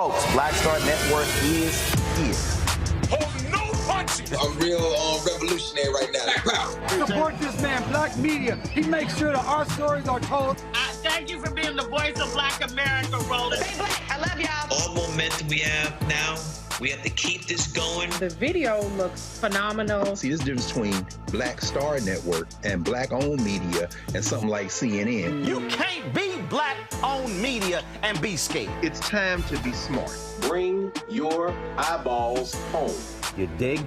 Folks, Black Star Network is here. Hold no punches. I'm real revolutionary right now. Support this man, Black Media. He makes sure that our stories are told. Thank you for being the voice of Black America, Roland. Stay black. I love y'all. All momentum we have now, we have to keep this going. The video looks phenomenal. See, there's a difference between Black Star Network and Black-owned media and something like CNN. You can't be Black-owned media and be scared. It's time to be smart. Bring your eyeballs home. You dig?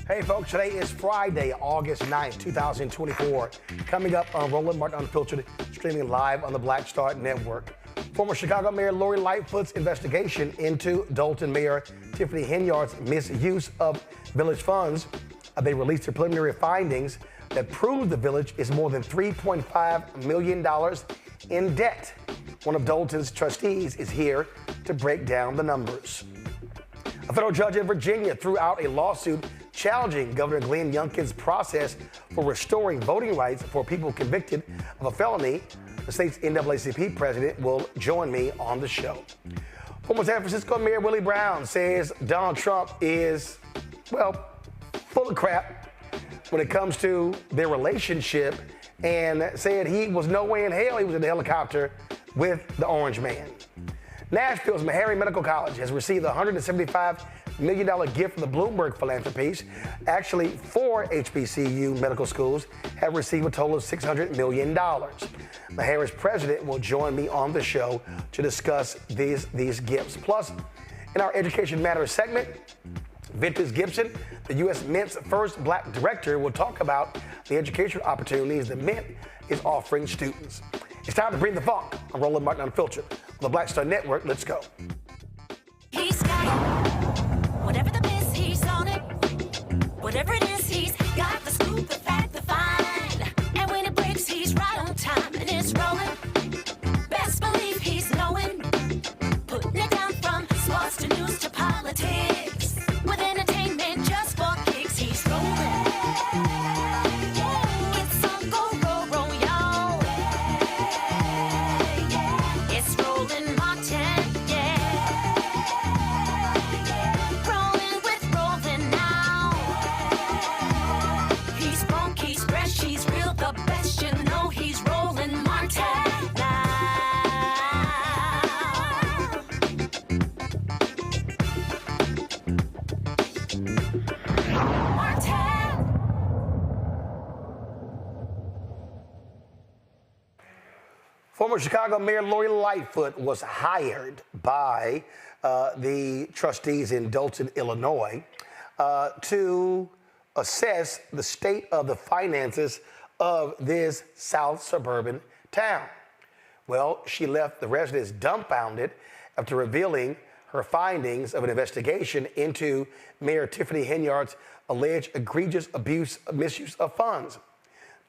Hey folks, today is Friday, August 9th, 2024. Coming up on Roland Martin Unfiltered, streaming live on the Black Star Network. Former Chicago Mayor Lori Lightfoot's investigation into Dolton Mayor Tiffany Henyard's misuse of village funds. They released their preliminary findings that prove the village is more than $3.5 million in debt. One of Dolton's trustees is here to break down the numbers. A federal judge in Virginia threw out a lawsuit challenging Governor Glenn Youngkin's process for restoring voting rights for people convicted of a felony. The state's NAACP President will join me on the show. Former San Francisco Mayor Willie Brown says Donald Trump is, well, full of crap when it comes to their relationship, and said he was no way in hell he was in the helicopter with the Orange Man. Nashville's Mah Medical College has received a $175 million gift from the Bloomberg Philanthropies. Actually, 4 HBCU medical schools have received a total of $600 million. MeHarry's president will join me on the show to discuss these gifts. Plus, in our Education Matters segment, Vintage Gibson, the U.S. Mint's first Black director, will talk about the educational opportunities the Mint is offering students. It's time to bring the funk. I'm Roland Martin Unfiltered on the Black Star Network. Let's go. He's got it. Whatever the miss, he's on it. Whatever it is, he's got the scoop, the fact, the find. And when it breaks, he's right on time and it's rolling. Best believe he's knowing. Putting it down from sports to news to politics. With entertainment just for kicks, he's rolling. It's on go, roll, roll, y'all. It's Roland Martin, yeah. Rolling with Roland now. He's funky, he's fresh, he's real, the best, you know he's Roland Martin now. Former Chicago Mayor Lori Lightfoot was hired by the trustees in Dalton, Illinois, to assess the state of the finances of this South suburban town. Well, she left the residents dumbfounded after revealing her findings of an investigation into Mayor Tiffany Henyard's alleged egregious misuse of funds.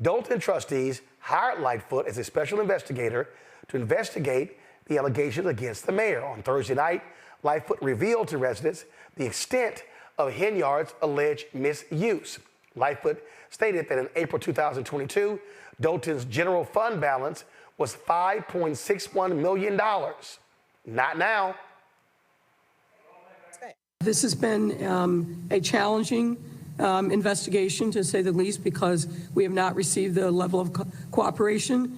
Dolton trustees hired Lightfoot as a special investigator to investigate the allegations against the mayor. On Thursday night, Lightfoot revealed to residents the extent of Henyard's alleged misuse. Lightfoot stated that in April 2022, Dolton's general fund balance was $5.61 million. Not now. This has been a challenging investigation, to say the least, because we have not received the level of cooperation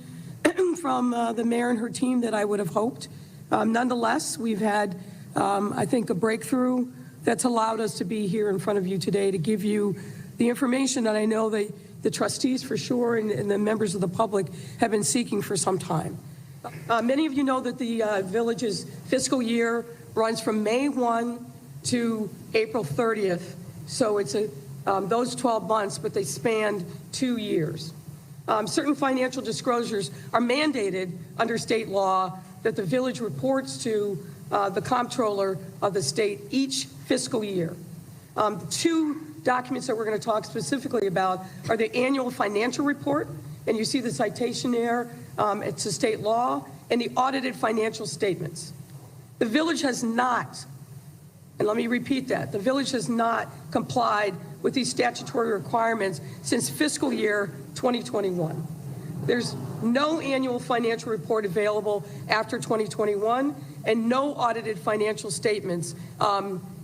from the mayor and her team that I would have hoped. Nonetheless, we've had, I think, a breakthrough that's allowed us to be here in front of you today to give you the information that I know the trustees for sure and the members of the public have been seeking for some time. Many of you know that the village's fiscal year runs from May 1 to April 30th. So it's those 12 months, but they spanned 2 years. Certain financial disclosures are mandated under state law that the village reports to the comptroller of the state each fiscal year. The two documents that we're going to talk specifically about are the annual financial report, and you see the citation there, it's a state law, and the audited financial statements. The village has not, and let me repeat that, the village has not complied with these statutory requirements since fiscal year 2021. There's no annual financial report available after 2021 and no audited financial statements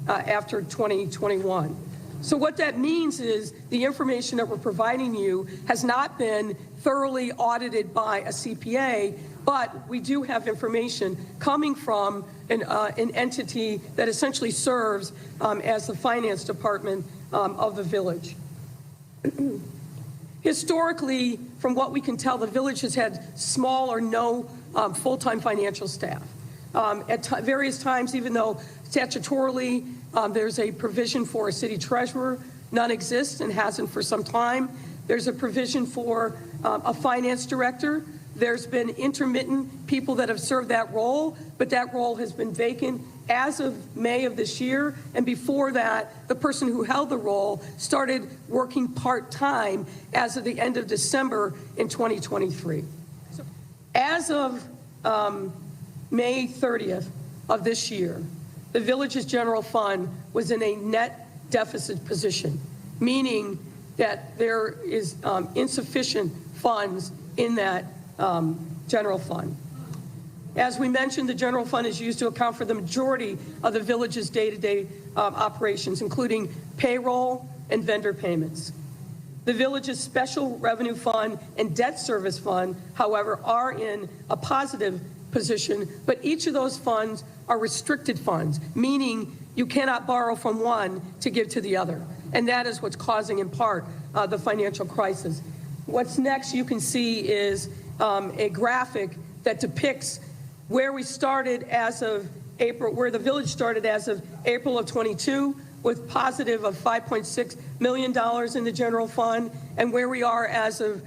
after 2021. So what that means is the information that we're providing you has not been thoroughly audited by a CPA, but we do have information coming from an entity that essentially serves as the finance department of the village. Historically, from what we can tell, the village has had small or no full-time financial staff. At various times, even though statutorily there's a provision for a city treasurer, none exists and hasn't for some time. There's a provision for a finance director. There's been intermittent people that have served that role, but that role has been vacant as of May of this year. And before that, the person who held the role started working part-time as of the end of December in 2023. So as of May 30th of this year, the village's general fund was in a net deficit position, meaning that there is insufficient funds in that general fund. As we mentioned, the general fund is used to account for the majority of the village's day-to-day operations, including payroll and vendor payments. The village's special revenue fund and debt service fund, however, are in a positive position, but each of those funds are restricted funds, meaning you cannot borrow from one to give to the other. And that is what's causing, in part, the financial crisis. What's next you can see is a graphic that depicts where we started as of April, where the village started as of April of 22, with positive of $5.6 million in the general fund, and where we are as of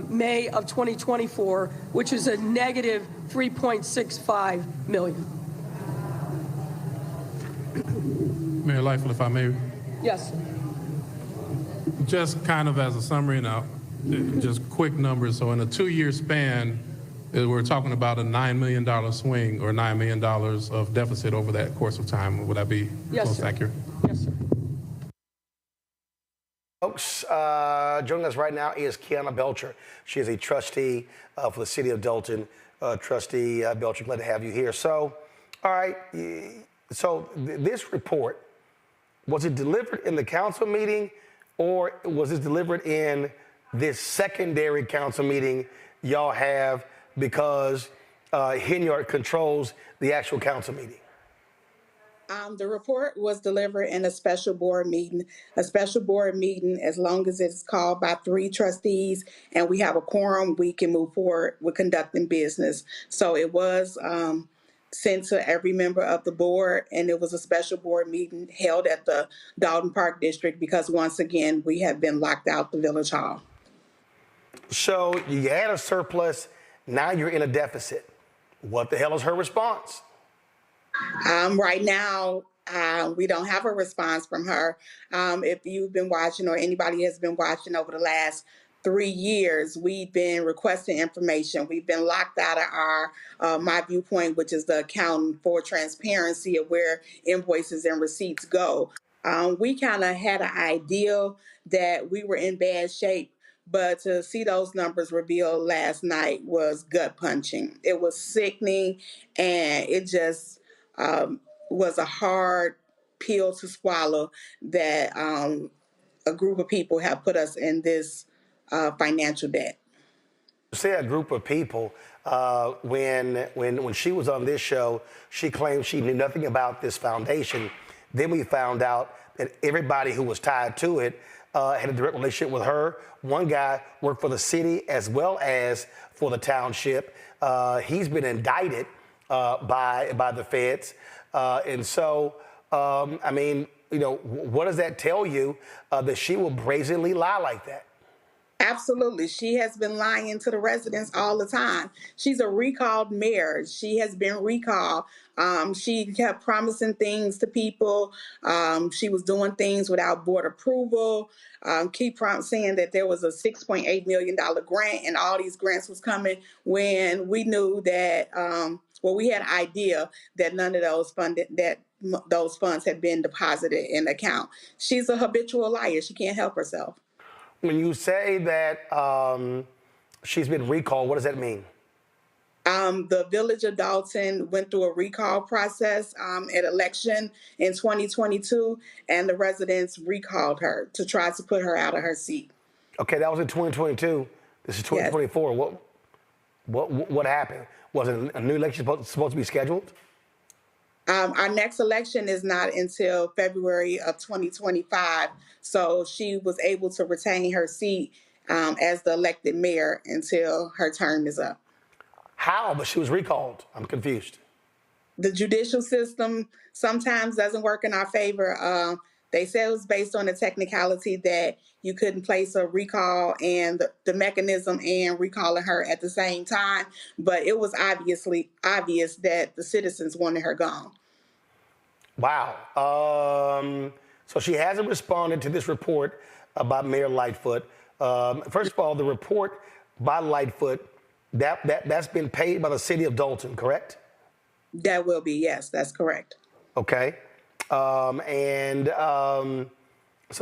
May of 2024, which is a negative $3.65 million. Mayor Lightfoot, if I may. Yes. Just kind of as a summary now, just quick numbers. So in a 2-year span, we're talking about a $9 million swing or $9 million of deficit over that course of time. Would that be close to accurate? Yes, sir. Folks, joining us right now is Kiana Belcher. She is a trustee for the city of Dolton. Trustee Belcher, glad to have you here. So, all right, so this report, was it delivered in the council meeting or was it delivered in this secondary council meeting y'all have because Henyard controls the actual council meeting? The report was delivered in a special board meeting. A special board meeting, as long as it's called by 3 trustees and we have a quorum, we can move forward with conducting business. So it was sent to every member of the board, and it was a special board meeting held at the Dalton Park District because, once again, we have been locked out the Village Hall. So you had a surplus, now you're in a deficit. What the hell is her response? Right now, we don't have a response from her. If you've been watching or anybody has been watching over the last 3 years, we've been requesting information. We've been locked out of our My Viewpoint, which is the accountant for transparency of where invoices and receipts go. We kind of had an idea that we were in bad shape, but to see those numbers revealed last night was gut punching. It was sickening, and it just was a hard pill to swallow that a group of people have put us in this financial debt. Say a group of people, when she was on this show, she claimed she knew nothing about this foundation. Then we found out that everybody who was tied to it had a direct relationship with her. One guy worked for the city as well as for the township. He's been indicted by the feds. And so, I mean, you know, what does that tell you that she will brazenly lie like that? Absolutely. She has been lying to the residents all the time. She's a recalled mayor. She has been recalled. She kept promising things to people. She was doing things without board approval. Saying that there was a $6.8 million grant and all these grants was coming when we knew that, we had an idea that none of those funds had been deposited in the account. She's a habitual liar. She can't help herself. When you say that she's been recalled, what does that mean? The village of Dalton went through a recall process at election in 2022, and the residents recalled her to try to put her out of her seat. Okay, that was in 2022. This is 2024. Yes. What happened? Was it a new election supposed to be scheduled? Our next election is not until February of 2025, so she was able to retain her seat as the elected mayor until her term is up. How? But she was recalled. I'm confused. The judicial system sometimes doesn't work in our favor. They said it was based on the technicality that you couldn't place a recall and the mechanism and recalling her at the same time, but it was obvious that the citizens wanted her gone. Wow. So she hasn't responded to this report about Mayor Lightfoot. First of all, the report by Lightfoot, that's been paid by the city of Dolton, correct? That will be, yes, that's correct. Okay. So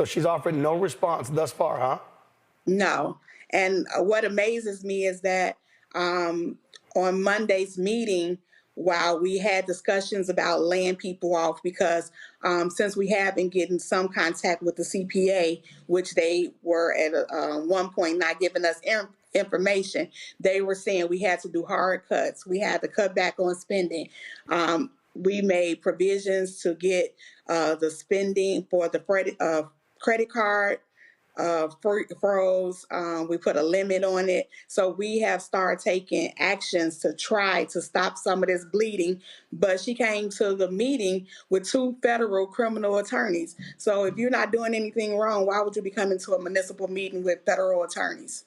she's offered no response thus far, huh? No. And what amazes me is that on Monday's meeting, while we had discussions about laying people off, because since we have been getting some contact with the CPA, which they were at one point not giving us information, they were saying we had to do hard cuts. We had to cut back on spending. We made provisions to get the spending for the credit card froze. We put a limit on it. So we have started taking actions to try to stop some of this bleeding. But she came to the meeting with 2 federal criminal attorneys. So if you're not doing anything wrong, why would you be coming to a municipal meeting with federal attorneys?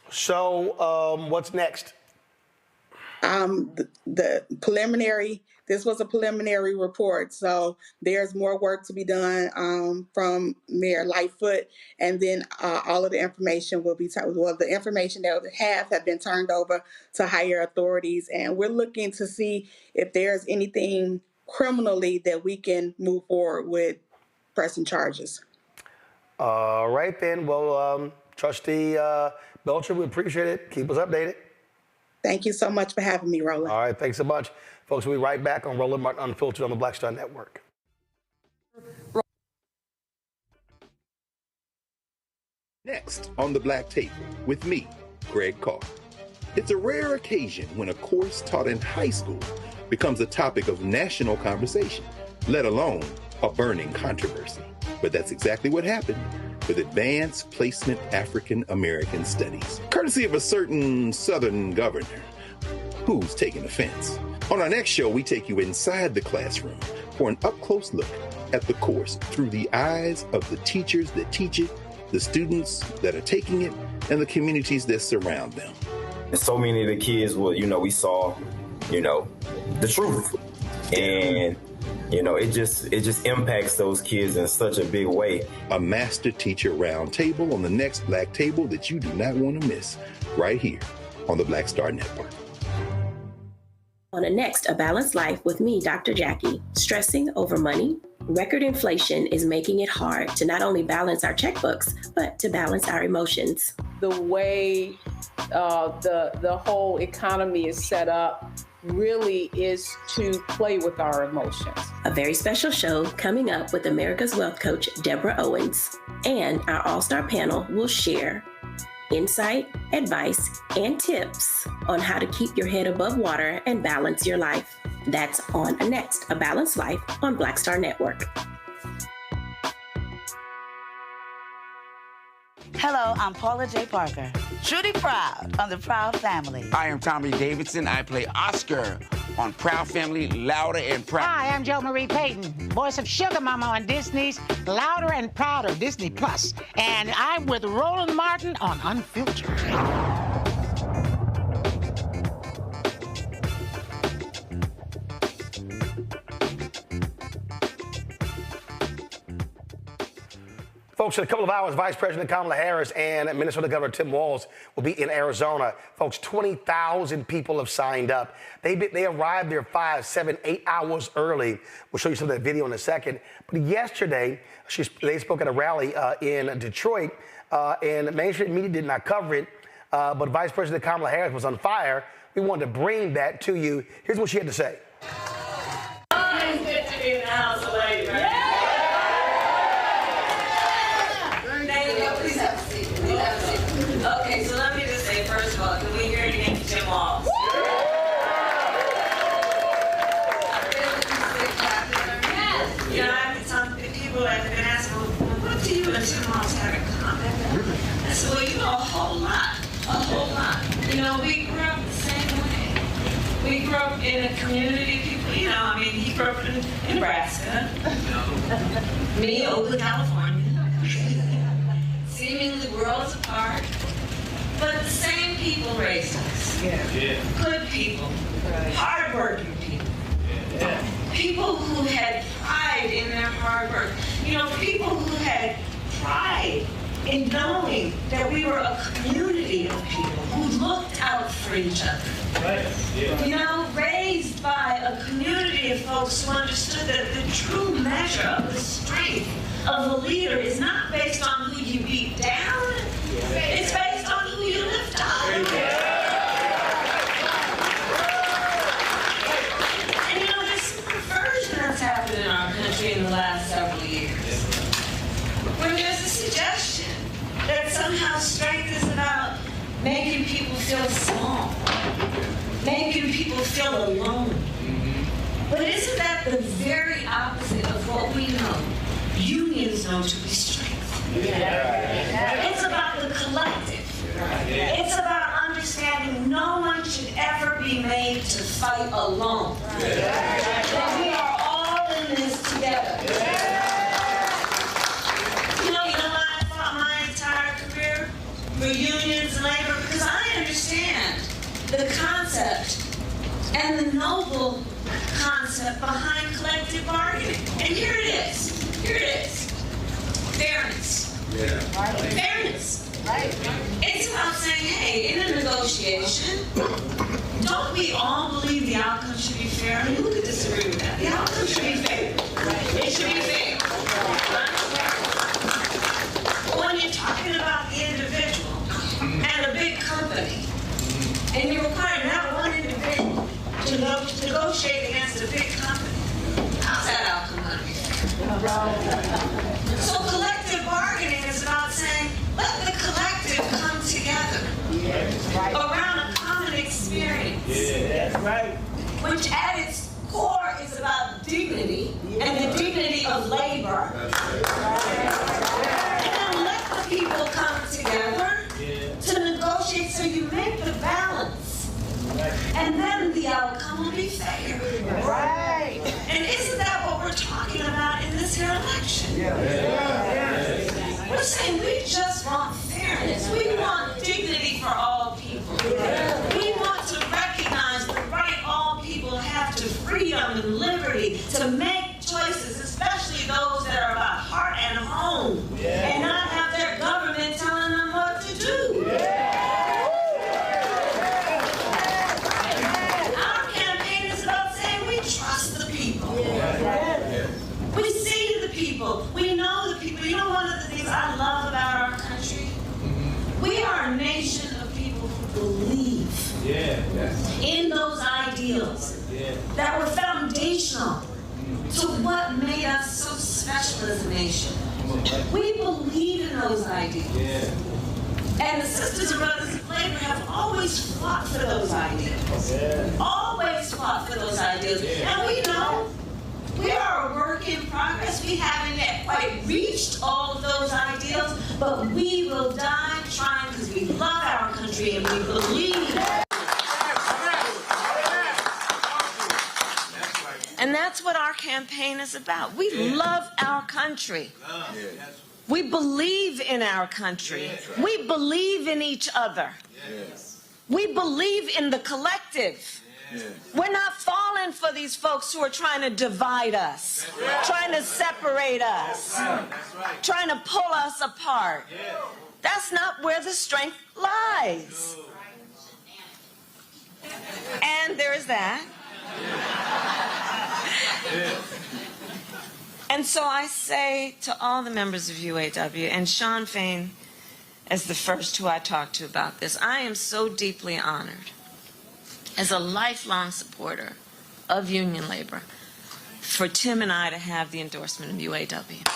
So what's next? The preliminary, this was a preliminary report, so there's more work to be done from Mayor Lightfoot, and then all of the information will be, the information that we have been turned over to higher authorities, and we're looking to see if there's anything criminally that we can move forward with pressing charges. All right then, well, Trustee Belcher, we appreciate it. Keep us updated. Thank you so much for having me, Roland. All right, thanks so much. Folks, we'll be right back on Roland Martin Unfiltered on the Black Star Network. Next on the Black Table with me, Greg Carr. It's a rare occasion when a course taught in high school becomes a topic of national conversation, let alone a burning controversy. But that's exactly what happened with Advanced Placement African American Studies, courtesy of a certain Southern governor who's taking offense. On our next show, we take you inside the classroom for an up-close look at the course through the eyes of the teachers that teach it, the students that are taking it, and the communities that surround them. And so many of the kids we saw, the truth. And it just impacts those kids in such a big way. A master teacher round table on the next Black Table that you do not want to miss, right here on the Black Star Network. On the next A Balanced Life with me, Dr. Jackie, stressing over money. Record inflation is making it hard to not only balance our checkbooks, but to balance our emotions. The way the whole economy is set up really is to play with our emotions. A very special show coming up with America's Wealth Coach, Deborah Owens. And our all-star panel will share insight, advice, and tips on how to keep your head above water and balance your life. That's on next, A Balanced Life on Black Star Network. Hello, I'm Paula J. Parker. Truly proud on the Proud Family. I am Tommy Davidson. I play Oscar on Proud Family, Louder and Proud. Hi, I'm Jo Marie Payton, voice of Sugar Mama on Disney's Louder and Prouder, Disney Plus. And I'm with Roland Martin on Unfiltered. Folks, in a couple of hours, Vice President Kamala Harris and Minnesota Governor Tim Walz will be in Arizona. Folks, 20,000 people have signed up. They arrived there 5, 7, 8 hours early. We'll show you some of that video in a second. But yesterday, they spoke at a rally in Detroit, and mainstream media did not cover it. But Vice President Kamala Harris was on fire. We wanted to bring that to you. Here's what she had to say. It's good to be in the house of lady, right? Yeah. Okay, so let me just say, first of all, can we hear it again from Tim Walz? You know, some people have been asking, well, what do you and Tim Walz have in common? I said, well, you know, a whole lot. You know, we grew up the same way. We grew up in a community, people, you know, I mean, he grew up in Nebraska, me, Oakland, California. Seemingly worlds apart, but the same people raised us. Good people, hardworking people, people who had pride in their hard work. You know, people who had pride in knowing that we were a community of people who looked out for each other. You know, raised by a community of folks who understood that the true measure of the strength of a leader is not based on who you beat down, it's based on who you lift up. And you know, there's some perversion that's happened in our country in the last several years. When there's a suggestion that somehow strength is about making people feel small, making people feel alone. But isn't that the very opposite of what we know unions know to be strength? It's about the collective. It's about understanding no one should ever be made to fight alone. That we are all in this together. You know why I fought my entire career for unions and labor? Because I understand the concept and the noble concept behind collective bargaining. And here it is. Fairness. Fairness. It's about saying, hey, in a negotiation, don't we all believe the outcome should be fair? I mean, who could disagree with that? The outcome should be fair. It should be fair. But when you're talking about the individual and a big company, and you require not one individual to negotiate against a big company, how's that outcome going to be fair? So collective bargaining is about saying, let the collective come together around a common experience, which at its core is about dignity and the dignity of labor. And then let the people come together to negotiate so you make the balance. And then the outcome will be fair. And isn't that what we're talking about in this here election? We're saying we just want fairness. We want dignity for all people. We want to recognize the right all people have to freedom and liberty to make choices, especially those that are about heart and home, and not have their government telling them what to do. Our campaign is about saying we trust the people. We see the people. We know the people. You know, one of the things I love about our country? We are a nation of people who believe in those ideals that were foundational to what made us so special as a nation. We believe in those ideals. And the Sisters and Brothers of Labor have always fought for those ideals. Always fought for those ideals. And we know we are a work in progress. We haven't yet quite reached all of those ideals, but we will die trying because we love our country and we believe. that's what our campaign is about. We love our country. We believe in our country. We believe in each other. We believe in the collective. We're not falling for these folks who are trying to divide us, trying to separate us, trying to pull us apart. That's not where the strength lies. And there is that. And so I say to all the members of UAW, and Sean Fain as the first who I talked to about this, I am so deeply honored as a lifelong supporter of union labor for Tim and I to have the endorsement of UAW.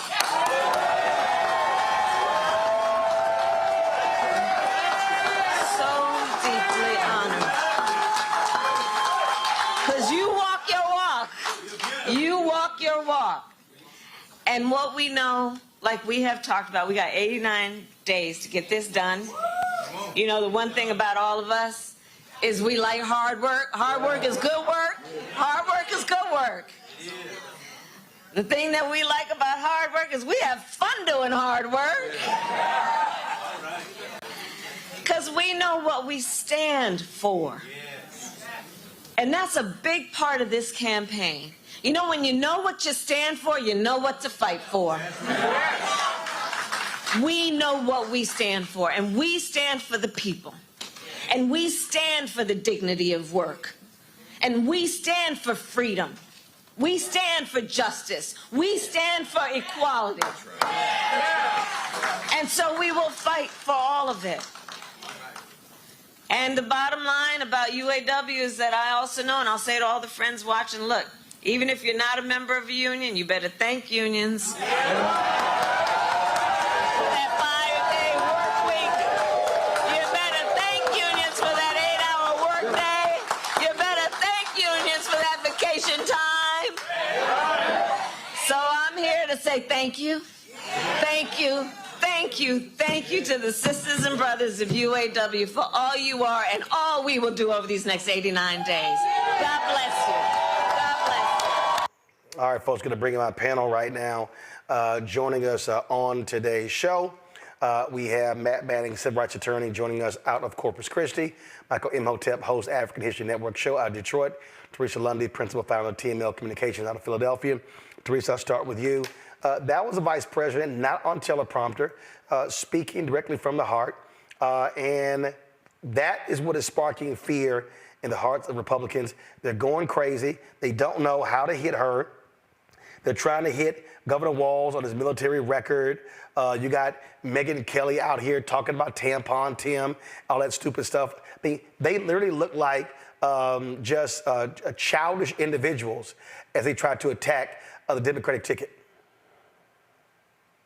So deeply honored. Because you walk your walk. You walk your walk. And what we know, like we have talked about, we got 89 days to get this done. You know, the one thing about all of us is we like hard work. Hard work is good work. Hard work is good work. The thing that we like about hard work is we have fun doing hard work. Because we know what we stand for. And that's a big part of this campaign. You know, when you know what you stand for, you know what to fight for. We know what we stand for, and we stand for the people. And we stand for the dignity of work. And we stand for freedom. We stand for justice. We stand for equality. And so we will fight for all of it. And the bottom line about UAW is that I also know, and I'll say to all the friends watching, look, even if you're not a member of a union, you better thank unions. For that 5-day work week. You better thank unions for that 8-hour work day. You better thank unions for that vacation time. So I'm here to say thank you. Thank you. Thank you. Thank you to the sisters and brothers of UAW for all you are and all we will do over these next 89 days. God bless you. All right, folks, going to bring in my panel right now. Joining us on today's show, we have Matt Manning, civil rights attorney, joining us out of Corpus Christi. Michael Imhotep, host African History Network show out of Detroit. Teresa Lundy, principal founder of TML Communications out of Philadelphia. Teresa, I'll start with you. That was a vice president, not on teleprompter, speaking directly from the heart. And that is what is sparking fear in the hearts of Republicans. They're going crazy. They don't know how to hit her. They're trying to hit Governor Walz on his military record. You got Megyn Kelly out here talking about tampon Tim, all that stupid stuff. I mean, they literally look like just childish individuals as they try to attack the Democratic ticket.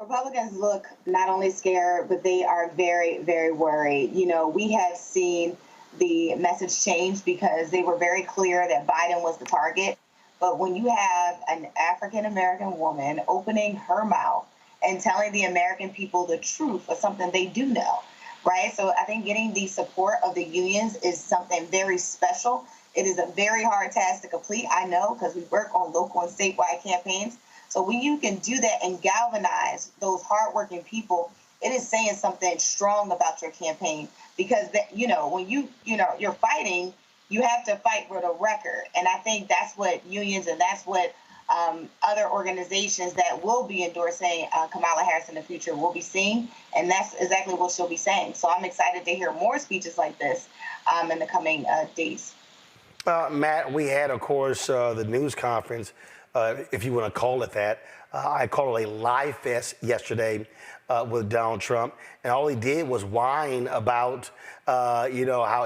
Republicans look not only scared, but they are very, very worried. You know, we have seen the message change because they were very clear that Biden was the target. But when you have an African-American woman opening her mouth and telling the American people the truth of something they do know, right? So I think getting the support of the unions is something very special. It is a very hard task to complete, I know, because we work on local and statewide campaigns. So when you can do that and galvanize those hardworking people, it is saying something strong about your campaign. Because, you know, when you're fighting, you have to fight with a record. And I think that's what unions and that's what other organizations that will be endorsing Kamala Harris in the future will be seeing. And that's exactly what she'll be saying. So I'm excited to hear more speeches like this in the coming days. Matt, we had, of course, the news conference, if you want to call it that. I call it a lie fest yesterday with Donald Trump. And all he did was whine about, how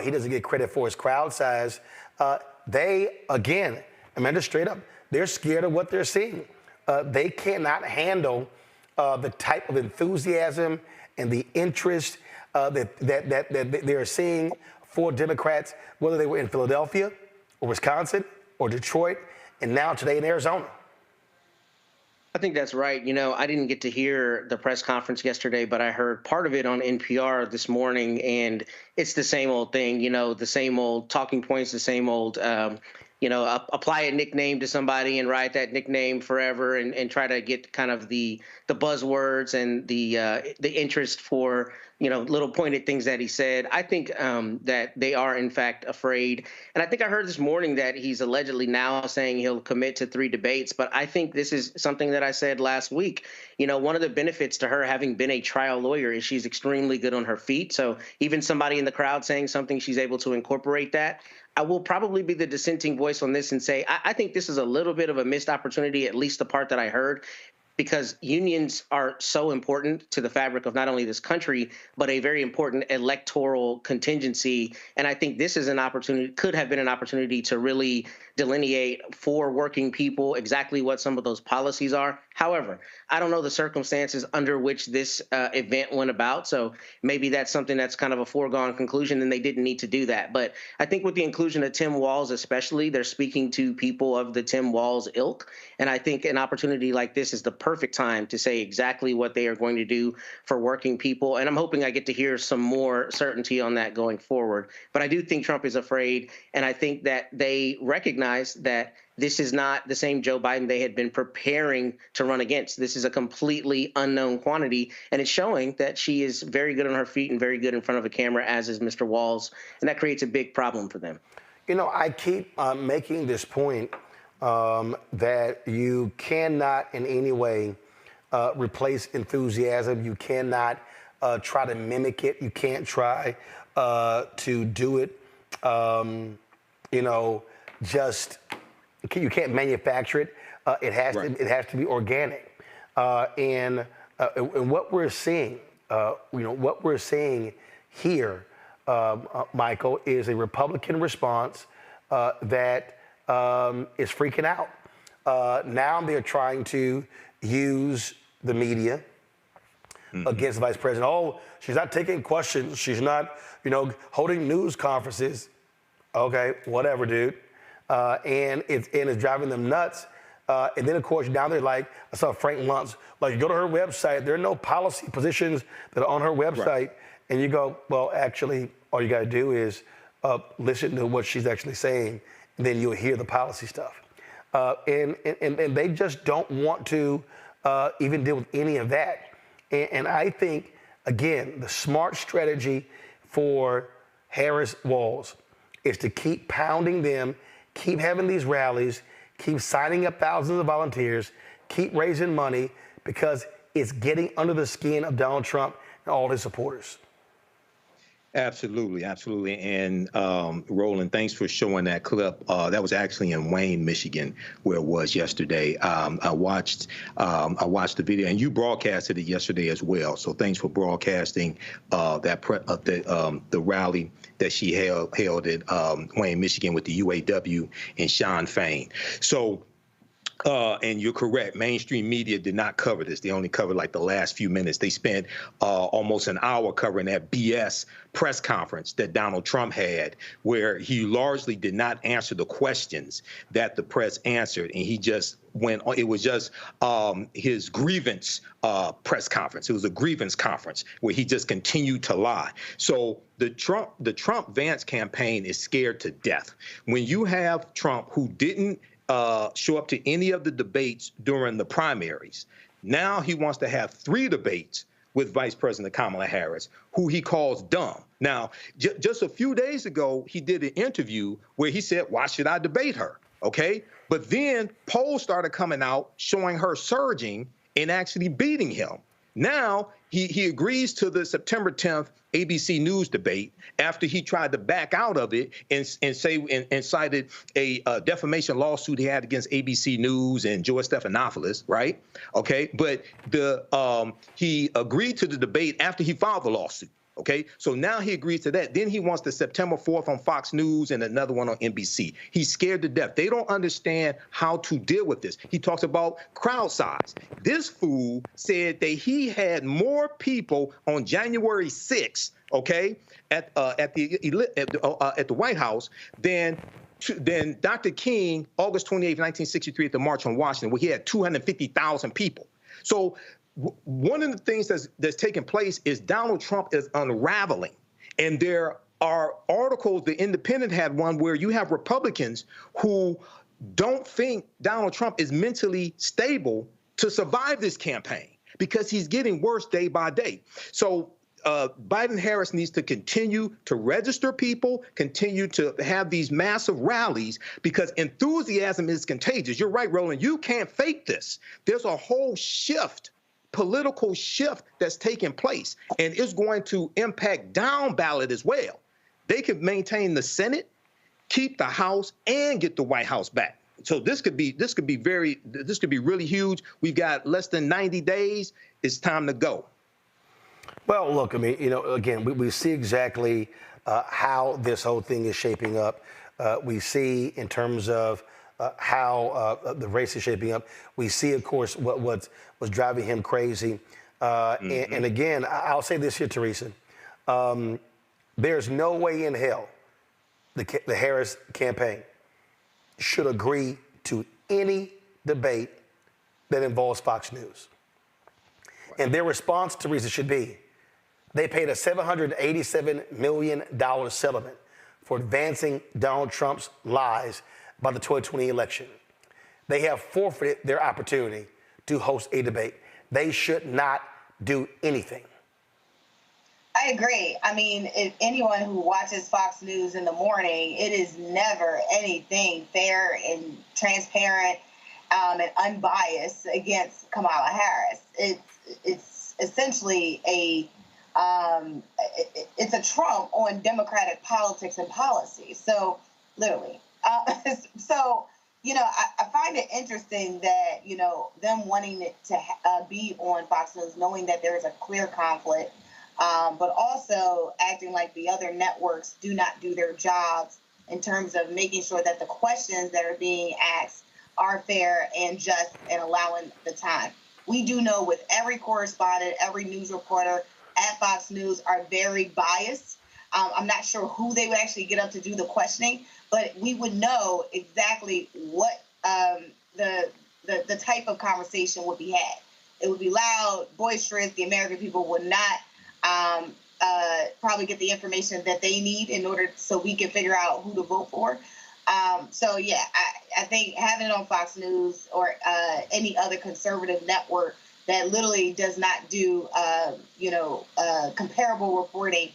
he doesn't get credit for his crowd size. They, again, Amanda, straight up, they're scared of what they're seeing. They cannot handle the type of enthusiasm and the interest that they're seeing for Democrats, whether they were in Philadelphia or Wisconsin or Detroit, and now today in Arizona. I think that's right. You know, I didn't get to hear the press conference yesterday, but I heard part of it on NPR this morning, and it's the same old thing, you know, the same old talking points, the same old apply a nickname to somebody and ride that nickname forever and try to get kind of the buzzwords and the interest for, little pointed things that he said. I think that they are, in fact, afraid. And I think I heard this morning that he's allegedly now saying he'll commit to 3 debates. But I think this is something that I said last week. One of the benefits to her having been a trial lawyer is she's extremely good on her feet. So even somebody in the crowd saying something, she's able to incorporate that. I will probably be the dissenting voice on this and say I think this is a little bit of a missed opportunity, at least the part that I heard, because unions are so important to the fabric of not only this country, but a very important electoral contingency. And I think this is an opportunity, could have been an opportunity to really delineate for working people exactly what some of those policies are. However, I don't know the circumstances under which this event went about. So maybe that's something that's kind of a foregone conclusion and they didn't need to do that. But I think with the inclusion of Tim Walz especially, they're speaking to people of the Tim Walz ilk. And I think an opportunity like this is the perfect time to say exactly what they are going to do for working people. And I'm hoping I get to hear some more certainty on that going forward. But I do think Trump is afraid. And I think that they recognize that this is not the same Joe Biden they had been preparing to run against. This is a completely unknown quantity, and it's showing that she is very good on her feet and very good in front of a camera, as is Mr. Walz, and that creates a big problem for them. I keep making this point that you cannot in any way replace enthusiasm. You cannot try to mimic it. You can't try to do it, you can't manufacture it. It has to be organic. And what we're seeing, here, Michael, is a Republican response that is freaking out. Now they're trying to use the media against the vice president. Oh, she's not taking questions. She's not, holding news conferences. Okay, whatever, dude. And it's driving them nuts. And then, of course, now they're like, I saw Frank Luntz, like, you go to her website, there are no policy positions that are on her website. Right. And you go, well, actually, all you got to do is listen to what she's actually saying, and then you'll hear the policy stuff. And they just don't want to even deal with any of that. And I think, again, the smart strategy for Harris-Walz is to keep pounding them, keep having these rallies, keep signing up thousands of volunteers, keep raising money, because it's getting under the skin of Donald Trump and all his supporters. Absolutely, absolutely. And Roland, thanks for showing that clip. That was actually in Wayne, Michigan, where it was yesterday. I watched the video, and you broadcasted it yesterday as well. So thanks for broadcasting the rally that she held in Wayne, Michigan, with the UAW and Sean Fain. So. And you're correct. Mainstream media did not cover this. They only covered like the last few minutes. They spent almost an hour covering that BS press conference that Donald Trump had, where he largely did not answer the questions that the press answered. And he just went on. It was just his grievance press conference. It was a grievance conference where he just continued to lie. So the Trump-Vance campaign is scared to death. When you have Trump, who didn't show up to any of the debates during the primaries. Now he wants to have 3 debates with Vice President Kamala Harris, who he calls dumb. Now, just a few days ago, he did an interview where he said, why should I debate her? Okay. But then polls started coming out showing her surging and actually beating him. Now he agrees to the September 10th ABC News debate after he tried to back out of it and cited a defamation lawsuit he had against ABC News and George Stephanopoulos, right? Okay, but he agreed to the debate after he filed the lawsuit. Okay, so now he agrees to that. Then he wants the September 4th on Fox News and another one on NBC. He's scared to death. They don't understand how to deal with this. He talks about crowd size. This fool said that he had more people on January 6th, okay, at the White House than Dr. King, August 28th, 1963, at the March on Washington, where he had 250,000 people. So one of the things that's taking place is Donald Trump is unraveling, and they're are articles, The Independent had one where you have Republicans who don't think Donald Trump is mentally stable to survive this campaign because he's getting worse day by day. So Biden-Harris needs to continue to register people, continue to have these massive rallies, because enthusiasm is contagious. You're right, Roland. You can't fake this. There's a whole shift, political shift that's taking place, and it's going to impact down ballot as well. They could maintain the Senate, keep the House, and get the White House back. So this could be really huge. We've got less than 90 days. It's time to go. Well, look, I mean, again, we see exactly how this whole thing is shaping up. We see in terms of how the race is shaping up. We see, of course, what's driving him crazy. And again, I'll say this here, Teresa. There's no way in hell the Harris campaign should agree to any debate that involves Fox News. And their response, Teresa, should be, they paid a $787 million settlement for advancing Donald Trump's lies about the 2020 election. They have forfeited their opportunity to host a debate. They should not do anything. I agree. I mean, if anyone who watches Fox News in the morning, it is never anything fair and transparent and unbiased against Kamala Harris. It's essentially it's a Trump on Democratic politics and policy. So literally, so I find it interesting that them wanting it to be on Fox News, knowing that there's a clear conflict, but also acting like the other networks do not do their jobs in terms of making sure that the questions that are being asked are fair and just and allowing the time. We do know with every correspondent, every news reporter at Fox News are very biased. I'm not sure who they would actually get up to do the questioning, but we would know exactly what the type of conversation would be had. It would be loud, boisterous. The American people would not probably get the information that they need in order so we can figure out who to vote for. So, yeah, I think having it on Fox News or any other conservative network that literally does not do, comparable reporting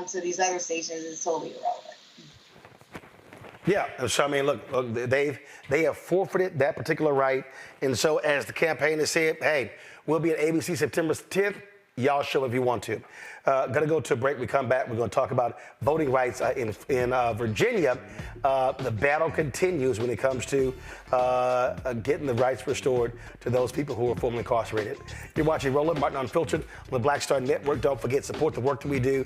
to these other stations is totally irrelevant. Yeah, so I mean, look, they have forfeited that particular right. And so as the campaign has said, hey, we'll be at ABC September 10th. Y'all show if you want to. Gonna go to a break. We come back. We're gonna talk about voting rights in Virginia. The battle continues when it comes to getting the rights restored to those people who are formerly incarcerated. You're watching Roland Martin Unfiltered on the Black Star Network. Don't forget, support the work that we do.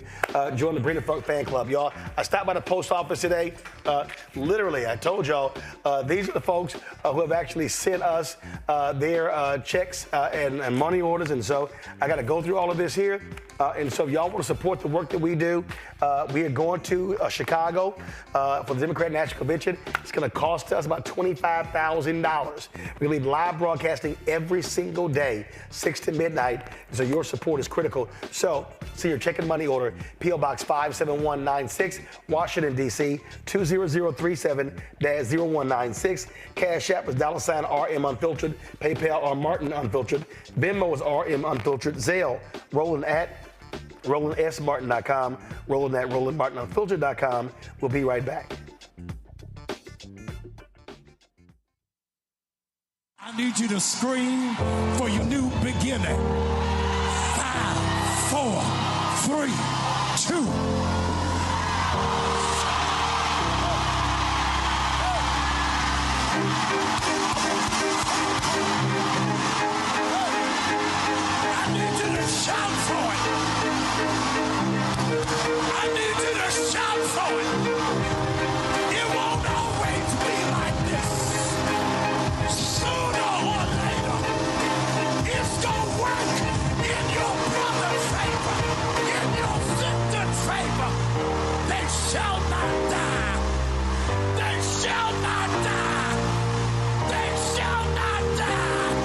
Join the Brenda Funk fan club, y'all. I stopped by the post office today. Literally, I told y'all, these are the folks who have actually sent us their checks and money orders. And so I got to go through all of this here. And so if y'all want to support the work that we do, we are going to Chicago for the Democratic National Convention. It's going to cost us about $25,000. We leave live broadcasting every single day, 6 to midnight. So your support is critical. So see your check and money order, P.O. Box 57196, Washington, D.C., 20037-0196. Cash App is $RM Unfiltered. PayPal or Martin Unfiltered. Venmo is RM Unfiltered. Zelle, Roland at RolandSMartin.com, Roland at RolandMartinUnfiltered.com. We'll be right back. I need you to scream for your new beginning. 5, 4, 3, 2. I need you to shout for it. I need you to shout for it. It won't always be like this. Sooner or later, it's gonna work in your brother's favor, in your sister's favor. They shall not die. They shall not die. They shall not die.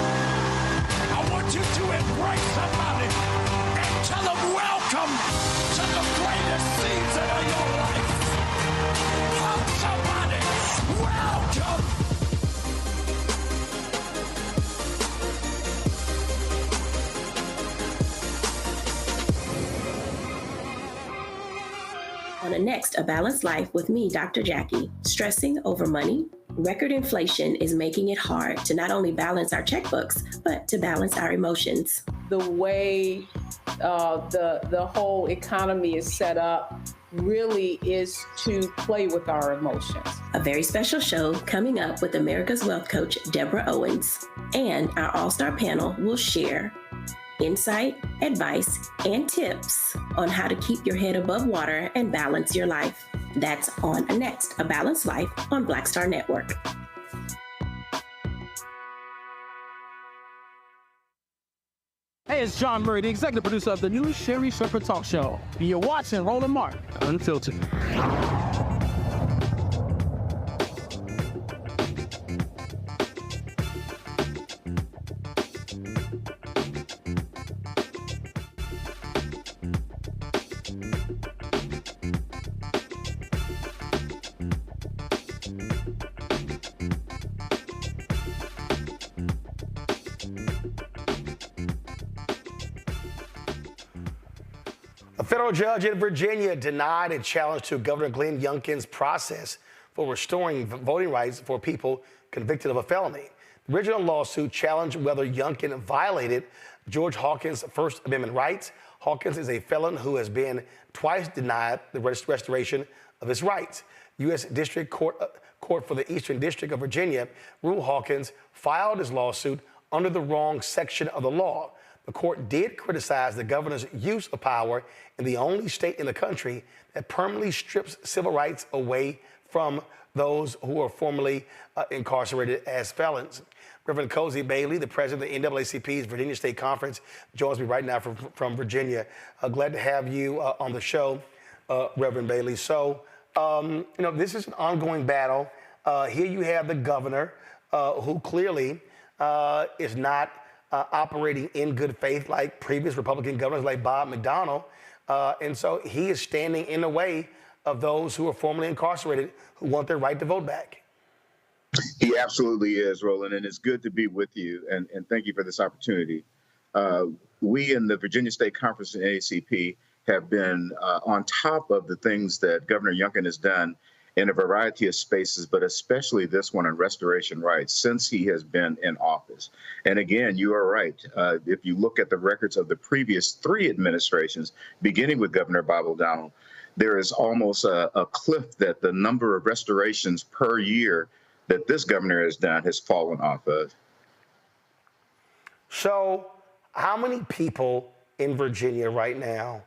I want you to embrace somebody and tell them welcome. Welcome to the greatest season of your life. Hug somebody. Welcome. On the next A Balanced Life with me, Dr. Jackie, stressing over money. Record inflation is making it hard to not only balance our checkbooks, but to balance our emotions. The way the whole economy is set up really is to play with our emotions. A very special show coming up with America's Wealth Coach, Deborah Owens. And our all-star panel will share insight, advice, and tips on how to keep your head above water and balance your life. That's on next, A Balanced Life on Black Star Network. Hey, it's John Murray, the executive producer of the new Sherry Shepherd Talk Show. You're watching Roland Martin Unfiltered. A federal judge in Virginia denied a challenge to Governor Glenn Youngkin's process for restoring voting rights for people convicted of a felony. The original lawsuit challenged whether Youngkin violated George Hawkins' First Amendment rights. Hawkins is a felon who has been twice denied the restoration of his rights. U.S. District Court for the Eastern District of Virginia ruled Hawkins filed his lawsuit under the wrong section of the law. The court did criticize the governor's use of power in the only state in the country that permanently strips civil rights away from those who are formerly incarcerated as felons. Reverend Cozy Bailey, the president of the NAACP's Virginia State Conference, joins me right now from Virginia. Glad to have you on the show, Reverend Bailey. So, this is an ongoing battle. Here you have the governor who clearly is not operating in good faith like previous Republican governors like Bob McDonnell. And so he is standing in the way of those who are formerly incarcerated who want their right to vote back. He absolutely is, Roland, and it's good to be with you, and thank you for this opportunity. We in the Virginia State Conference and NAACP have been on top of the things that Governor Youngkin has done in a variety of spaces, but especially this one on restoration rights since he has been in office. And again, you are right. If you look at the records of the previous three administrations, beginning with Governor Bob O'Donnell, there is almost a cliff that the number of restorations per year that this governor has done has fallen off of. So how many people in Virginia right now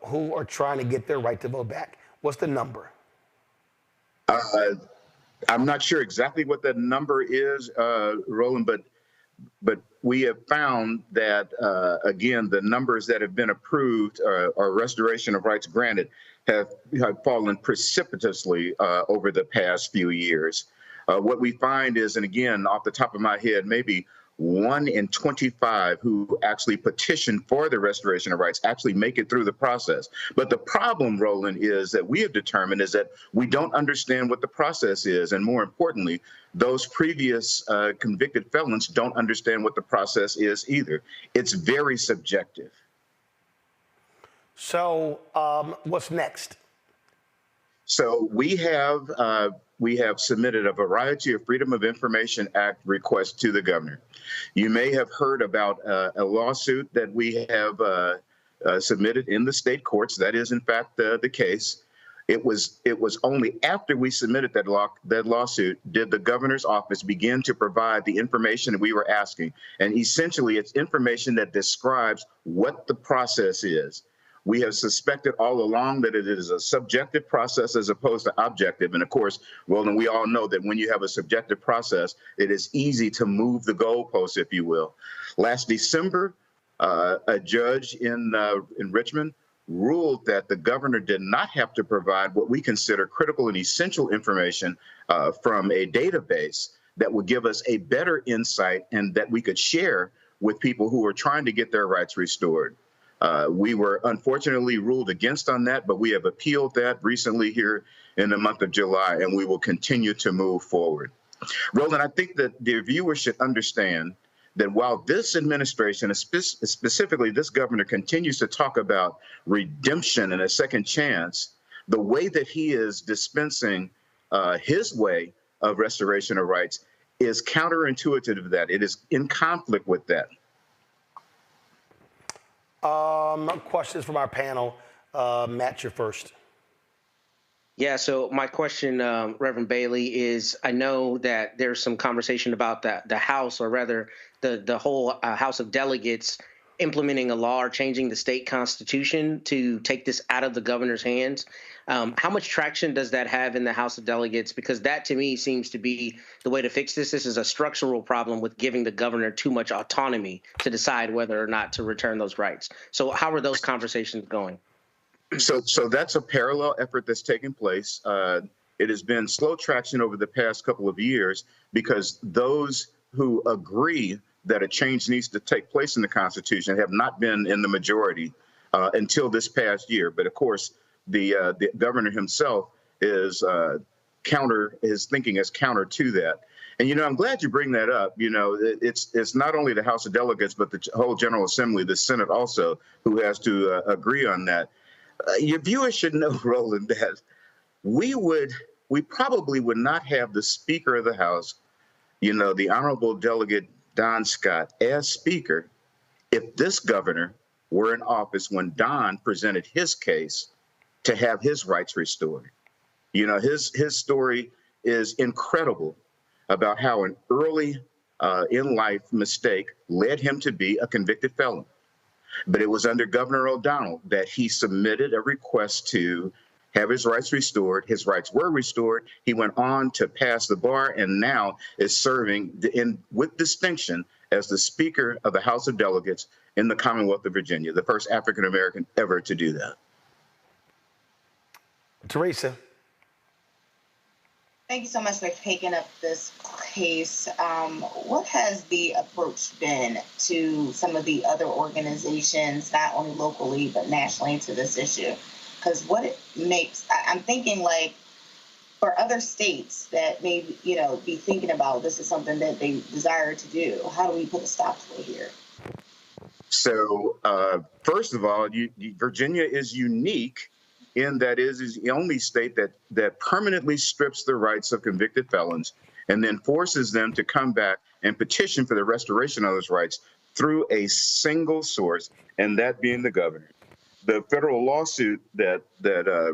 who are trying to get their right to vote back? What's the number? I'm not sure exactly what that number is, Roland, but we have found that, again, the numbers that have been approved or restoration of rights granted have fallen precipitously over the past few years. What we find is, and again, off the top of my head, maybe 1 in 25 who actually petition for the restoration of rights actually make it through the process. But the problem, Roland, is that we have determined is that we don't understand what the process is. And more importantly, those previous convicted felons don't understand what the process is either. It's very subjective. So what's next? So we have submitted a variety of Freedom of Information Act requests to the governor. You may have heard about a lawsuit that we have submitted in the state courts. That is, in fact, the case. It was only after we submitted that lawsuit did the governor's office begin to provide the information that we were asking. And essentially, it's information that describes what the process is. We have suspected all along that it is a subjective process as opposed to objective. And of course, Roland, we all know that when you have a subjective process, it is easy to move the goalposts, if you will. Last December, a judge in Richmond ruled that the governor did not have to provide what we consider critical and essential information from a database that would give us a better insight and that we could share with people who are trying to get their rights restored. We were unfortunately ruled against on that, but we have appealed that recently here in the month of July, and we will continue to move forward. Roland, I think that the viewers should understand that while this administration, and specifically this governor, continues to talk about redemption and a second chance, the way that he is dispensing his way of restoration of rights is counterintuitive to that. It is in conflict with that. Questions from our panel. Matt, you're first. Yeah, so my question, Reverend Bailey, is I know that there's some conversation about the House, or rather the whole House of Delegates, implementing a law or changing the state constitution to take this out of the governor's hands. How much traction does that have in the House of Delegates? Because that, to me, seems to be the way to fix this. This is a structural problem with giving the governor too much autonomy to decide whether or not to return those rights. So how are those conversations going? So that's a parallel effort that's taking place. It has been slow traction over the past couple of years because those who agree that a change needs to take place in the Constitution have not been in the majority until this past year. But of course, the governor himself is his thinking is counter to that. And, I'm glad you bring that up. It's not only the House of Delegates, but the whole General Assembly, the Senate also, who has to agree on that. Your viewers should know, Roland, that we probably would not have the Speaker of the House, the Honorable Delegate Don Scott, as Speaker if this governor were in office when Don presented his case to have his rights restored. His story is incredible about how an early in life mistake led him to be a convicted felon. But it was under Governor O'Donnell that he submitted a request to have his rights restored. His rights were restored. He went on to pass the bar and now is serving with distinction as the Speaker of the House of Delegates in the Commonwealth of Virginia, the first African-American ever to do that. Teresa. Thank you so much for taking up this case. What has the approach been to some of the other organizations, not only locally, but nationally, to this issue? Because I'm thinking like for other states that may, be thinking about this is something that they desire to do. How do we put a stop to it here? So, first of all, Virginia is unique in that it is the only state that permanently strips the rights of convicted felons and then forces them to come back and petition for the restoration of those rights through a single source, and that being the governor. The federal lawsuit that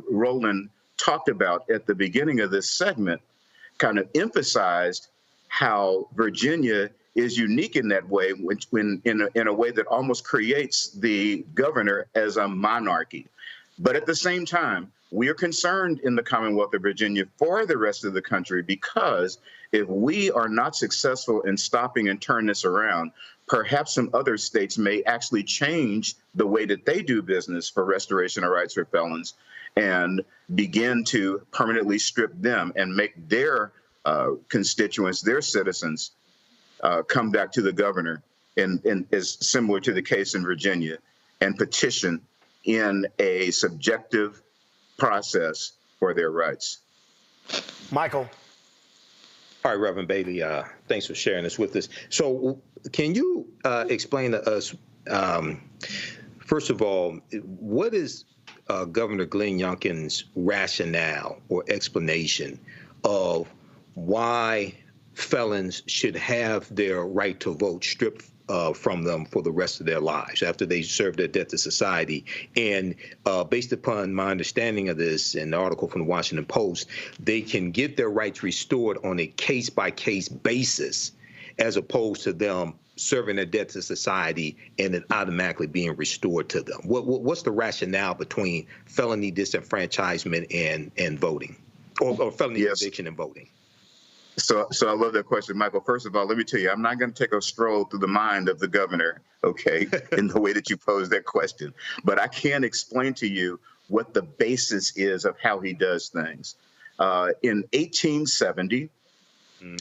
Roland talked about at the beginning of this segment kind of emphasized how Virginia is unique in that way, when in a way that almost creates the governor as a monarchy. But at the same time, we are concerned in the Commonwealth of Virginia for the rest of the country, because if we are not successful in stopping and turn this around, perhaps some other states may actually change the way that they do business for restoration of rights for felons and begin to permanently strip them and make their constituents, their citizens, come back to the governor, and is similar to the case in Virginia, and petition in a subjective process for their rights. Michael. All right, Reverend Bailey, thanks for sharing this with us. So can you explain to us, first of all, what is Governor Glenn Youngkin's rationale or explanation of why felons should have their right to vote stripped from them for the rest of their lives after they serve their debt to society? And based upon my understanding of this in the article from the Washington Post, they can get their rights restored on a case-by-case basis, as opposed to them serving their debt to society and then automatically being restored to them. What's the rationale between felony disenfranchisement and voting, or felony conviction and voting? So I love that question, Michael. First of all, let me tell you, I'm not going to take a stroll through the mind of the governor, okay, in the way that you posed that question. But I can explain to you what the basis is of how he does things. In 1870,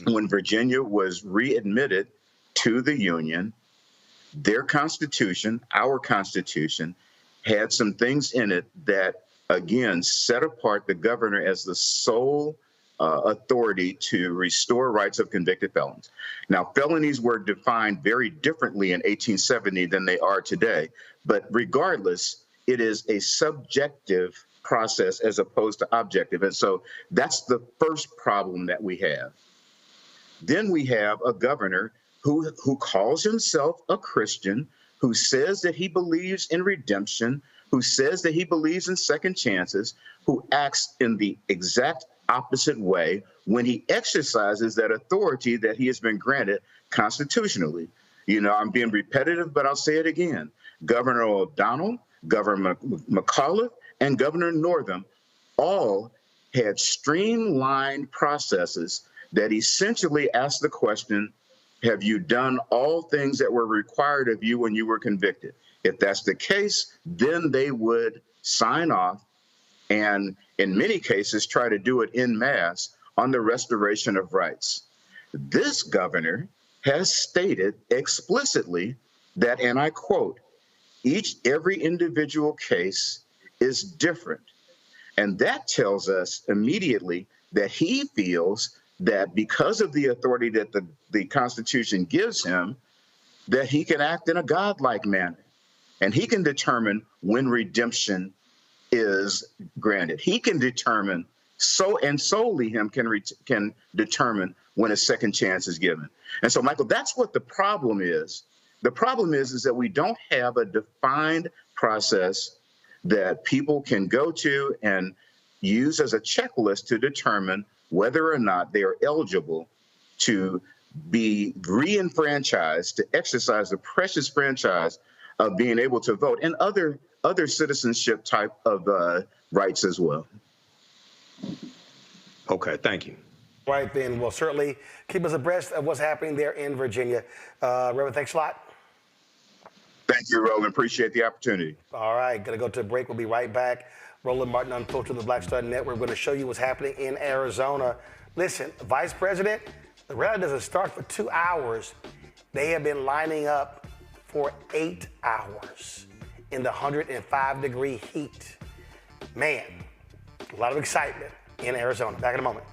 when Virginia was readmitted to the Union, Their Constitution, our Constitution, had some things in it that, again, set apart the governor as the sole authority to restore rights of convicted felons. Now, felonies were defined very differently in 1870 than they are today, but regardless, it is a subjective process as opposed to objective. And so that's the first problem that we have. Then we have a governor who calls himself a Christian, who says that he believes in redemption, who says that he believes in second chances, who acts in the exact opposite way when he exercises that authority that he has been granted constitutionally. You know, I'm being repetitive, but I'll say it again. Governor O'Donnell, Governor McAuliffe, and Governor Northam all had streamlined processes that essentially asked the question, have you done all things that were required of you when you were convicted? If that's the case, then they would sign off and in many cases try to do it en masse on the restoration of rights. This governor has stated explicitly that, and I quote, every individual case is different. And that tells us immediately that he feels that because of the authority that the Constitution gives him, that he can act in a godlike manner. And he can determine when redemption is granted. He can determine, solely him can determine when a second chance is given. And so, Michael, that's what the problem is. The problem is that we don't have a defined process that people can go to and use as a checklist to determine whether or not they are eligible to be re-enfranchised, to exercise the precious franchise of being able to vote and other citizenship type of rights as well. Okay, thank you. Right then, well, certainly keep us abreast of what's happening there in Virginia. Reverend, thanks a lot. Thank you, Roland. Appreciate the opportunity. All right, gonna go to a break. We'll be right back. Roland Martin, Unfiltered, the Black Star Network. We're going to show you what's happening in Arizona. Listen, Vice President, the rally doesn't start for 2 hours. They have been lining up for 8 hours in the 105-degree heat. Man, a lot of excitement in Arizona. Back in a moment.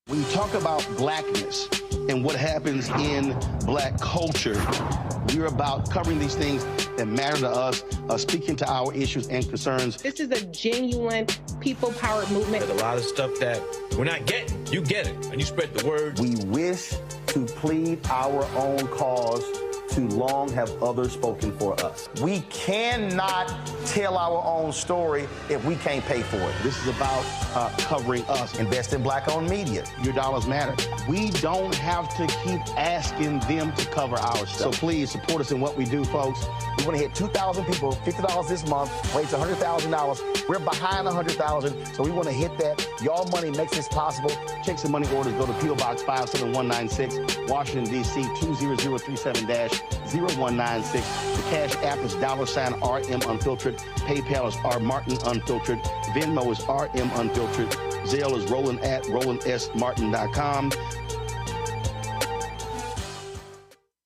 When you talk about blackness and what happens in black culture, we're about covering these things that matter to us, speaking to our issues and concerns. This is a genuine people-powered movement. There's a lot of stuff that we're not getting. You get it, and you spread the word. We wish to plead our own cause. Too long have others spoken for us. We cannot tell our own story if we can't pay for it. This is about covering us. Invest in black-owned media. Your dollars matter. We don't have to keep asking them to cover our stuff. So please support us in what we do, folks. We want to hit 2,000 people, $50 this month, raise $100,000. We're behind $100,000, so we want to hit that. Y'all money makes this possible. Checks and money orders go to P.O. Box 57196, Washington, D.C. 20037-0196. The Cash App is $RM Unfiltered. PayPal is R Martin Unfiltered. Venmo is RM Unfiltered. Zelle is Roland at RolandSMartin.com.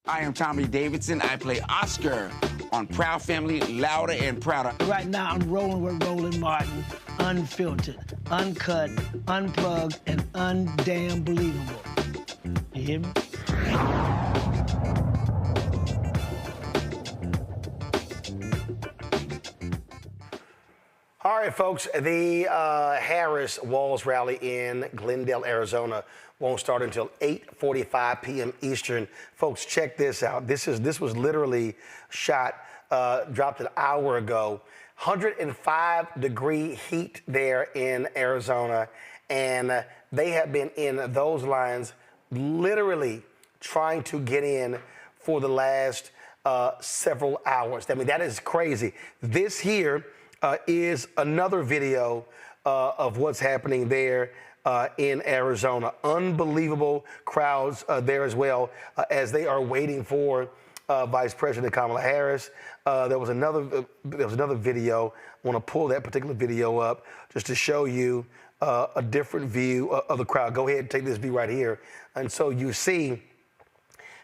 I am Tommy Davidson. I play Oscar on Proud Family, Louder and Prouder. Right now, I'm rolling with Roland Martin, unfiltered, uncut, unplugged, and undamn believable. You hear me? All right, folks, the Harris Walls rally in Glendale, Arizona won't start until 8:45 p.m. Eastern. Folks, check this out. This was literally shot, dropped an hour ago. 105-degree heat there in Arizona, and they have been in those lines literally trying to get in for the last several hours. I mean, that is crazy. This here is another video of what's happening there in Arizona. Unbelievable crowds there as well as they are waiting for Vice President Kamala Harris. There was another video. I want to pull that particular video up just to show you a different view of the crowd. Go ahead and take this view right here. And so you see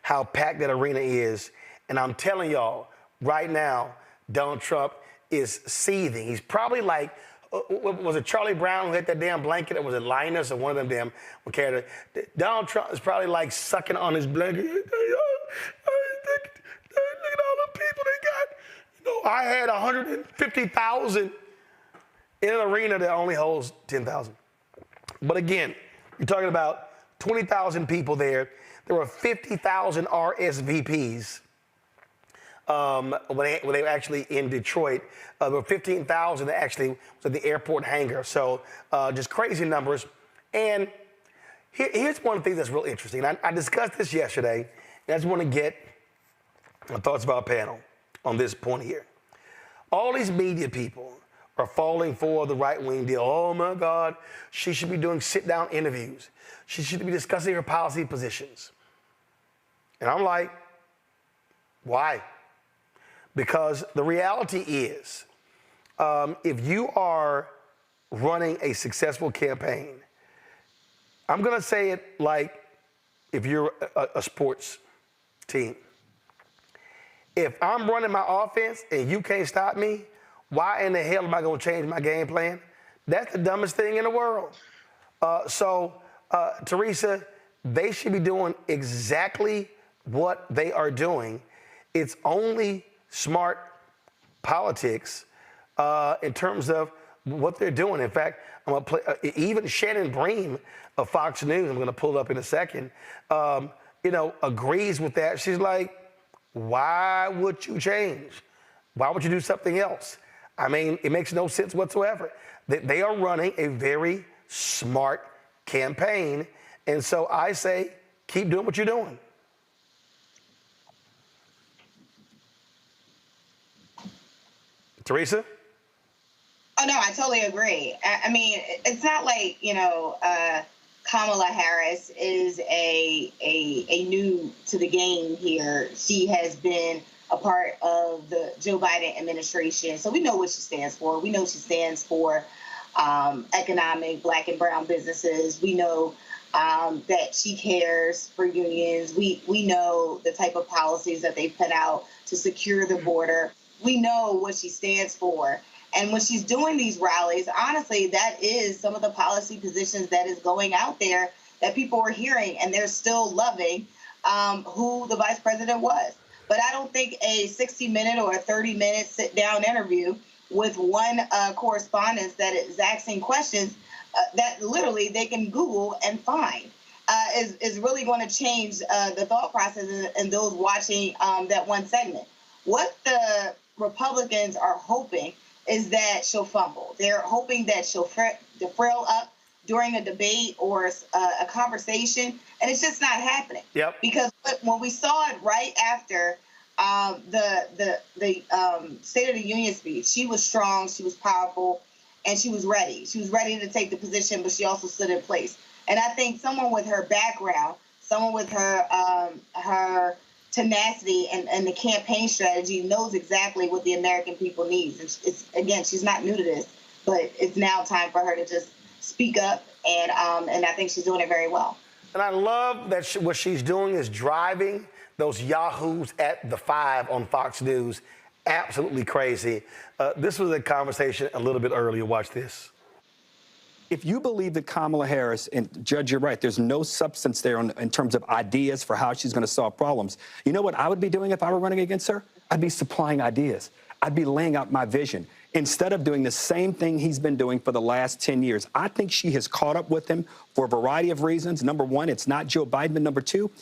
how packed that arena is. And I'm telling y'all, right now, Donald Trump is seething. He's probably like, was it Charlie Brown who had that damn blanket, or was it Linus or one of them damn characters? Donald Trump is probably like sucking on his blanket. Look at all the people they got. You know, I had 150,000 in an arena that only holds 10,000. But again, you're talking about 20,000 people there. There were 50,000 RSVPs. When they were actually in Detroit. There were 15,000 that actually was at the airport hangar. So just crazy numbers. And here's one thing that's real interesting. I discussed this yesterday, and I just want to get my thoughts of our panel on this point here. All these media people are falling for the right-wing deal. Oh, my God, she should be doing sit-down interviews. She should be discussing her policy positions. And I'm like, why? Because the reality is, if you are running a successful campaign, I'm going to say it like if you're a sports team. If I'm running my offense and you can't stop me, why in the hell am I going to change my game plan? That's the dumbest thing in the world. Teresa, they should be doing exactly what they are doing. It's only smart politics in terms of what they're doing. In fact, I'm going to play, even Shannon Bream of Fox News, I'm going to pull it up in a second, agrees with that. She's like, why would you change? Why would you do something else? I mean, it makes no sense whatsoever. They are running a very smart campaign. And so I say, keep doing what you're doing. Teresa? Oh, no, I totally agree. I mean, it's not like, Kamala Harris is a new to the game here. She has been a part of the Joe Biden administration. So we know what she stands for. We know she stands for economic Black and brown businesses. We know that she cares for unions. We know the type of policies that they put out to secure the border. We know what she stands for. And when she's doing these rallies, honestly, that is some of the policy positions that is going out there that people are hearing, and they're still loving who the vice president was. But I don't think a 60-minute or a 30-minute sit-down interview with one correspondent that is asking questions that literally they can Google and find is really going to change the thought process in those watching that one segment. What the Republicans are hoping is that she'll fumble. They're hoping that she'll defrail up during a debate or a conversation, and it's just not happening. Yep. Because when we saw it right after the State of the Union speech, she was strong, she was powerful, and she was ready. She was ready to take the position, but she also stood in place. And I think someone with her background, someone with her tenacity and the campaign strategy knows exactly what the American people need. Again, she's not new to this, but it's now time for her to just speak up, and I think she's doing it very well. And I love that what she's doing is driving those yahoos at the 5 on Fox News absolutely crazy. This was a conversation a little bit earlier. Watch this. If you believe that Kamala Harris, and Judge, you're right, there's no substance there in terms of ideas for how she's going to solve problems. You know what I would be doing if I were running against her? I'd be supplying ideas. I'd be laying out my vision instead of doing the same thing he's been doing for the last 10 years. I think she has caught up with him for a variety of reasons. Number one, it's not Joe Biden. But number two,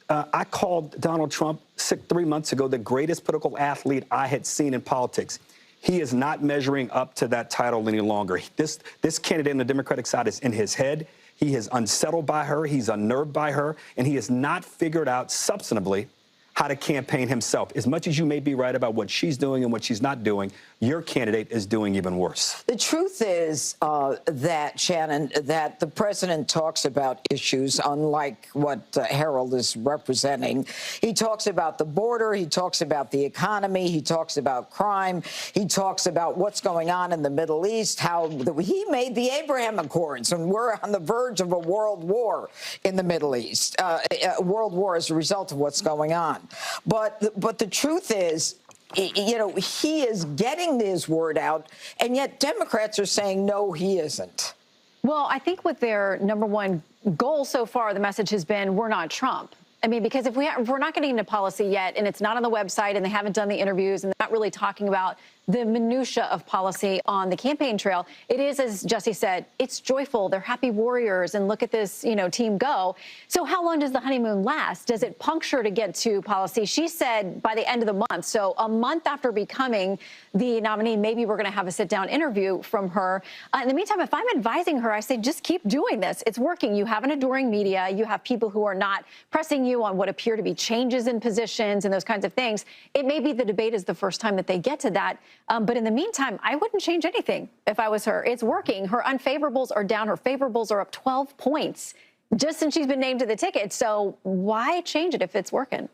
I called Donald Trump 3 months ago the greatest political athlete I had seen in politics. He is not measuring up to that title any longer. This candidate on the Democratic side is in his head. He is unsettled by her. He's unnerved by her. And he has not figured out substantively how to campaign himself. As much as you may be right about what she's doing and what she's not doing, your candidate is doing even worse. The truth is that, Shannon, that the president talks about issues unlike what Harold is representing. He talks about the border. He talks about the economy. He talks about crime. He talks about what's going on in the Middle East, how he made the Abraham Accords, and we're on the verge of a world war in the Middle East, a world war as a result of what's going on. But the truth is, you know, he is getting his word out, and yet Democrats are saying, no, he isn't. Well, I think with their number one goal so far, the message has been, we're not Trump. I mean, because if we're not getting into policy yet, and it's not on the website, and they haven't done the interviews, and they're not really talking about the minutia of policy on the campaign trail, it is, as Jesse said, it's joyful. They're happy warriors, and look at this, you know, team go. So how long does the honeymoon last? Does it puncture to get to policy? She said by the end of the month. So a month after becoming the nominee, maybe we're going to have a sit-down interview from her. In the meantime, if I'm advising her, I say just keep doing this. It's working. You have an adoring media. You have people who are not pressing you on what appear to be changes in positions and those kinds of things. It may be the debate is the first time that they get to that. But in the meantime, I wouldn't change anything if I was her. It's working. Her unfavorables are down. Her favorables are up 12 points just since she's been named to the ticket. So why change it if it's working?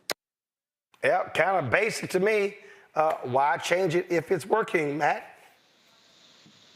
Yeah, kind of basic to me. Why change it if it's working, Matt?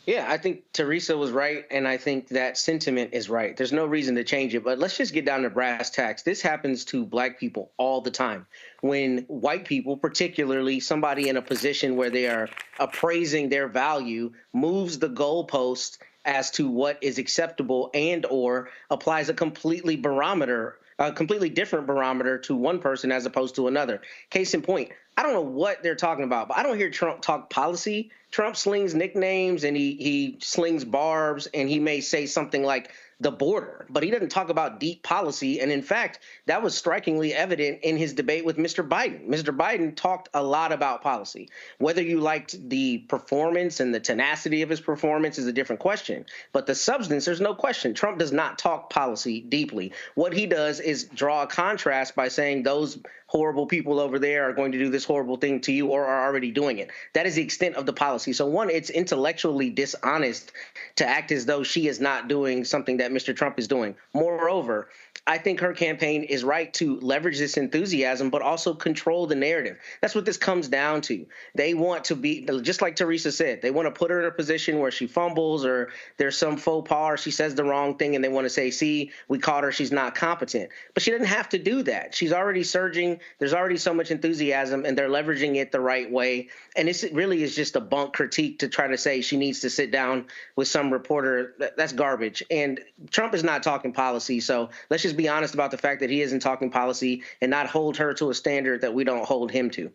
Yeah, I think Teresa was right, and I think that sentiment is right. There's no reason to change it, but let's just get down to brass tacks. This happens to black people all the time. When white people, particularly somebody in a position where they are appraising their value, moves the goalpost as to what is acceptable and or applies a completely different barometer to one person as opposed to another. Case in point, I don't know what they're talking about, but I don't hear Trump talk policy. Trump slings nicknames and he slings barbs, and he may say something like the border, but he doesn't talk about deep policy. And in fact, that was strikingly evident in his debate with Mr. Biden. Mr. Biden talked a lot about policy. Whether you liked the performance and the tenacity of his performance is a different question. But the substance, there's no question. Trump does not talk policy deeply. What he does is draw a contrast by saying those horrible people over there are going to do this horrible thing to you or are already doing it. That is the extent of the policy. So one, it's intellectually dishonest to act as though she is not doing something that Mr. Trump is doing. Moreover, I think her campaign is right to leverage this enthusiasm, but also control the narrative. That's what this comes down to. They want to be, just like Teresa said, they want to put her in a position where she fumbles or there's some faux pas or she says the wrong thing, and they want to say, see, we caught her, she's not competent. But she doesn't have to do that. She's already surging. There's already so much enthusiasm, and they're leveraging it the right way. And it really is just a bunk critique to try to say she needs to sit down with some reporter. That's garbage. And Trump is not talking policy, so let's just be honest about the fact that he isn't talking policy and not hold her to a standard that we don't hold him to.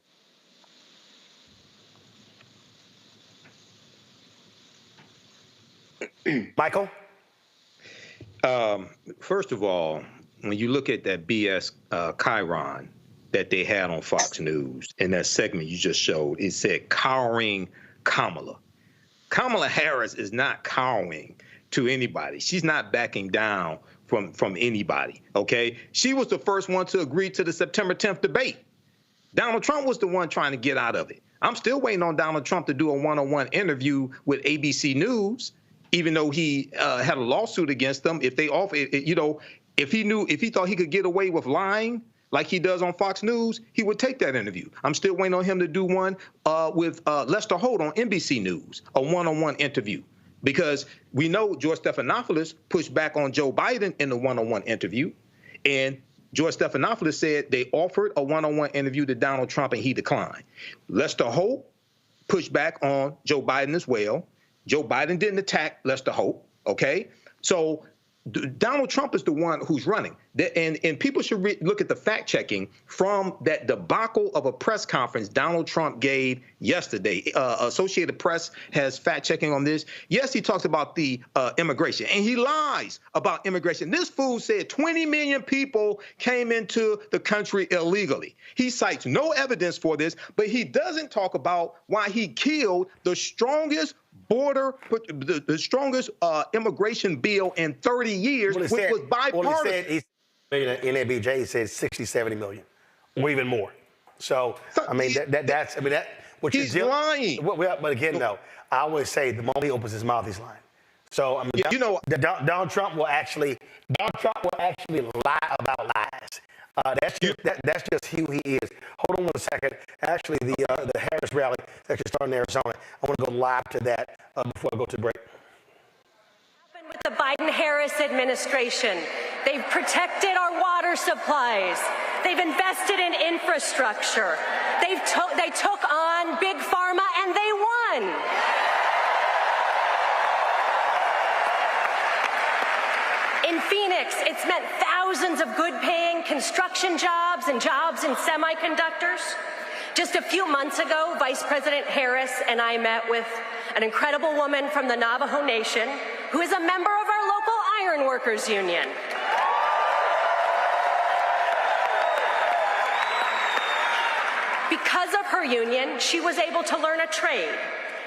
Michael? First of all, when you look at that BS Chiron that they had on Fox News in that segment you just showed, it said cowering Kamala. Kamala Harris is not cowering to anybody. She's not backing down from anybody, okay? She was the first one to agree to the September 10th debate. Donald Trump was the one trying to get out of it. I'm still waiting on Donald Trump to do a one-on-one interview with ABC News, even though he had a lawsuit against them. If they offer, you know, if he thought he could get away with lying like he does on Fox News, he would take that interview. I'm still waiting on him to do one with Lester Holt on NBC News, a one-on-one interview. Because we know George Stephanopoulos pushed back on Joe Biden in the one-on-one interview. And George Stephanopoulos said they offered a one-on-one interview to Donald Trump and he declined. Lester Holt pushed back on Joe Biden as well. Joe Biden didn't attack Lester Holt, okay? So Donald Trump is the one who's running. And people should look at the fact checking from that debacle of a press conference Donald Trump gave yesterday. Associated Press has fact checking on this. Yes, he talks about the immigration, and he lies about immigration. This fool said 20 million people came into the country illegally. He cites no evidence for this, but he doesn't talk about why he killed the strongest the strongest immigration bill in 30 years, which was bipartisan. In that BJ, he said 60, 70 million, or even more. So I mean, that's what he's lying. But again, though, I always say the moment he opens his mouth, he's lying. So I mean, you know, Donald Trump will actually lie about lies. That's just who he is. Hold on 1 second. Actually, the Harris rally is actually starting in Arizona. I want to go live to that before I go to break. With the Biden-Harris administration, they've protected our water supplies. They've invested in infrastructure. They took on big pharma and they won. In Phoenix, it's meant thousands of good-paying construction jobs and jobs in semiconductors. Just a few months ago, Vice President Harris and I met with an incredible woman from the Navajo Nation who is a member of our local iron workers union. Because of her union, she was able to learn a trade.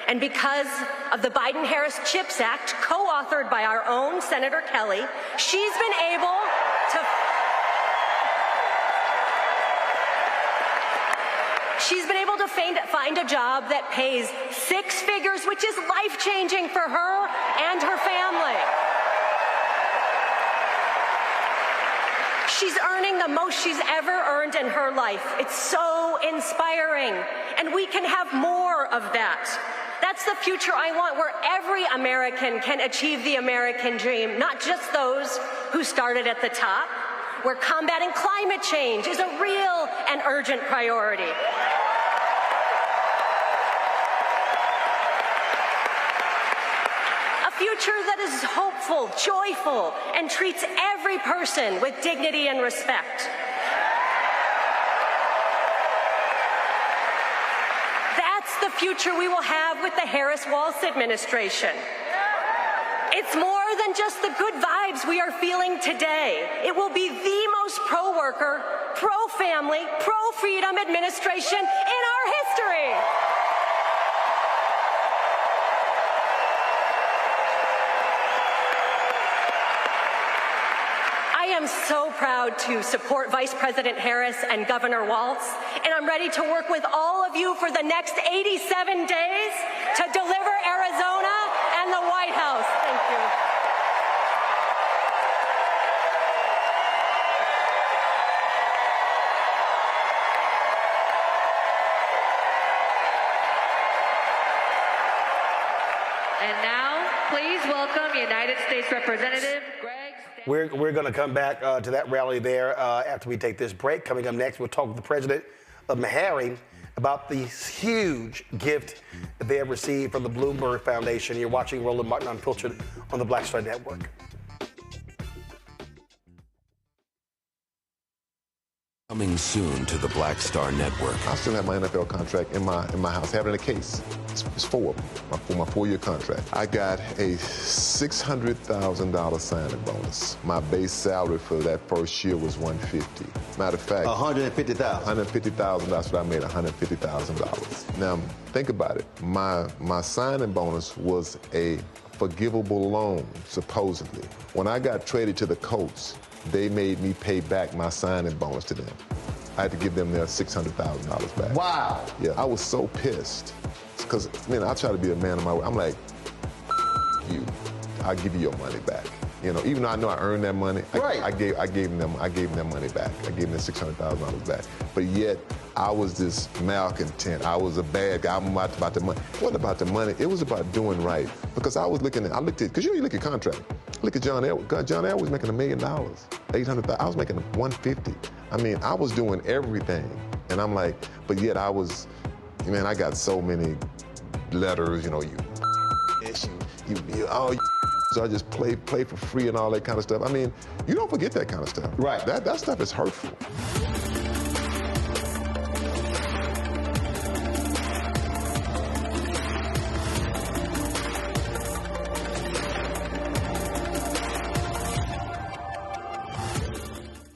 And because of the Biden-Harris CHIPS Act, co-authored by our own Senator Kelly, she's been able to find a job that pays 6 figures, which is life-changing for her and her family. She's earning the most she's ever earned in her life. It's so inspiring, and we can have more of that. That's the future I want, where every American can achieve the American dream, not just those who started at the top, where combating climate change is a real and urgent priority. A future that is hopeful, joyful, and treats every person with dignity and respect. The future we will have with the Harris-Walz administration. It's more than just the good vibes we are feeling today. It will be the most pro-worker, pro-family, pro-freedom administration in our history. I am so proud to support Vice President Harris and Governor Walz, and I'm ready to work with all of you for the next 87 days to deliver Arizona and the White House. Thank you. And now, please welcome United States Representative Greg. We're going to come back to that rally there after we take this break. Coming up next, we'll talk with the president of MeHarry's about the huge gift that they have received from the Bloomberg Foundation. You're watching Roland Martin Unfiltered on the Black Star Network. Coming soon to the Black Star Network. I still have my NFL contract in my house, having a case. It's 4 of them, for my 4-year contract. I got a $600,000 signing bonus. My base salary for that first year was $150,000. Matter of fact, $150,000. $150,000. That's what I made, $150,000. Now think about it. My signing bonus was a forgivable loan, supposedly. When I got traded to the Colts, they made me pay back my signing bonus to them. I had to give them their $600,000 back. Wow. Yeah, I was so pissed. Because, I try to be a man of my word. I'm like, you, I'll give you your money back. Even though I know I earned that money, I gave them money back. I gave them $600,000 back. But yet, I was this malcontent. I was a bad guy. I'm about the money. It wasn't about the money. It was about doing right. Because I looked at, because you look at contract. Look at John Elway. John Elway was making $1 million, $800,000. I was making $150,000. I was doing everything. And I'm like, but yet I was, I got so many letters, so I just play for free and all that kind of stuff. You don't forget that kind of stuff. Right. That stuff is hurtful.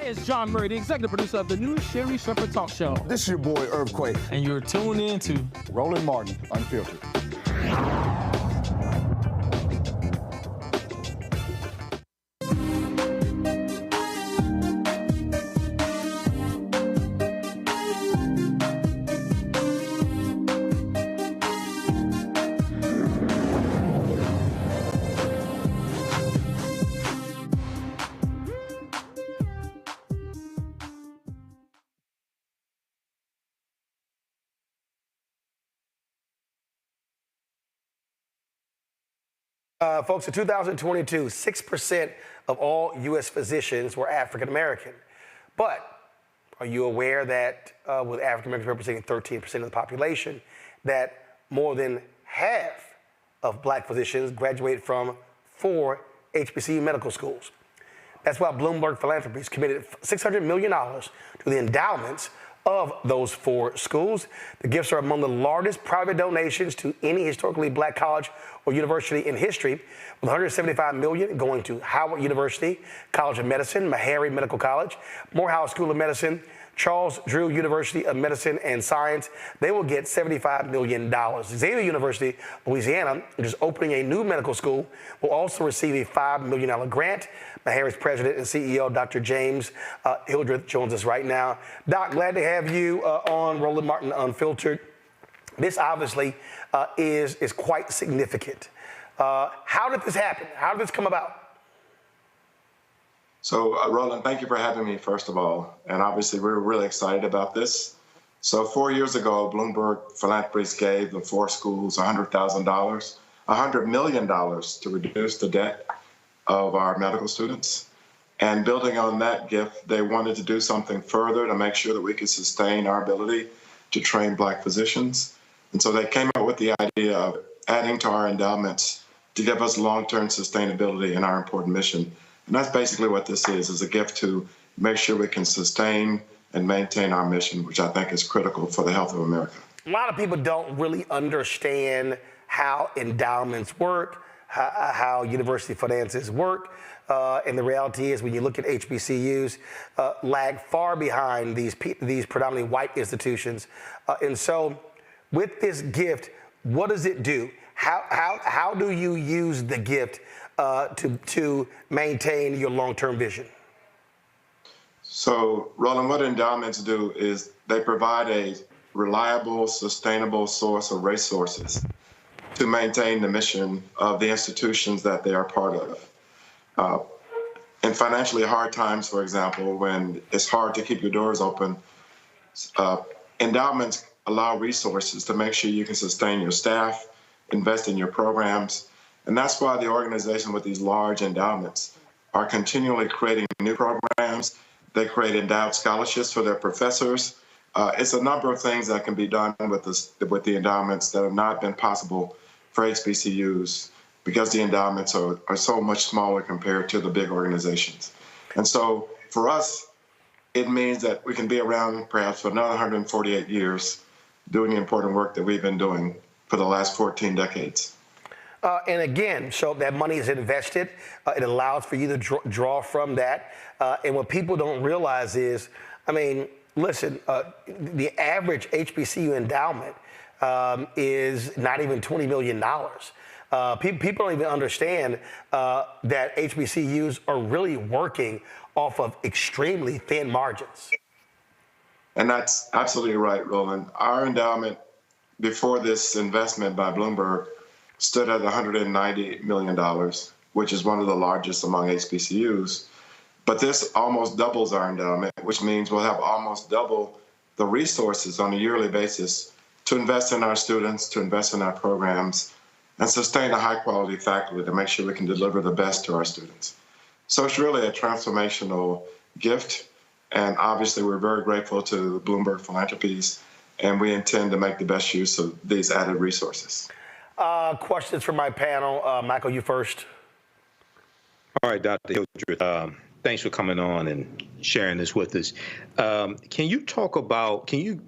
It's John Murray, the executive producer of the new Sherry Shepherd Talk Show. This is your boy, Earthquake. And you're tuned in to Roland Martin Unfiltered. Folks, in 2022, 6% of all U.S. physicians were African American. But are you aware that with African Americans representing 13% of the population, that more than half of black physicians graduated from 4 HBCU medical schools? That's why Bloomberg Philanthropies committed $600 million to the endowments of those 4 schools. The gifts are among the largest private donations to any historically black college or university in history, with $175 million going to Howard University College of Medicine, MeHarry's Medical College, Morehouse School of Medicine, Charles Drew University of Medicine and Science. They will get $75 million. Xavier University, Louisiana, which is opening a new medical school, will also receive a $5 million grant. MeHarry's president and CEO, Dr. James Hildreth, joins us right now. Doc, glad to have you on Roland Martin Unfiltered. This obviously is quite significant. How did this happen? How did this come about? So, Roland, thank you for having me, first of all. And obviously, we're really excited about this. So 4 years ago, Bloomberg Philanthropies gave the 4 schools $100,000, $100 million to reduce the debt of our medical students. And building on that gift, they wanted to do something further to make sure that we could sustain our ability to train black physicians. And so they came up with the idea of adding to our endowments to give us long-term sustainability in our important mission. And that's basically what this is a gift to make sure we can sustain and maintain our mission, which I think is critical for the health of America. A lot of people don't really understand how endowments work, how university finances work. And the reality is when you look at HBCUs, lag far behind these predominantly white institutions. And so with this gift, what does it do? How do you use the gift to maintain your long-term vision? So, Roland, what endowments do is they provide a reliable, sustainable source of resources to maintain the mission of the institutions that they are part of. In financially hard times, for example, when it's hard to keep your doors open, endowments allow resources to make sure you can sustain your staff, invest in your programs. And that's why the organization with these large endowments are continually creating new programs. They create endowed scholarships for their professors. It's a number of things that can be done with the endowments that have not been possible for HBCUs because the endowments are so much smaller compared to the big organizations. And so for us, it means that we can be around perhaps for another 148 years doing the important work that we've been doing for the last 14 decades. And again, so that money is invested. It allows for you to draw from that. And what people don't realize is, I mean, listen, the average HBCU endowment is not even $20 million. People don't even understand that HBCUs are really working off of extremely thin margins. And that's absolutely right, Roland. Our endowment before this investment by Bloomberg stood at $190 million, which is one of the largest among HBCUs. But this almost doubles our endowment, which means we'll have almost double the resources on a yearly basis to invest in our students, to invest in our programs, and sustain a high-quality faculty to make sure we can deliver the best to our students. So it's really a transformational gift, and obviously we're very grateful to Bloomberg Philanthropies, and we intend to make the best use of these added resources. Questions from my panel. Michael, you first. All right, Dr. Hildreth, thanks for coming on and sharing this with us. Can you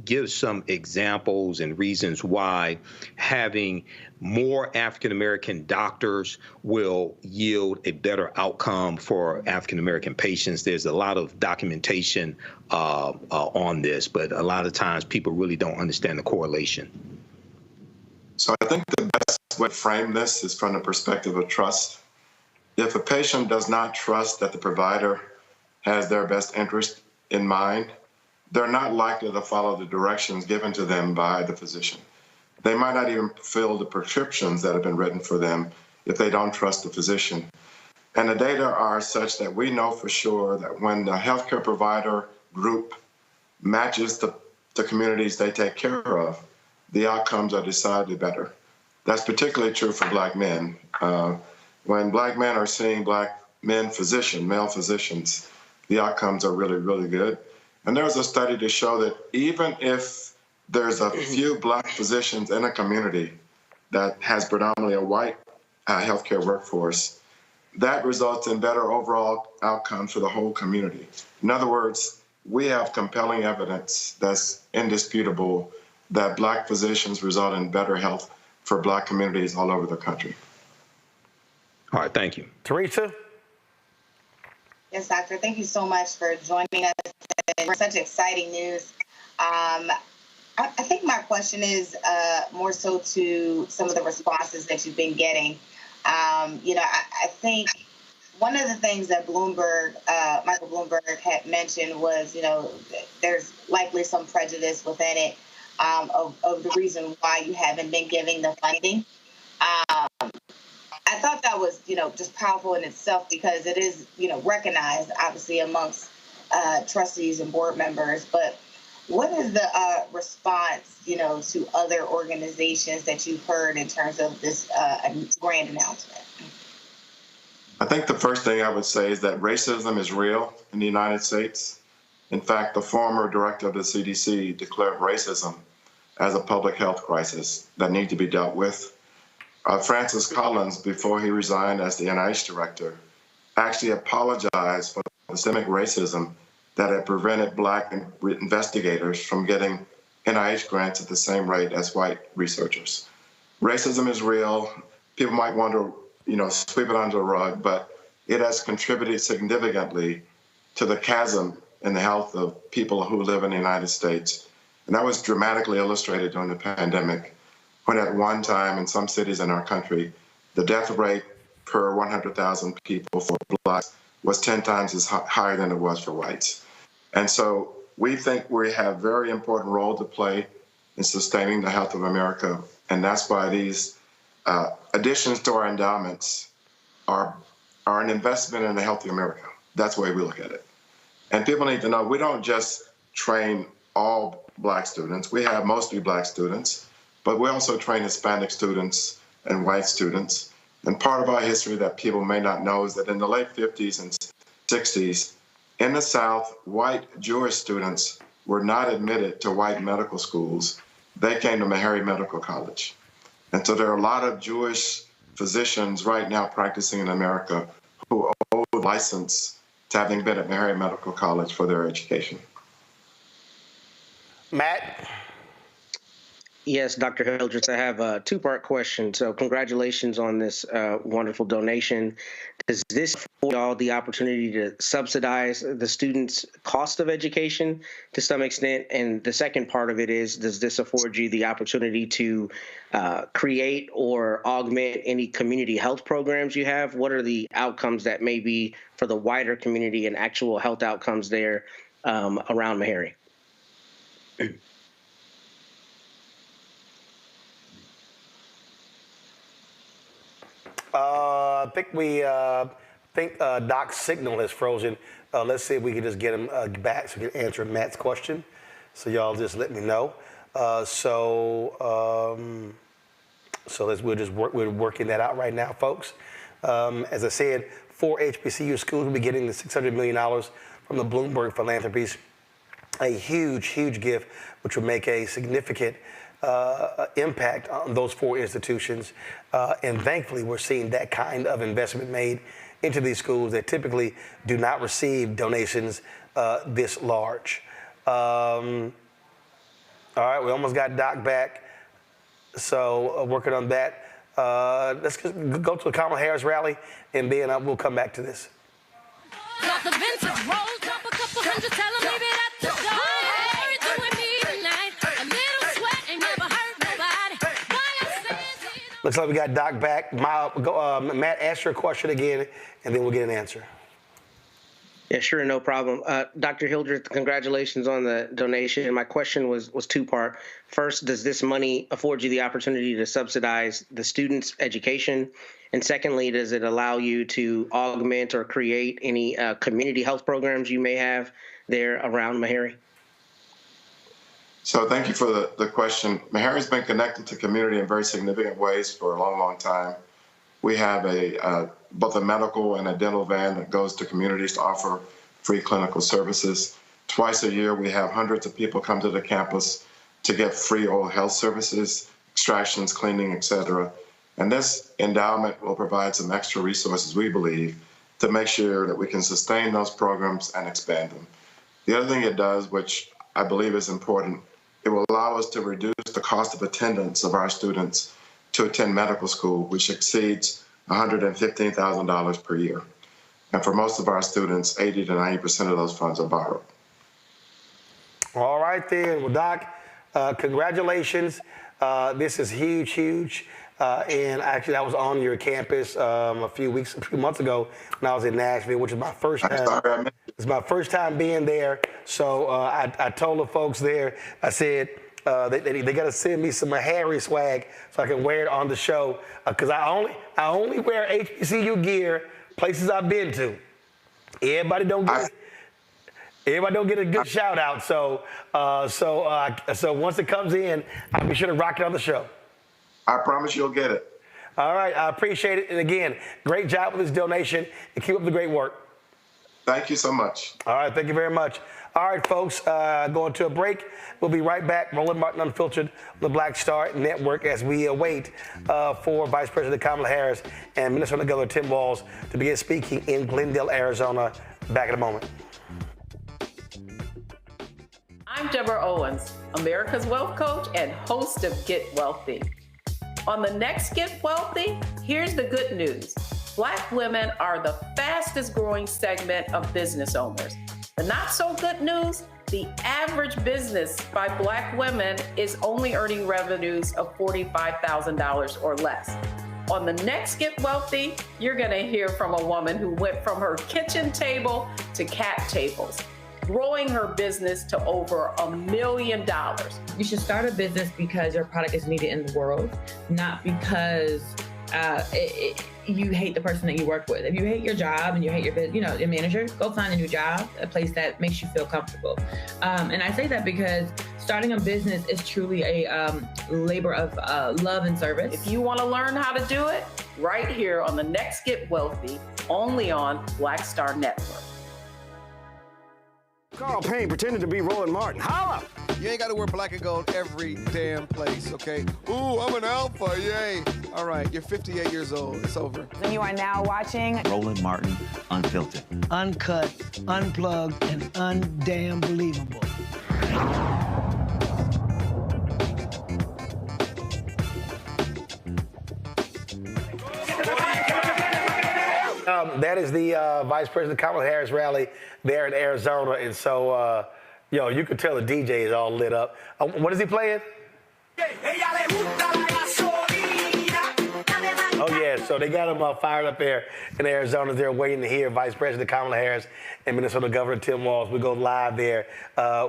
give some examples and reasons why having more African-American doctors will yield a better outcome for African-American patients? There's a lot of documentation on this, but a lot of times people really don't understand the correlation. So I think the best way to frame this is from the perspective of trust. If a patient does not trust that the provider has their best interest in mind, they're not likely to follow the directions given to them by the physician. They might not even fill the prescriptions that have been written for them if they don't trust the physician. And the data are such that we know for sure that when the healthcare provider group matches the communities they take care of, the outcomes are decidedly better. That's particularly true for black men. When black men are seeing black male physicians, the outcomes are really, really good. And there was a study to show that even if there's a few black physicians in a community that has predominantly a white healthcare workforce, that results in better overall outcomes for the whole community. In other words, we have compelling evidence that's indisputable that black physicians result in better health for black communities all over the country. All right, thank you. Teresa? Yes, doctor. Thank you so much for joining us. For such exciting news. I think my question is more so to some of the responses that you've been getting. I think one of the things that Michael Bloomberg had mentioned was, there's likely some prejudice within it of the reason why you haven't been giving the funding. I thought that was, just powerful in itself because it is, recognized obviously amongst trustees and board members. But what is the response, to other organizations that you've heard in terms of this grand announcement? I think the first thing I would say is that racism is real in the United States. In fact, the former director of the CDC declared racism as a public health crisis that needs to be dealt with. Francis Collins, before he resigned as the NIH director, actually apologized for the systemic racism that had prevented black investigators from getting NIH grants at the same rate as white researchers. Racism is real. People might want to, sweep it under the rug, but it has contributed significantly to the chasm in the health of people who live in the United States. And that was dramatically illustrated during the pandemic, when at one time in some cities in our country, the death rate per 100,000 people for blacks was 10 times as higher than it was for whites. And so we think we have a very important role to play in sustaining the health of America. And that's why these additions to our endowments are an investment in a healthy America. That's the way we look at it. And people need to know we don't just train all black students. We have mostly black students, but we also train Hispanic students and white students. And part of our history that people may not know is that in the late 50s and 60s, in the South, white Jewish students were not admitted to white medical schools. They came to Mah Medical College. And so there are a lot of Jewish physicians right now practicing in America who owe a license to having been at Mah Medical College for their education. Matt? Yes, Dr. Hildreth, I have a two-part question. So congratulations on this wonderful donation. Does this afford y'all the opportunity to subsidize the students' cost of education to some extent? And the second part of it is, does this afford you the opportunity to create or augment any community health programs you have? What are the outcomes that may be for the wider community and actual health outcomes there around MeHarry? I think Doc's signal is frozen. Let's see if we can just get him back so we can answer Matt's question. So y'all just let me know. We're working that out right now, folks. As I said, 4 HBCU schools will be getting the $600 million from the Bloomberg Philanthropies. A huge, huge gift, which will make a significant impact on those 4 institutions. And thankfully, we're seeing that kind of investment made into these schools that typically do not receive donations this large. All right, we almost got Doc back. So working on that. Let's go to the Kamala Harris rally, and then we'll come back to this. Got the vintage rolls, drop a couple hundred, tell 'em maybe that's the dawn. Looks like we got Doc back. Matt, ask your question again, and then we'll get an answer. Yeah, sure, no problem. Dr. Hildreth, congratulations on the donation. My question was two-part. First, does this money afford you the opportunity to subsidize the students' education? And secondly, does it allow you to augment or create any community health programs you may have there around MeHarry? So thank you for the question. MeHarry's been connected to community in very significant ways for a long, long time. We have both a medical and a dental van that goes to communities to offer free clinical services. Twice a year, we have hundreds of people come to the campus to get free oral health services, extractions, cleaning, et cetera. And this endowment will provide some extra resources, we believe, to make sure that we can sustain those programs and expand them. The other thing it does, which I believe is important, it will allow us to reduce the cost of attendance of our students to attend medical school, which exceeds $115,000 per year. And for most of our students, 80 to 90% of those funds are borrowed. All right then. Well, Doc, congratulations. This is huge, huge. And actually, I was on your campus a few months ago when I was in Nashville, which is my first time. It's my first time being there. So I told the folks there, I said, they got to send me some MeHarry's swag so I can wear it on the show. Because I only wear HBCU gear places I've been to. Everybody don't get a good shout out. So once it comes in, I'll be sure to rock it on the show. I promise you'll get it. All right, I appreciate it. And again, great job with this donation, and keep up the great work. Thank you so much. All right, thank you very much. All right, folks, going to a break. We'll be right back. Roland Martin Unfiltered on the Black Star Network as we await for Vice President Kamala Harris and Minnesota Governor Tim Walz to begin speaking in Glendale, Arizona. Back in a moment. I'm Deborah Owens, America's Wealth Coach and host of Get Wealthy. On the next Get Wealthy, here's the good news. Black women are the fastest growing segment of business owners. The not so good news, the average business by Black women is only earning revenues of $45,000 or less. On the next Get Wealthy, you're gonna hear from a woman who went from her kitchen table to cat tables, growing her business to over $1 million. You should start a business because your product is needed in the world, not because you hate the person that you work with. If you hate your job and you hate your manager, go find a new job, a place that makes you feel comfortable. And I say that because starting a business is truly a labor of love and service. If you want to learn how to do it, right here on the next Get Wealthy, only on Black Star Network. Carl Payne pretended to be Roland Martin. Holla! You ain't got to wear black and gold every damn place, okay? Ooh, I'm an alpha, yay. All right, you're 58 years old. It's over. And you are now watching Roland Martin Unfiltered. Uncut, unplugged, and undamn believable. That is the Vice President Kamala Harris rally there in Arizona. And so, you could tell the DJ is all lit up. What is he playing? Oh, yeah. So they got him fired up there in Arizona. They're waiting to hear Vice President Kamala Harris and Minnesota Governor Tim Walz. We go live there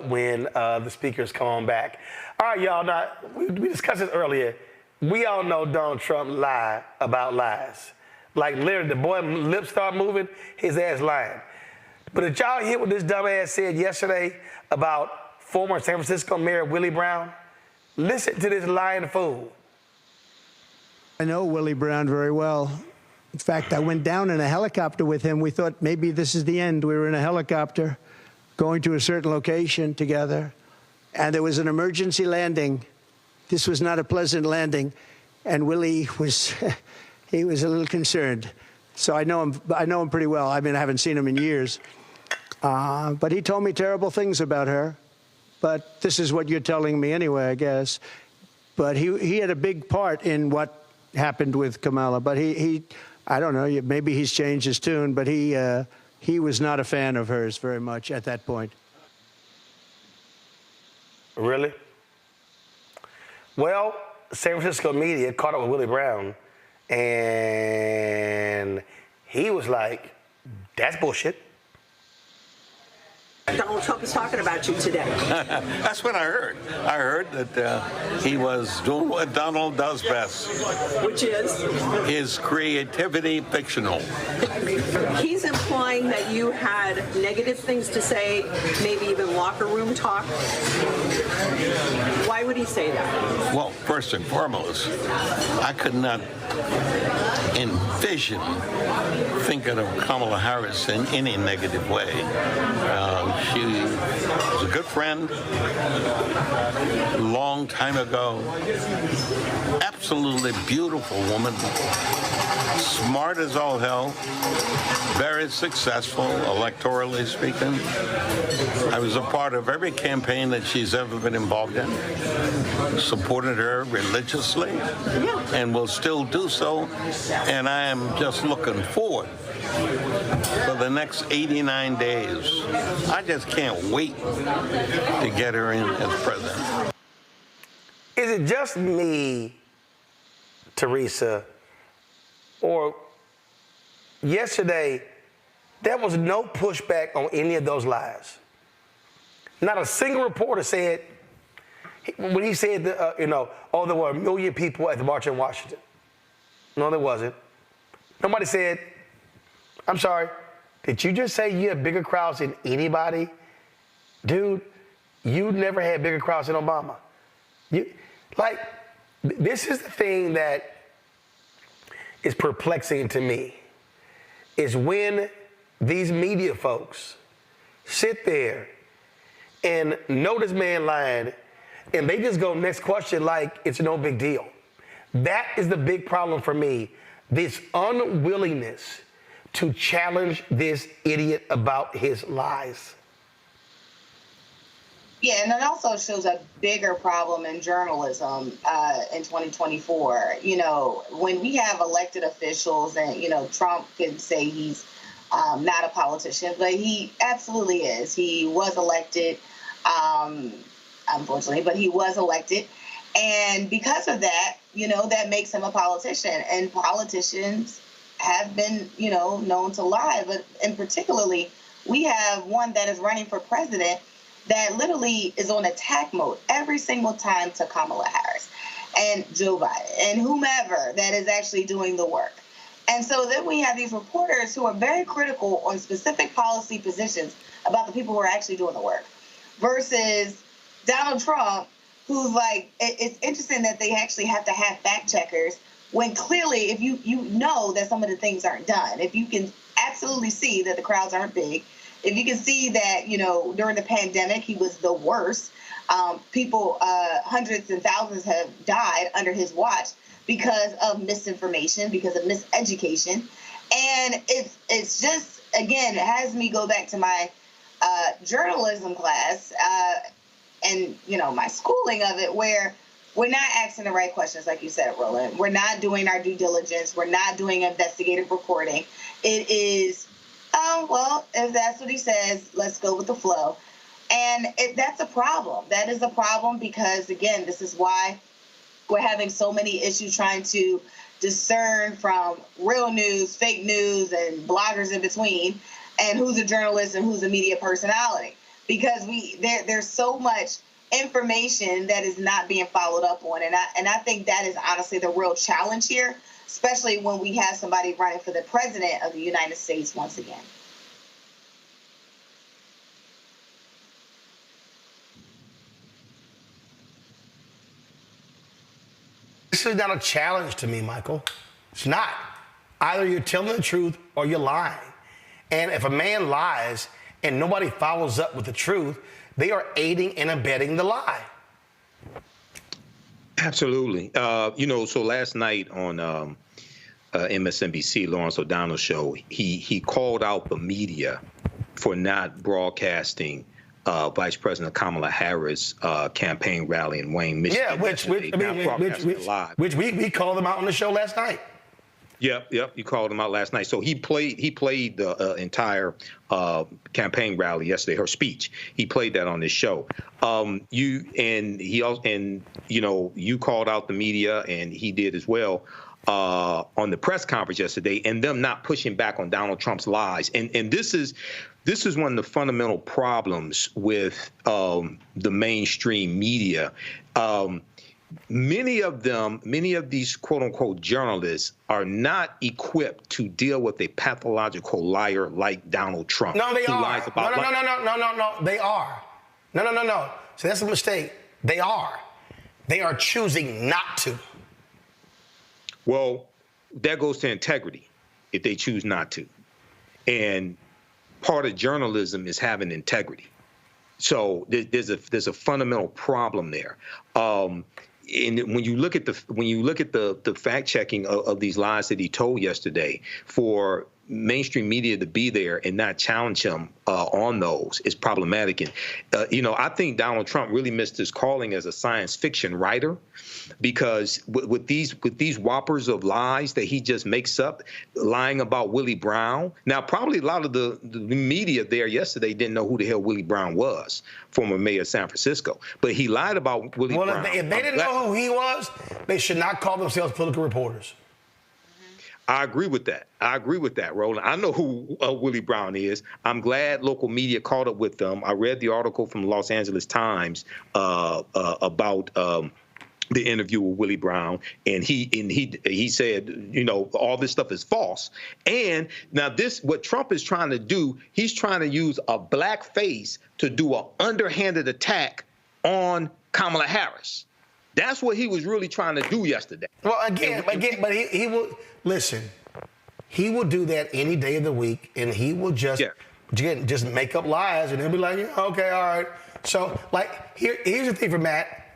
when the speakers come on back. All right, y'all. Now, we discussed this earlier. We all know Donald Trump lied about lies. Like literally, the boy lips start moving, his ass lying. But did y'all hear what this dumbass said yesterday about former San Francisco Mayor Willie Brown? Listen to this lying fool. I know Willie Brown very well. In fact, I went down in a helicopter with him. We thought maybe this is the end. We were in a helicopter going to a certain location together, and there was an emergency landing. This was not a pleasant landing, and Willie was... He was a little concerned. So I know him pretty well. I mean, I haven't seen him in years. But he told me terrible things about her. But this is what you're telling me anyway, I guess. But he had a big part in what happened with Kamala. But I don't know, maybe he's changed his tune, but he was not a fan of hers very much at that point. Really? Well, San Francisco media caught up with Willie Brown. And he was like, that's bullshit. Donald Trump is talking about you today. That's what I heard. I heard that he was doing what Donald does best. Which is? His creativity fictional. He's implying that you had negative things to say, maybe even locker room talk. Why would he say that? Well, first and foremost, I could not envision thinking of Kamala Harris in any negative way. She was a good friend, long time ago, absolutely beautiful woman, smart as all hell, very successful, electorally speaking. I was a part of every campaign that she's ever been involved in, supported her religiously, and will still do so, and I am just looking forward for the next 89 days. I just can't wait to get her in as president. Is it just me, Teresa, or yesterday there was no pushback on any of those lies? Not a single reporter said, when he said, there were 1 million people at the March in Washington. No, there wasn't. Nobody said, I'm sorry, did you just say you have bigger crowds than anybody? Dude, you never had bigger crowds than Obama. This is the thing that is perplexing to me, is when these media folks sit there and know this man lying, and they just go next question like it's no big deal. That is the big problem for me, this unwillingness to challenge this idiot about his lies. Yeah, and it also shows a bigger problem in journalism in 2024. You know, when we have elected officials, and, Trump can say he's not a politician, but he absolutely is. He was elected, unfortunately, but he was elected. And because of that, that makes him a politician. And politicians have been, known to lie. But in particularly, we have one that is running for president that literally is on attack mode every single time to Kamala Harris and Joe Biden and whomever that is actually doing the work. And so then we have these reporters who are very critical on specific policy positions about the people who are actually doing the work versus Donald Trump, who's like, it's interesting that they actually have to have fact checkers when clearly if you know that some of the things aren't done, if you can absolutely see that the crowds aren't big, if you can see that, during the pandemic, he was the worst. People, hundreds and thousands have died under his watch because of misinformation, because of miseducation. And it's just, again, it has me go back to my journalism class and, my schooling of it, where we're not asking the right questions, like you said, Roland. We're not doing our due diligence. We're not doing investigative reporting. It is, if that's what he says, let's go with the flow. And that's a problem. That is a problem because, again, this is why we're having so many issues trying to discern from real news, fake news, and bloggers in between, and who's a journalist and who's a media personality. Because there's so much information that is not being followed up on. And I think that is honestly the real challenge here, especially when we have somebody running for the president of the United States once again. This is not a challenge to me, Michael. It's not. Either you're telling the truth or you're lying. And if a man lies and nobody follows up with the truth, they are aiding and abetting the lie. Absolutely. So last night on MSNBC, Lawrence O'Donnell's show, he called out the media for not broadcasting Vice President Kamala Harris' campaign rally in Wayne, Michigan. Yeah, which we called them out on the show last night. Yep. You called him out last night. So he played the entire campaign rally yesterday, her speech. He played that on this show. You called out the media, and he did as well on the press conference yesterday, and them not pushing back on Donald Trump's lies. And this is this is one of the fundamental problems with the mainstream media. Many of these quote unquote journalists are not equipped to deal with a pathological liar like Donald Trump. No, they who are. lies about No. They are. No. So that's a mistake. They are. They are choosing not to. Well, that goes to integrity if they choose not to. And part of journalism is having integrity. So there's a fundamental problem there. And when you look at the fact checking of these lies that he told yesterday, for mainstream media to be there and not challenge him on those is problematic. And I think Donald Trump really missed his calling as a science fiction writer, because with these whoppers of lies that he just makes up, lying about Willie Brown. Now, probably a lot of the media there yesterday didn't know who the hell Willie Brown was, former mayor of San Francisco. But he lied about Willie Brown. If they didn't know who he was, they should not call themselves political reporters. I agree with that, Roland. I know who Willie Brown is. I'm glad local media caught up with them. I read the article from the Los Angeles Times about the interview with Willie Brown, and he said, all this stuff is false. And now what Trump is trying to do, he's trying to use a black face to do an underhanded attack on Kamala Harris. That's what he was really trying to do yesterday. Well, but he will listen. He will do that any day of the week, and he will just make up lies, and he'll be like, okay, all right. So, here's the thing for Matt.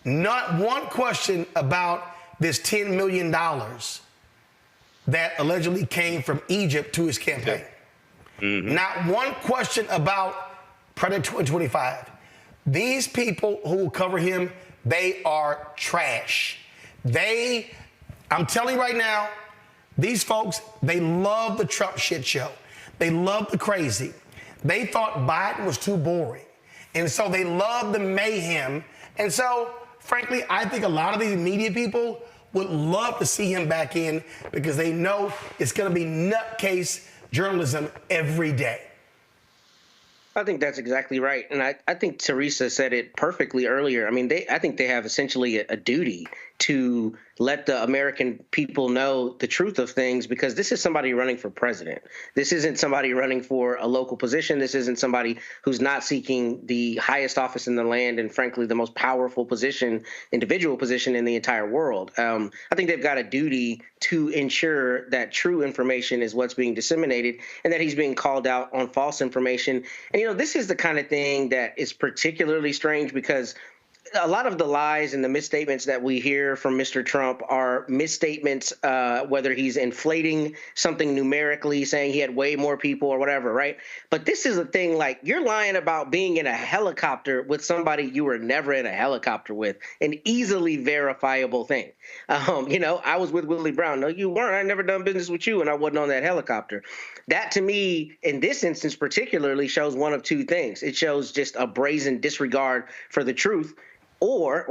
Not one question about this $10 million that allegedly came from Egypt to his campaign. Mm-hmm. Not one question about President 2025. These people who will cover him, they are trash. I'm telling you right now, these folks, they love the Trump shit show. They love the crazy. They thought Biden was too boring. And so they love the mayhem. And so, frankly, I think a lot of these media people would love to see him back in, because they know it's going to be nutcase journalism every day. I think that's exactly right. And I think Teresa said it perfectly earlier. I mean, I think they have essentially a duty to let the American people know the truth of things, because this is somebody running for president. This isn't somebody running for a local position. This isn't somebody who's not seeking the highest office in the land and, frankly, the most powerful individual position in the entire world. I think they've got a duty to ensure that true information is what's being disseminated and that he's being called out on false information. And, this is the kind of thing that is particularly strange, because a lot of the lies and the misstatements that we hear from Mr. Trump are misstatements, whether he's inflating something numerically, saying he had way more people or whatever, right? But this is a thing, like, you're lying about being in a helicopter with somebody you were never in a helicopter with, an easily verifiable thing. I was with Willie Brown. No, you weren't. I never done business with you, and I wasn't on that helicopter. That, to me, in this instance particularly, shows one of two things. It shows just a brazen disregard for the truth, or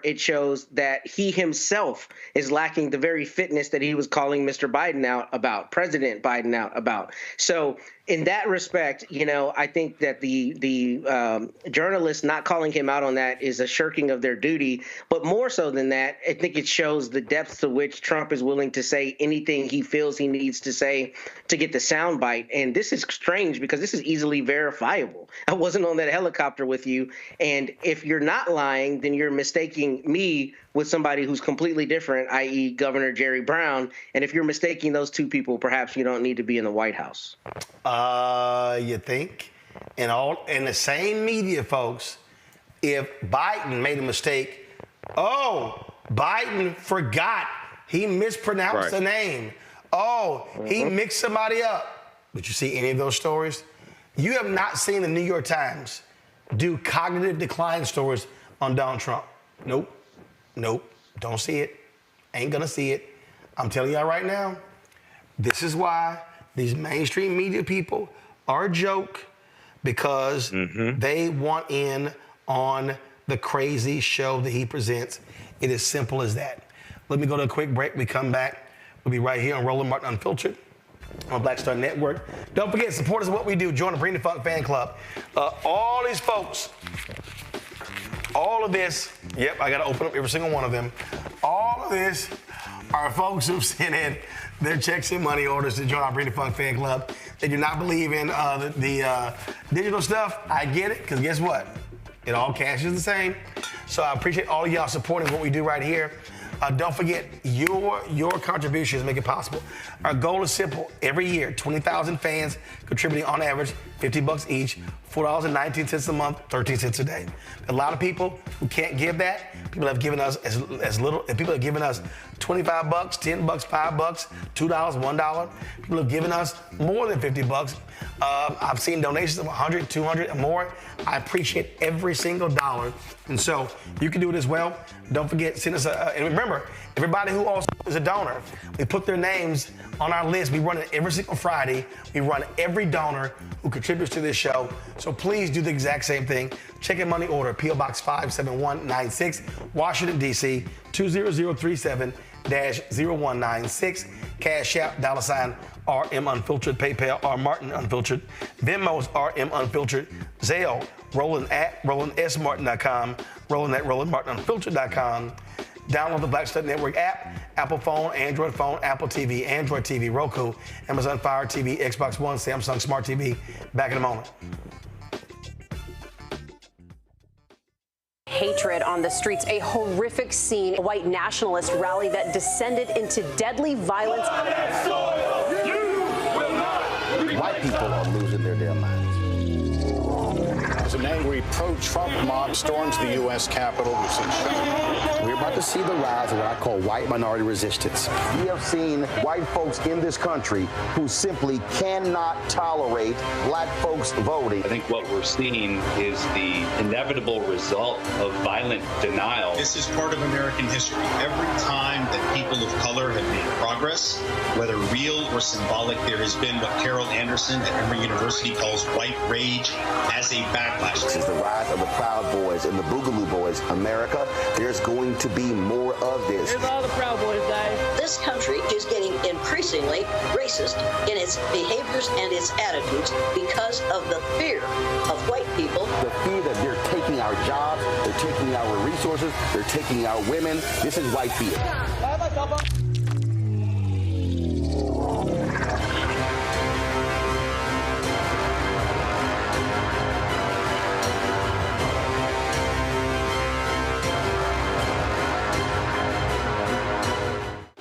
it shows that he himself is lacking the very fitness that he was calling Mr. Biden out about, President Biden out about. So in that respect, I think that the journalists not calling him out on that is a shirking of their duty. But more so than that, I think it shows the depth to which Trump is willing to say anything he feels he needs to say to get the soundbite. And this is strange, because this is easily verifiable. I wasn't on that helicopter with you. And if you're not lying, then you're mistaking me with somebody who's completely different, i.e. Governor Jerry Brown. And if you're mistaking those two people, perhaps you don't need to be in the White House. You think? In the same media, folks, if Biden made a mistake, Biden forgot. He mispronounced the name. He mixed somebody up. Did you see any of those stories? You have not seen the New York Times do cognitive decline stories on Donald Trump. Nope. Don't see it. Ain't gonna see it. I'm telling y'all right now, this is why these mainstream media people are a joke, because they want in on the crazy show that he presents. It is simple as that. Let me go to a quick break. We come back. We'll be right here on Roland Martin Unfiltered. on Black Star Network. Don't forget, supporters of what we do. Join the Bring the Funk fan club. All these folks, all of this, yep, I got to open up every single one of them. All of this are folks who've sent in their checks and money orders to join our Bring the Funk fan club. They do not believe in the digital stuff. I get it, because guess what? It all cash is the same. So I appreciate all of y'all supporting what we do right here. Don't forget, your contributions make it possible. Our goal is simple. Every year, 20,000 fans contributing on average $50 each, $4.19 a month, 13 cents a day. A lot of people who can't give that. People have given us as little. People have given us $25, $10, $5, $2, $1. People have given us more than $50. I've seen donations of $100, $200, and more. I appreciate every single dollar. And so you can do it as well. Don't forget, send us and remember, everybody who also is a donor, we put their names on our list. We run it every single Friday. We run every donor who contributes to this show. So please do the exact same thing. Check and money order, P.O. Box 57196, Washington, D.C., 20037-0196. Cash App, $, RM Unfiltered, PayPal, R Martin Unfiltered, Venmo's RM Unfiltered, Zelle, Roland at RolandSMartin.com, Roland at RolandMartinUnfiltered.com. Download the Black Star Network app, Apple phone, Android phone, Apple TV, Android TV, Roku, Amazon Fire TV, Xbox One, Samsung Smart TV. Back in a moment. Hatred on the streets, a horrific scene, a white nationalist rally that descended into deadly violence. White people are losing their damn minds. As an angry pro-Trump mob storms the U.S. Capitol, we're about to see the rise of what I call white minority resistance. We have seen white folks in this country who simply cannot tolerate black folks voting. I think what we're seeing is the inevitable result of violent denial. This is part of American history. Every time that people of color have made progress, whether real or symbolic, there has been what Carol Anderson at Emory University calls white rage as a backlash. This is the rise of the Proud Boys and the Boogaloo Boys. America, there's going to be more of this. Here's all the Proud Boys, guys. This country is getting increasingly racist in its behaviors and its attitudes because of the fear of white people. The fear that they're taking our jobs, they're taking our resources, they're taking our women. This is white fear.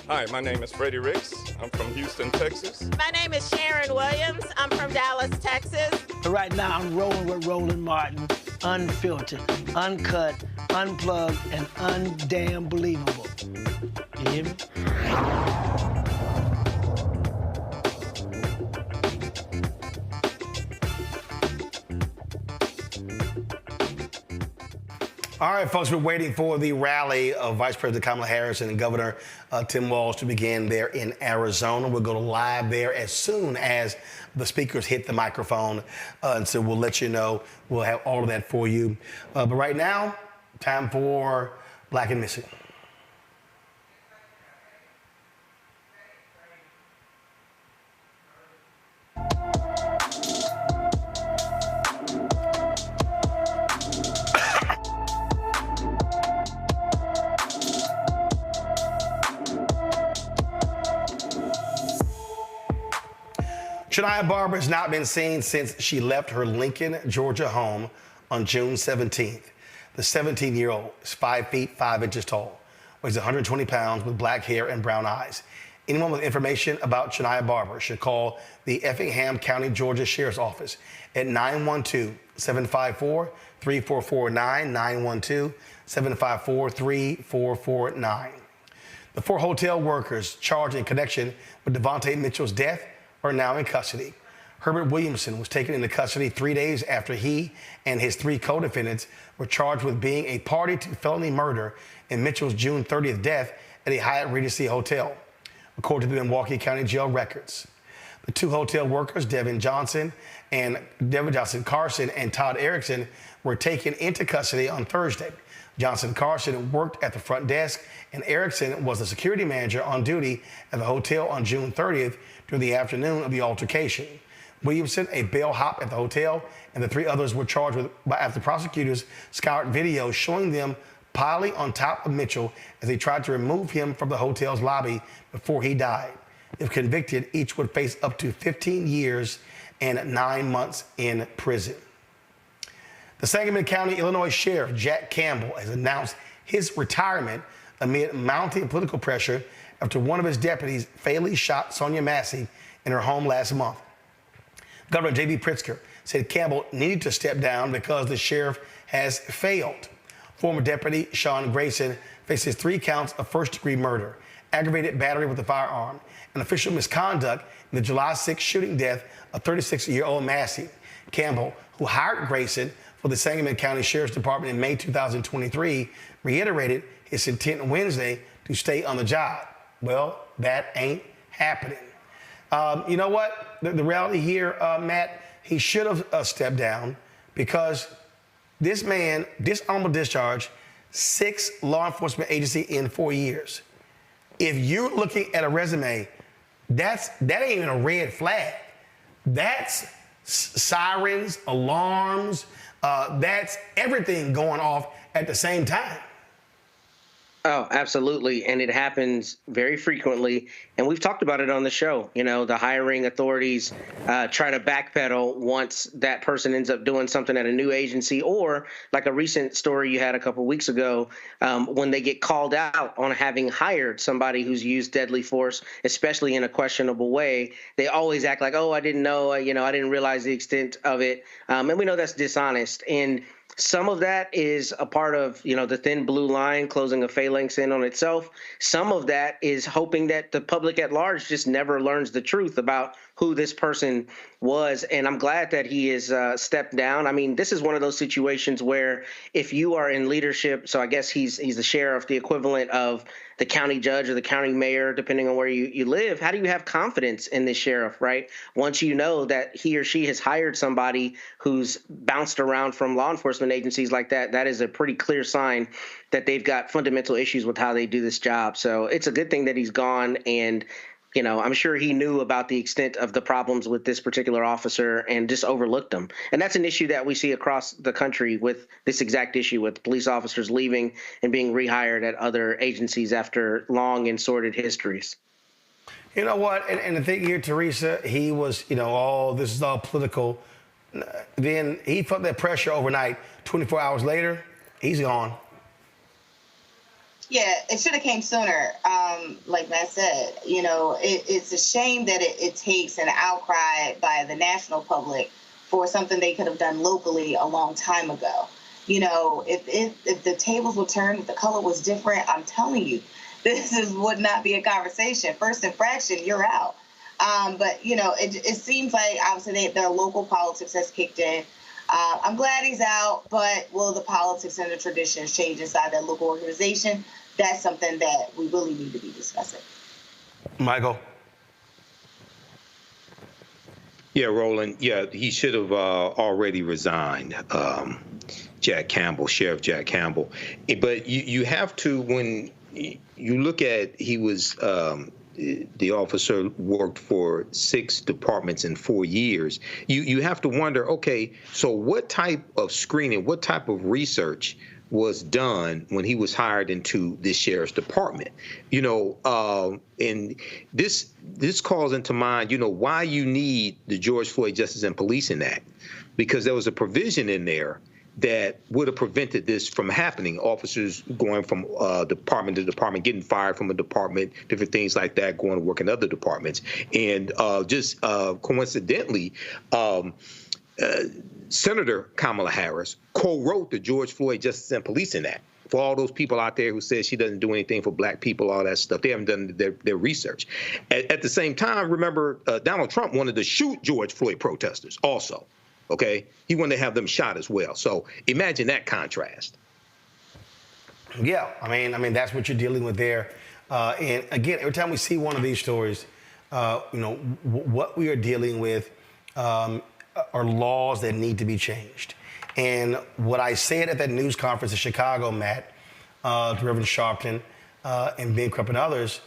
Hi, my name is Freddie Ricks. I'm from Houston, Texas. My name is Sharon Williams. I'm from Dallas, Texas. Right now, I'm rolling with Roland Martin, unfiltered, uncut, unplugged, and undamn believable. You hear me? All right, folks, we're waiting for the rally of Vice President Kamala Harris and Governor Tim Walz to begin there in Arizona. We'll go live there as soon as the speakers hit the microphone. And so we'll let you know. We'll have all of that for you. But right now, time for Black and Missing. Shania Barber has not been seen since she left her Lincoln, Georgia home on June 17th. The 17-year-old is 5 feet 5 inches tall, weighs 120 pounds with black hair and brown eyes. Anyone with information about Shania Barber should call the Effingham County, Georgia Sheriff's Office at 912-754-3449, 912-754-3449. The 4 hotel workers charged in connection with Devontae Mitchell's death are now in custody. Herbert Williamson was taken into custody 3 days after he and his 3 co-defendants were charged with being a party to felony murder in Mitchell's June 30th death at a Hyatt Regency hotel, according to the Milwaukee County Jail records. The two hotel workers, Devin Johnson Carson and Todd Erickson, were taken into custody on Thursday. Johnson Carson worked at the front desk, and Erickson was the security manager on duty at the hotel on June 30th during the afternoon of the altercation. Williamson, a bellhop at the hotel, and the three others were charged after prosecutors scoured videos showing them piling on top of Mitchell as they tried to remove him from the hotel's lobby before he died. If convicted, each would face up to 15 years and 9 months in prison. The Sangamon County, Illinois Sheriff Jack Campbell has announced his retirement amid mounting political pressure after one of his deputies fatally shot Sonia Massey in her home last month. Governor J.B. Pritzker said Campbell needed to step down because the sheriff has failed. Former Deputy Sean Grayson faces 3 counts of first-degree murder, aggravated battery with a firearm, and official misconduct in the July 6th shooting death of 36-year-old Massey. Campbell, who hired Grayson for the Sangamon County Sheriff's Department in May 2023, reiterated his intent Wednesday to stay on the job. Well, that ain't happening. You know what? The reality here, Matt, he should have stepped down because this man, dishonorable discharge, 6 law enforcement agencies in 4 years. If you're looking at a resume, that ain't even a red flag. That's sirens, alarms, that's everything going off at the same time. Oh, absolutely. And it happens very frequently. And we've talked about it on the show. You know, the hiring authorities try to backpedal once that person ends up doing something at a new agency, or like a recent story you had a couple of weeks ago, when they get called out on having hired somebody who's used deadly force, especially in a questionable way. They always act like, oh, I didn't know, I didn't realize the extent of it. And we know that's dishonest. And some of that is a part of, the thin blue line, closing a phalanx in on itself. Some of that is hoping that the public at large just never learns the truth about who this person was. And I'm glad that he has stepped down. I mean, this is one of those situations where if you are in leadership, so I guess he's the sheriff, the equivalent of the county judge or the county mayor, depending on where you live, how do you have confidence in this sheriff, right? Once you know that he or she has hired somebody who's bounced around from law enforcement agencies like that, that is a pretty clear sign that they've got fundamental issues with how they do this job. So it's a good thing that he's gone. And I'm sure he knew about the extent of the problems with this particular officer and just overlooked them. And that's an issue that we see across the country with this exact issue with police officers leaving and being rehired at other agencies after long and sordid histories. You know what? And the thing here, Teresa, he was, this is all political. Then he felt that pressure overnight. 24 hours later, he's gone. Yeah, it should have came sooner. Like Matt said, it's a shame that it takes an outcry by the national public for something they could have done locally a long time ago. If the tables were turned, if the color was different, I'm telling you, would not be a conversation. First infraction, you're out. But it seems like obviously their local politics has kicked in. I'm glad he's out, but will the politics and the traditions change inside that local organization? That's something that we really need to be discussing. Michael? Yeah, Roland. Yeah, he should have already resigned, Jack Campbell, Sheriff Jack Campbell. But you have to, when you look at, he was, the officer worked for 6 departments in 4 years. You have to wonder, okay, so what type of screening, what type of research was done when he was hired into this sheriff's department? And this calls into mind, why you need the George Floyd Justice and Policing Act, because there was a provision in there that would have prevented this from happening. Officers going from department to department, getting fired from a department, different things like that, going to work in other departments. And just coincidentally, Senator Kamala Harris co-wrote the George Floyd Justice and Policing Act. For all those people out there who says she doesn't do anything for black people, all that stuff, they haven't done their research. At the same time, remember, Donald Trump wanted to shoot George Floyd protesters also. Okay, he wanted to have them shot as well. So imagine that contrast. Yeah, I mean that's what you're dealing with there. And again, every time we see one of these stories, what we are dealing with are laws that need to be changed. And what I said at that news conference in Chicago, Matt, to Reverend Sharpton and Ben Crump and others,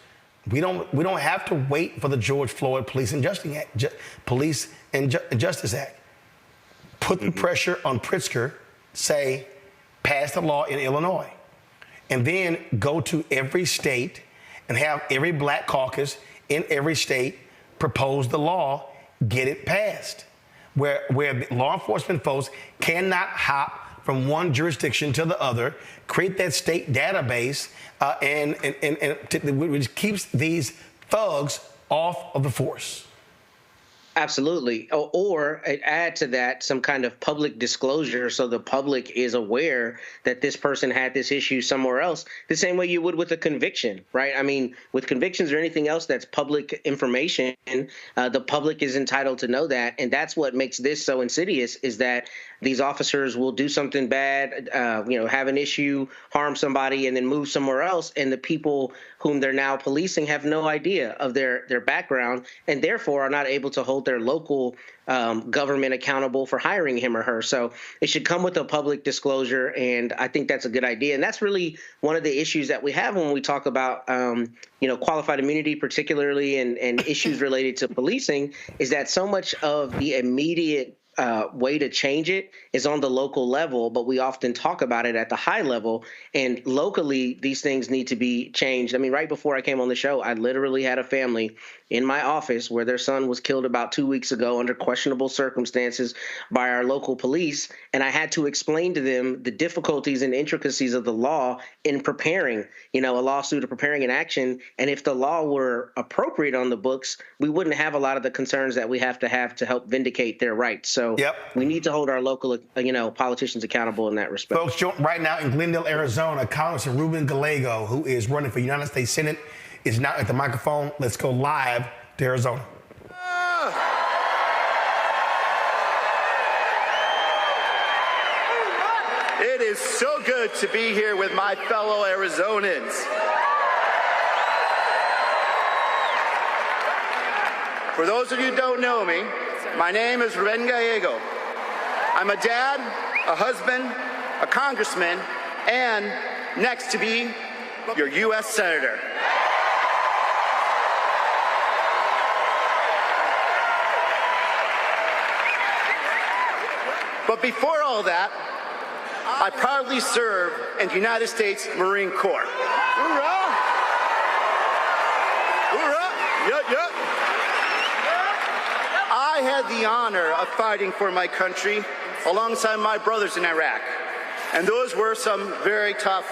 we don't have to wait for the George Floyd Police and Justice Act. Put the pressure on Pritzker, say, pass the law in Illinois, and then go to every state and have every black caucus in every state propose the law, get it passed, where law enforcement folks cannot hop from one jurisdiction to the other, create that state database, which keeps these thugs off of the force. Absolutely. Or add to that some kind of public disclosure so the public is aware that this person had this issue somewhere else, the same way you would with a conviction, right? I mean, with convictions or anything else that's public information, the public is entitled to know that. And that's what makes this so insidious, is that these officers will do something bad, have an issue, harm somebody, and then move somewhere else. And the people whom they're now policing have no idea of their background, and therefore are not able to hold their local government accountable for hiring him or her. So it should come with a public disclosure, and I think that's a good idea. And that's really one of the issues that we have when we talk about qualified immunity, particularly, and issues related to policing, is that so much of the immediate way to change it is on the local level, but we often talk about it at the high level. And locally, these things need to be changed. I mean, right before I came on the show, I literally had a family in my office where their son was killed about 2 weeks ago under questionable circumstances by our local police. And I had to explain to them the difficulties and intricacies of the law in preparing, a lawsuit or preparing an action. And if the law were appropriate on the books, we wouldn't have a lot of the concerns that we have to help vindicate their rights. So we need to hold our local, politicians accountable in that respect. Folks, right now in Glendale, Arizona, Congressman Ruben Gallego, who is running for United States Senate, is now at the microphone. Let's go live to Arizona. It is so good to be here with my fellow Arizonans. For those of you who don't know me, my name is Ruben Gallego. I'm a dad, a husband, a congressman, and next to be your U.S. Senator. But before all that, I proudly serve in the United States Marine Corps. Hoorah! Hoorah! Yup, yup. I had the honor of fighting for my country alongside my brothers in Iraq. And those were some very tough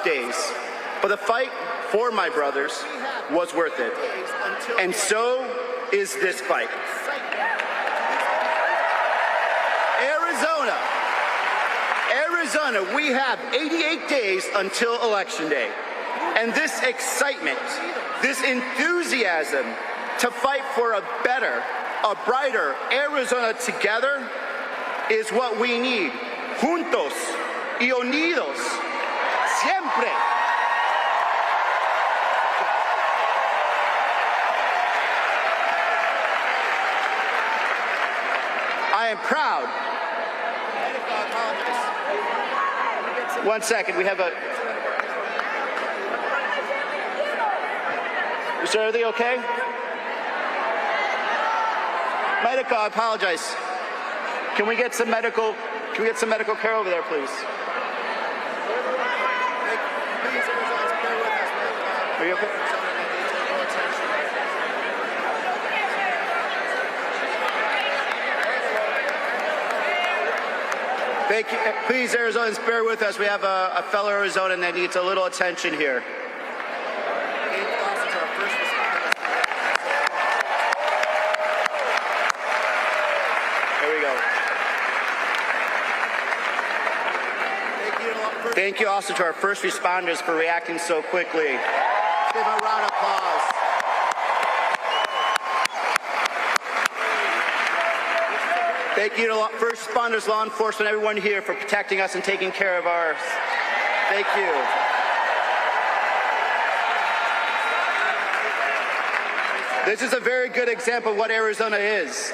days. But the fight for my brothers was worth it. And so is this fight. Arizona, we have 88 days until Election Day. And this excitement, this enthusiasm to fight for a better, a brighter Arizona together is what we need. Juntos y unidos, siempre. I am proud. One second, we have a... Is everything okay? Medical, I apologize. Can we get some medical care over there, please? Are you okay? Thank you. Please, Arizonans, bear with us. We have a fellow Arizonan that needs a little attention here. There we go. Thank you also to our first responders for reacting so quickly. Give a round of applause. Thank you to first responders, law enforcement, everyone here for protecting us and taking care of ours. Thank you. This is a very good example of what Arizona is.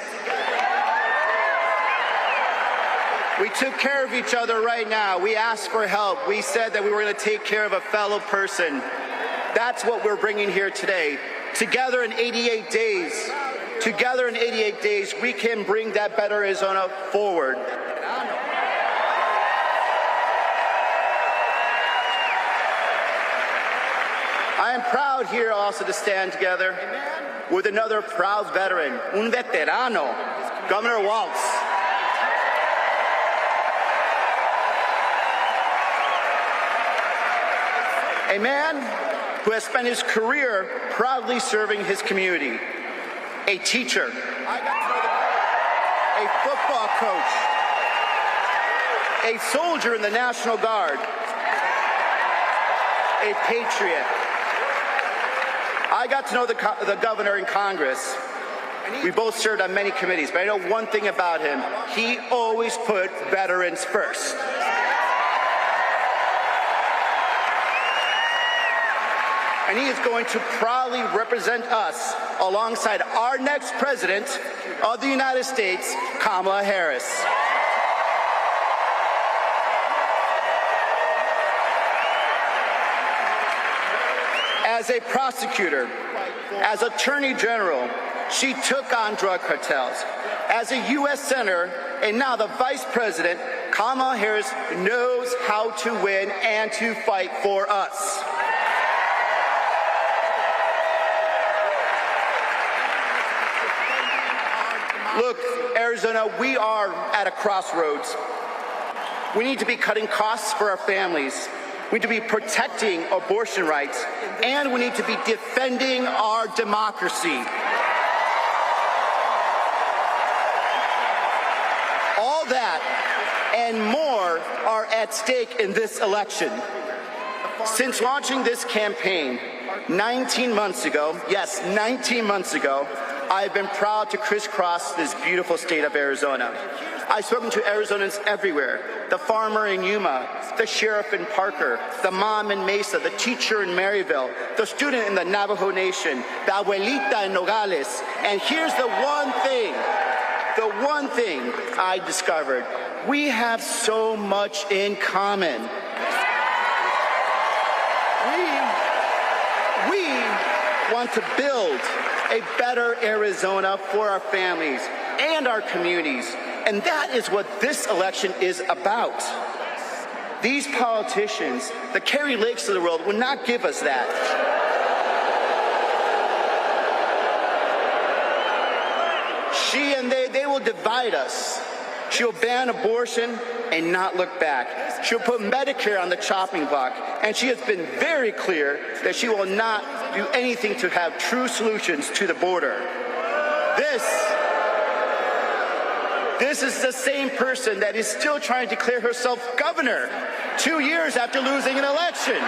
We took care of each other right now. We asked for help. We said that we were going to take care of a fellow person. That's what we're bringing here today. Together in 88 days, we can bring that better Arizona forward. I am proud here also to stand together with another proud veteran, un veterano, Governor Walz. A man who has spent his career proudly serving his community. A teacher, a football coach, a soldier in the National Guard, a patriot. I got to know the governor in Congress. We both served on many committees, but I know one thing about him. He always put veterans first. And he is going to proudly represent us alongside our next president of the United States, Kamala Harris. As a prosecutor, as Attorney General, she took on drug cartels. As a U.S. Senator and now the Vice President, Kamala Harris knows how to win and to fight for us. Look, Arizona, we are at a crossroads. We need to be cutting costs for our families. We need to be protecting abortion rights, and we need to be defending our democracy. All that and more are at stake in this election. Since launching this campaign 19 months ago, yes, 19 months ago, I've been proud to crisscross this beautiful state of Arizona. I've spoken to Arizonans everywhere, the farmer in Yuma, the sheriff in Parker, the mom in Mesa, the teacher in Maryville, the student in the Navajo Nation, the abuelita in Nogales. And here's the one thing I discovered. We have so much in common. We want to build a better Arizona for our families and our communities. And that is what this election is about. These politicians, the Kari Lakes of the world, will not give us that. She and they will divide us. She'll ban abortion and not look back. She'll put Medicare on the chopping block. And she has been very clear that she will not do anything to have true solutions to the border. This is the same person that is still trying to declare herself governor 2 years after losing an election.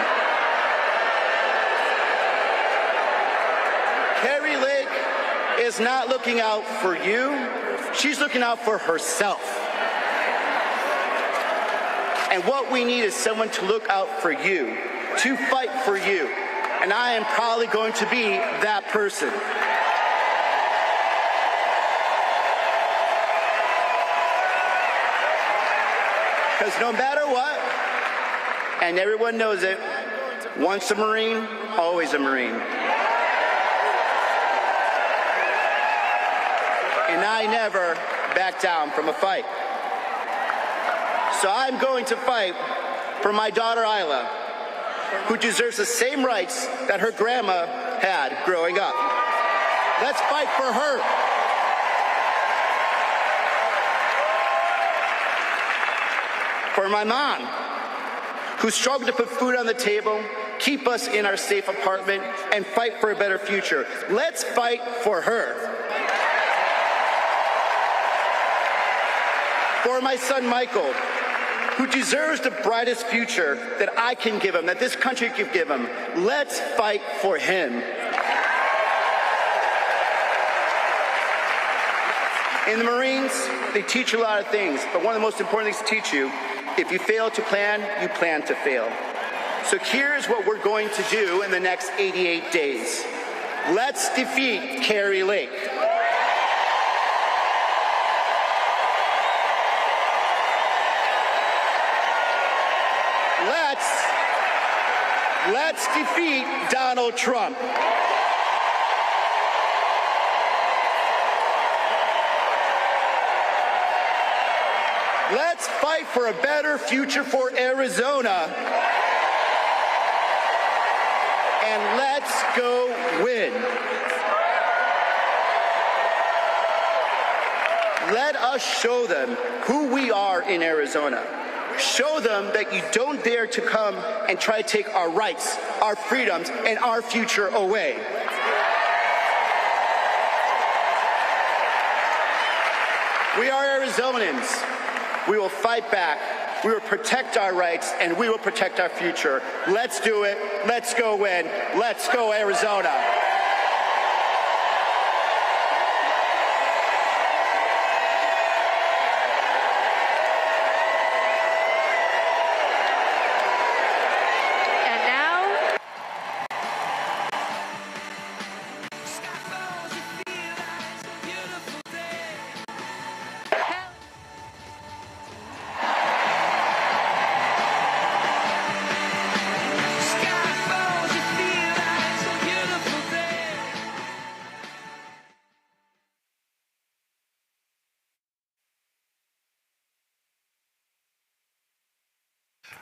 Kari Lake is not looking out for you. She's looking out for herself. And what we need is someone to look out for you, to fight for you. And I am probably going to be that person. Because no matter what, and everyone knows it, once a Marine, always a Marine. And I never back down from a fight. So I'm going to fight for my daughter Isla, who deserves the same rights that her grandma had growing up. Let's fight for her. For my mom, who struggled to put food on the table, keep us in our safe apartment, and fight for a better future. Let's fight for her. For my son Michael, who deserves the brightest future that I can give him, that this country can give him. Let's fight for him. In the Marines, they teach you a lot of things, but one of the most important things to teach you, if you fail to plan, you plan to fail. So here's what we're going to do in the next 88 days. Let's defeat Kari Lake. Let's defeat Donald Trump. Let's fight for a better future for Arizona. And let's go win. Let us show them who we are in Arizona. Show them that you don't dare to come and try to take our rights, our freedoms, and our future away. We are Arizonans. We will fight back. We will protect our rights, and we will protect our future. Let's do it. Let's go win. Let's go Arizona.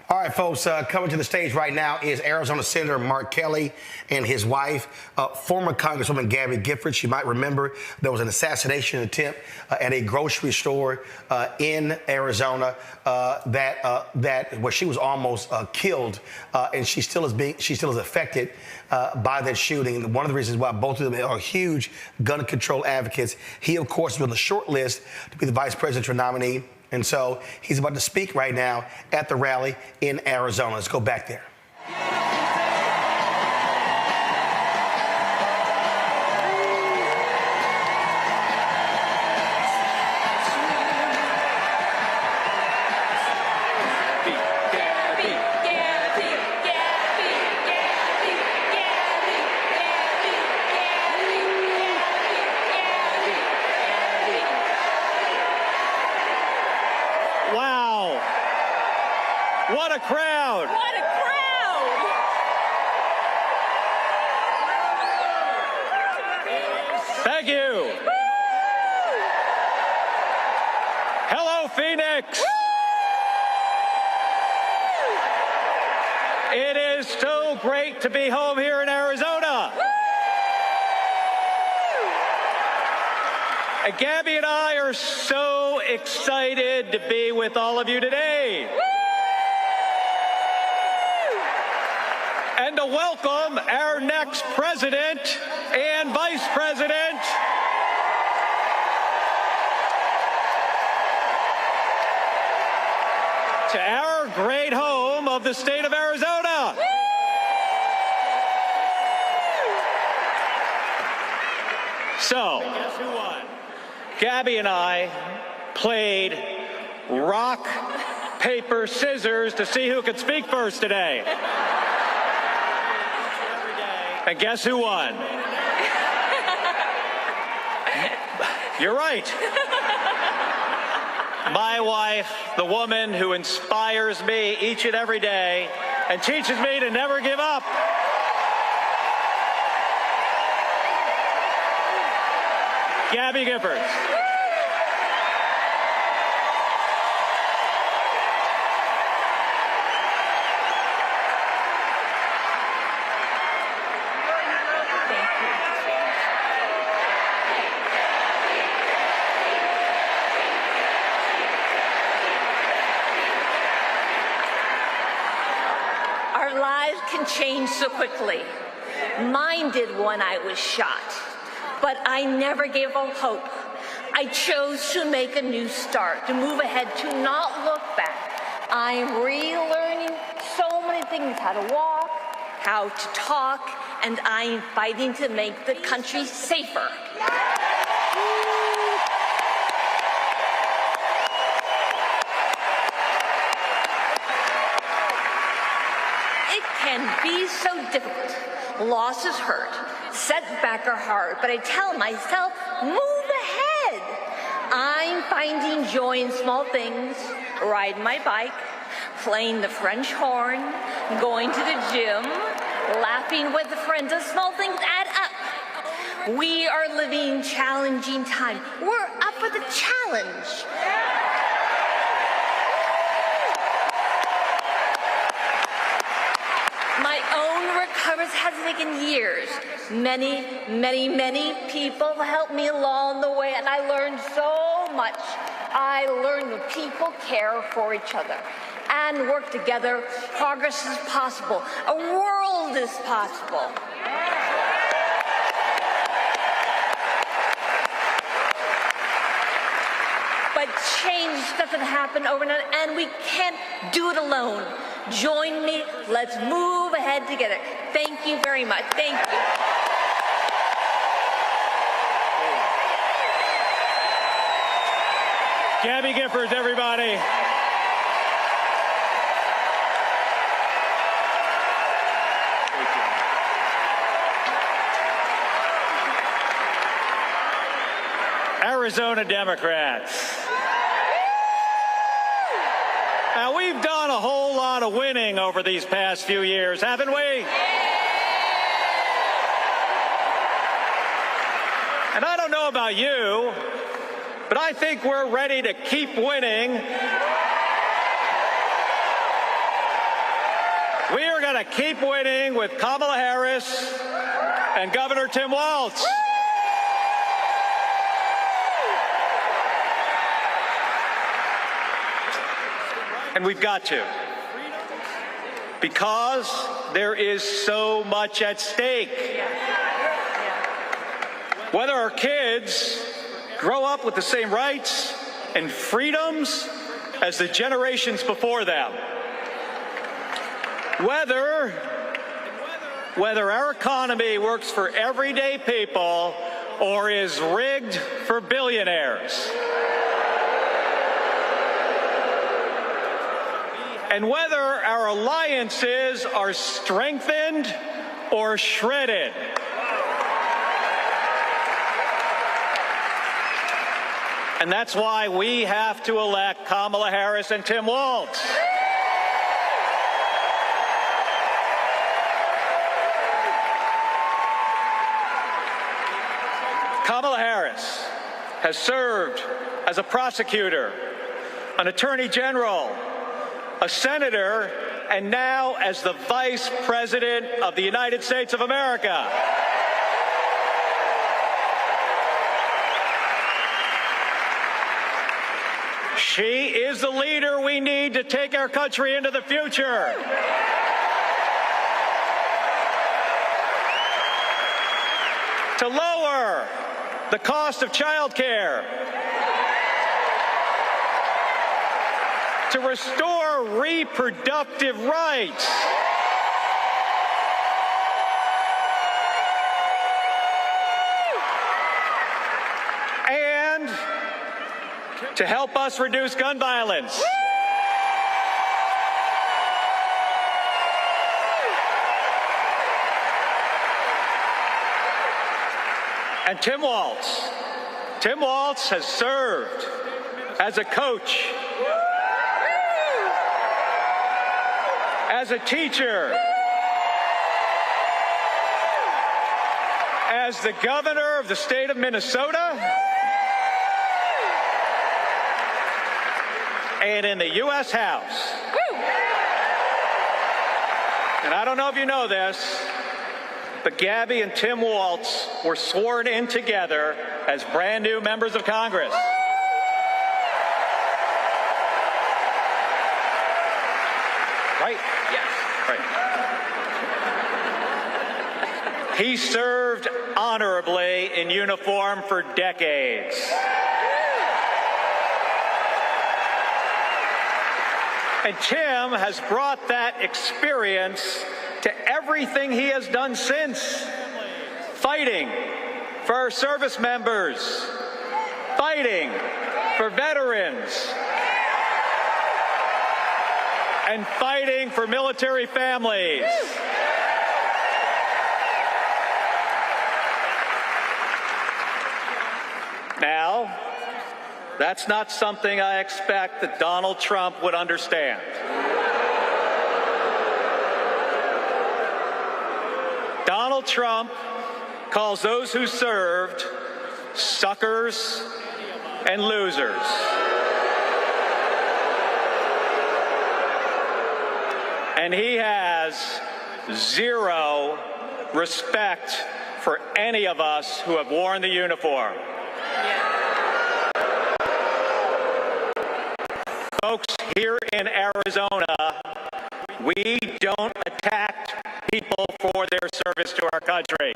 All right, folks, coming to the stage right now is Arizona Senator Mark Kelly and his wife, former Congresswoman Gabby Giffords. You might remember there was an assassination attempt at a grocery store in Arizona where she was almost killed, and she still is affected by that shooting. And one of the reasons why both of them are huge gun control advocates. He, of course, is on the short list to be the vice presidential nominee. And so he's about to speak right now at the rally in Arizona. Let's go back there. What a crowd! What a crowd! Thank you. Woo! Hello, Phoenix. Woo! It is so great to be home here in Arizona. Woo! And Gabby and I are so excited to be with all of you today. Woo! And to welcome our next president and vice president, to our great home of the state of Arizona. So, guess who won? Gabby and I played rock, paper, scissors to see who could speak first today. And guess who won? You're right. My wife, the woman who inspires me each and every day and teaches me to never give up. Gabby Giffords. Our lives can change so quickly. Mine did when I was shot, but I never gave up hope. I chose to make a new start, to move ahead, to not look back. I'm relearning so many things, how to walk, how to talk, and I'm fighting to make the country safer. It can be so difficult. Losses hurt, setbacks are hard, but I tell myself, move ahead. I'm finding joy in small things, riding my bike, playing the French horn, going to the gym, laughing with friends. The small things add up. We are living challenging time. We're up for the challenge. My own recovery has taken years. Many, many, many people helped me along the way, and I learned so much. I learned that people care for each other and work together. Progress is possible. A world is possible. But change doesn't happen overnight, and we can't do it alone. Join me. Let's move ahead together. Thank you very much. Thank you. Gabby Giffords, everybody. Arizona Democrats. Now, we've done a whole lot of winning over these past few years, haven't we? And I don't know about you, but I think we're ready to keep winning. We are going to keep winning with Kamala Harris and Governor Tim Walz. And we've got to, because there is so much at stake. Whether our kids grow up with the same rights and freedoms as the generations before them, whether our economy works for everyday people or is rigged for billionaires, and whether our alliances are strengthened or shredded. And that's why we have to elect Kamala Harris and Tim Walz. Kamala Harris has served as a prosecutor, an attorney general, a senator, and now as the Vice President of the United States of America. She is the leader we need to take our country into the future. To lower the cost of child care, to restore reproductive rights, and to help us reduce gun violence. And Tim Walz has served as a coach, as a teacher, as the governor of the state of Minnesota, and in the U.S. House. And I don't know if you know this, but Gabby and Tim Walz were sworn in together as brand new members of Congress. Right? Yes. Right. He served honorably in uniform for decades. And Tim has brought that experience to everything he has done since. Fighting for our service members, fighting for veterans, and fighting for military families. Now, that's not something I expect that Donald Trump would understand. Donald Trump calls those who served suckers and losers. And he has zero respect for any of us who have worn the uniform. Folks, here in Arizona, we don't attack people for their service to our country.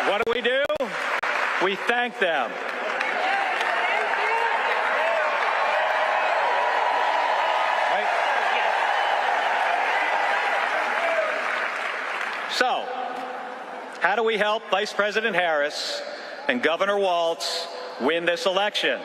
What do? We thank them. Right? So, how do we help Vice President Harris and Governor Walz win this election?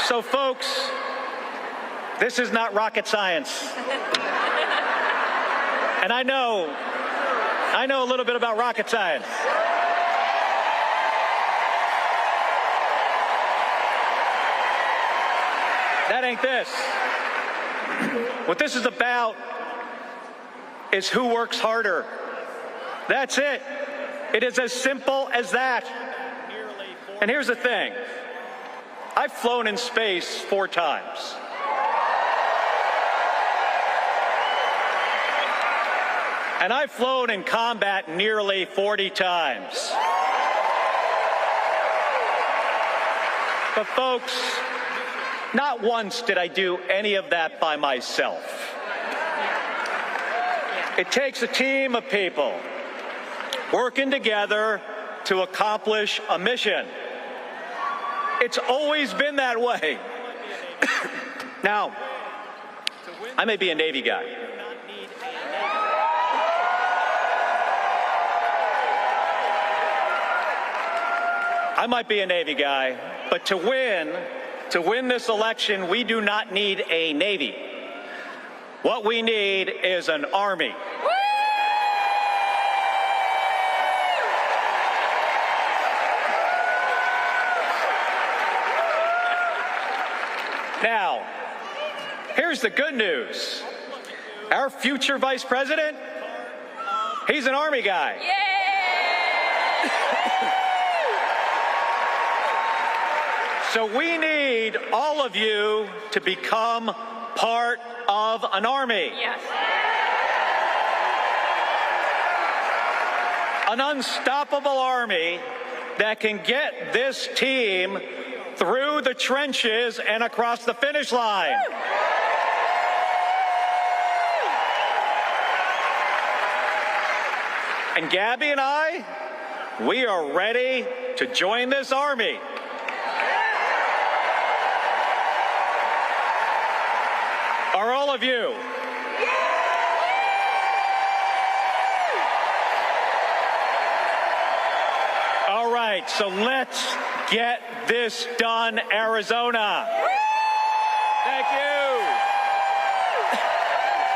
So, folks, this is not rocket science. And I know a little bit about rocket science. That ain't this. What this is about is who works harder. That's it. It is as simple as that. And here's the thing. I've flown in space 4 times. And I've flown in combat nearly 40 times. But folks, not once did I do any of that by myself. It takes a team of people working together to accomplish a mission. It's always been that way. Now, I may be a Navy guy. I might be a Navy guy, but to win this election, we do not need a Navy. What we need is an Army. Now, here's the good news. Our future vice president, he's an Army guy. So we need all of you to become part of an army. Yes. An unstoppable army that can get this team through the trenches and across the finish line. And Gabby and I, we are ready to join this army. Are all of you? All right, so let's get this done, Arizona. Thank you.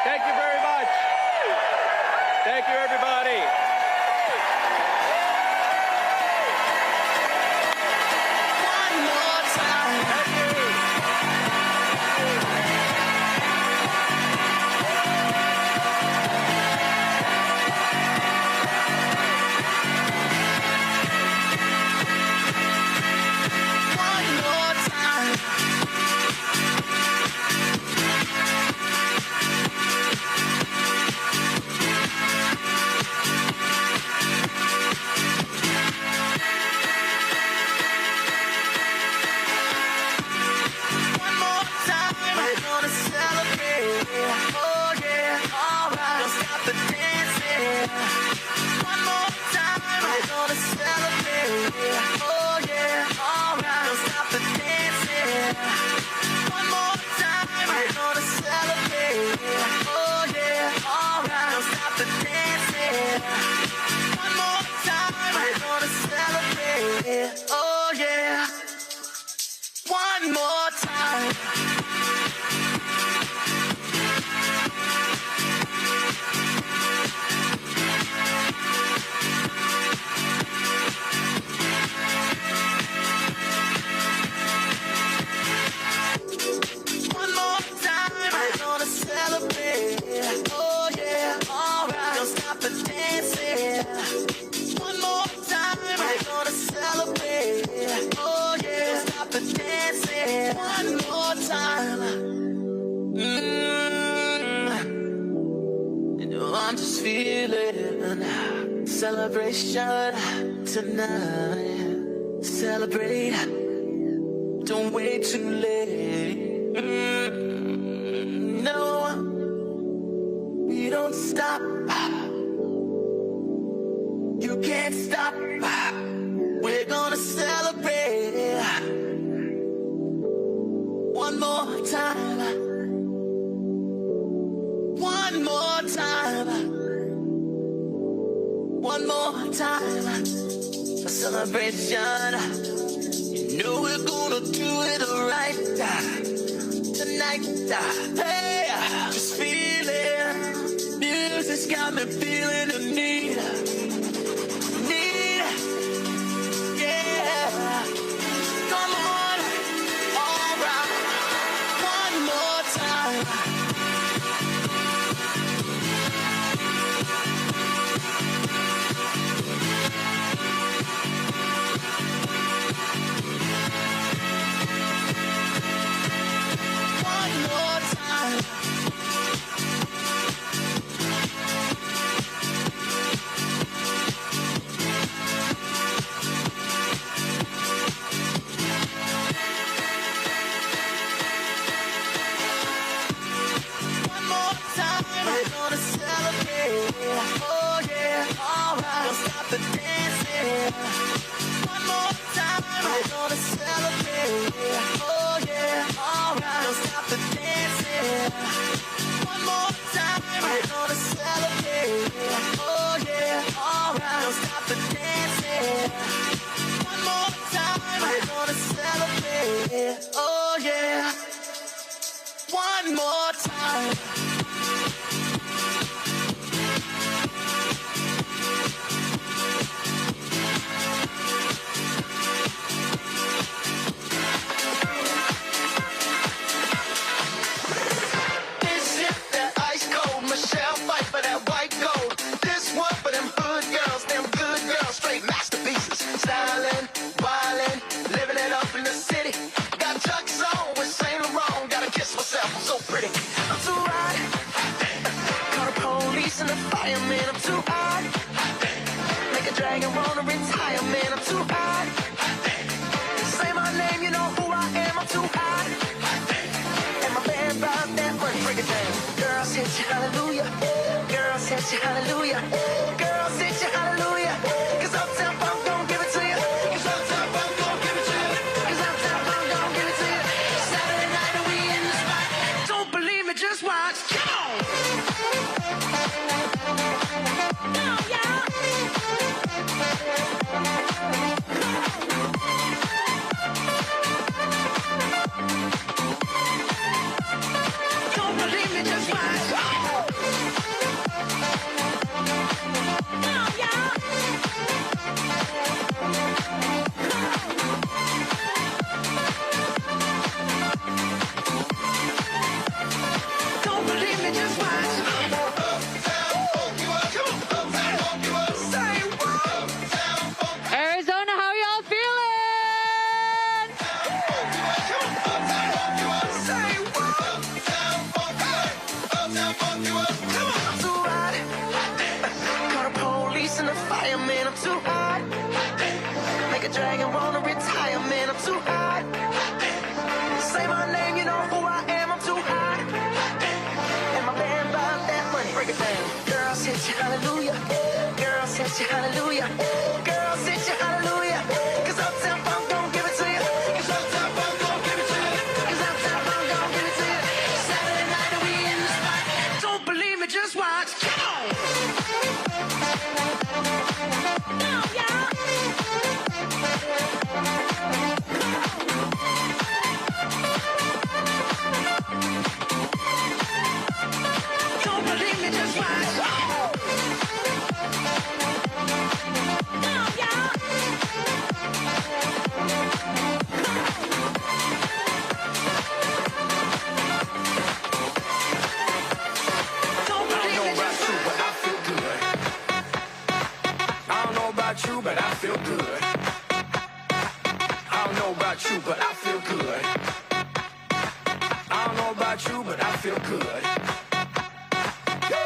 Thank you very much. Thank you, everybody. One more time. One more time. We're gonna celebrate. Oh yeah, alright. Don't stop the dancing. One more time. We're gonna celebrate. Oh yeah, don't stop the dancing. One more time. You know I'm just feeling celebration tonight. Celebrate. Don't wait too late. No, we don't stop. You can't stop. We're gonna celebrate. One more time. One more time. One more time. A celebration. You know we're gonna do it right tonight. Hey, just feeling. Music's got me feeling the need. Yeah. Come on. All right. One more time. One more time. One more time. We're gonna celebrate. Oh yeah, alright. Don't stop the dancing. One more time. We're gonna celebrate. Oh yeah, alright. Don't stop the dancing. One more time. We're gonna celebrate. Oh yeah, alright. Don't stop the dancing. One more time. We're gonna celebrate. Oh yeah. One more time. This shit that ice cold. Michelle fight for that white gold. This one for them hood girls, them good girls, straight masterpieces. Styling, wildin', living it up in the city. Got Chuck's on with Saint Laurent. Gotta kiss myself, I'm so pretty. I'm too hot. Call the police and the fireman. I'm too hot. Make a dragon wanna retire, man. I'm too hot. Say my name, you know who I am. I'm too hot. And my band about that money, break it down. Girls hit you, hallelujah. Girls hit you, hallelujah. Girls hit you, hallelujah. 'Cause Uptown Funk gon' give it to you. 'Cause Uptown Funk gon' give it to you. 'Cause Uptown Funk gon' give it to you. Saturday night and we in the spot. Don't believe me, just watch. Come on. Come on, y'all. Don't believe me, just watch. Come on, y'all. Don't believe me, just watch. Say what? Arizona, how y'all feeling? Say what? I'm too hot. Call the police and the fireman. I'm too hot. Make a dragon wanna retire, man. I'm too hot. Say my name, you know who I am. I'm too hot. And my band about that money, break it down. Girls hit you, hallelujah. Girls hit you, hallelujah. Girls hit you, hallelujah. 'Cause Uptown Funk gon' give it to you. 'Cause Uptown Funk gon' give it to you. 'Cause Uptown Funk gon' give it to you. Saturday night and we in the spot. Don't believe me, just watch. Come on. Come on, y'all. but I feel good. I don't know about you, but I feel good. I don't know about you, but I feel good.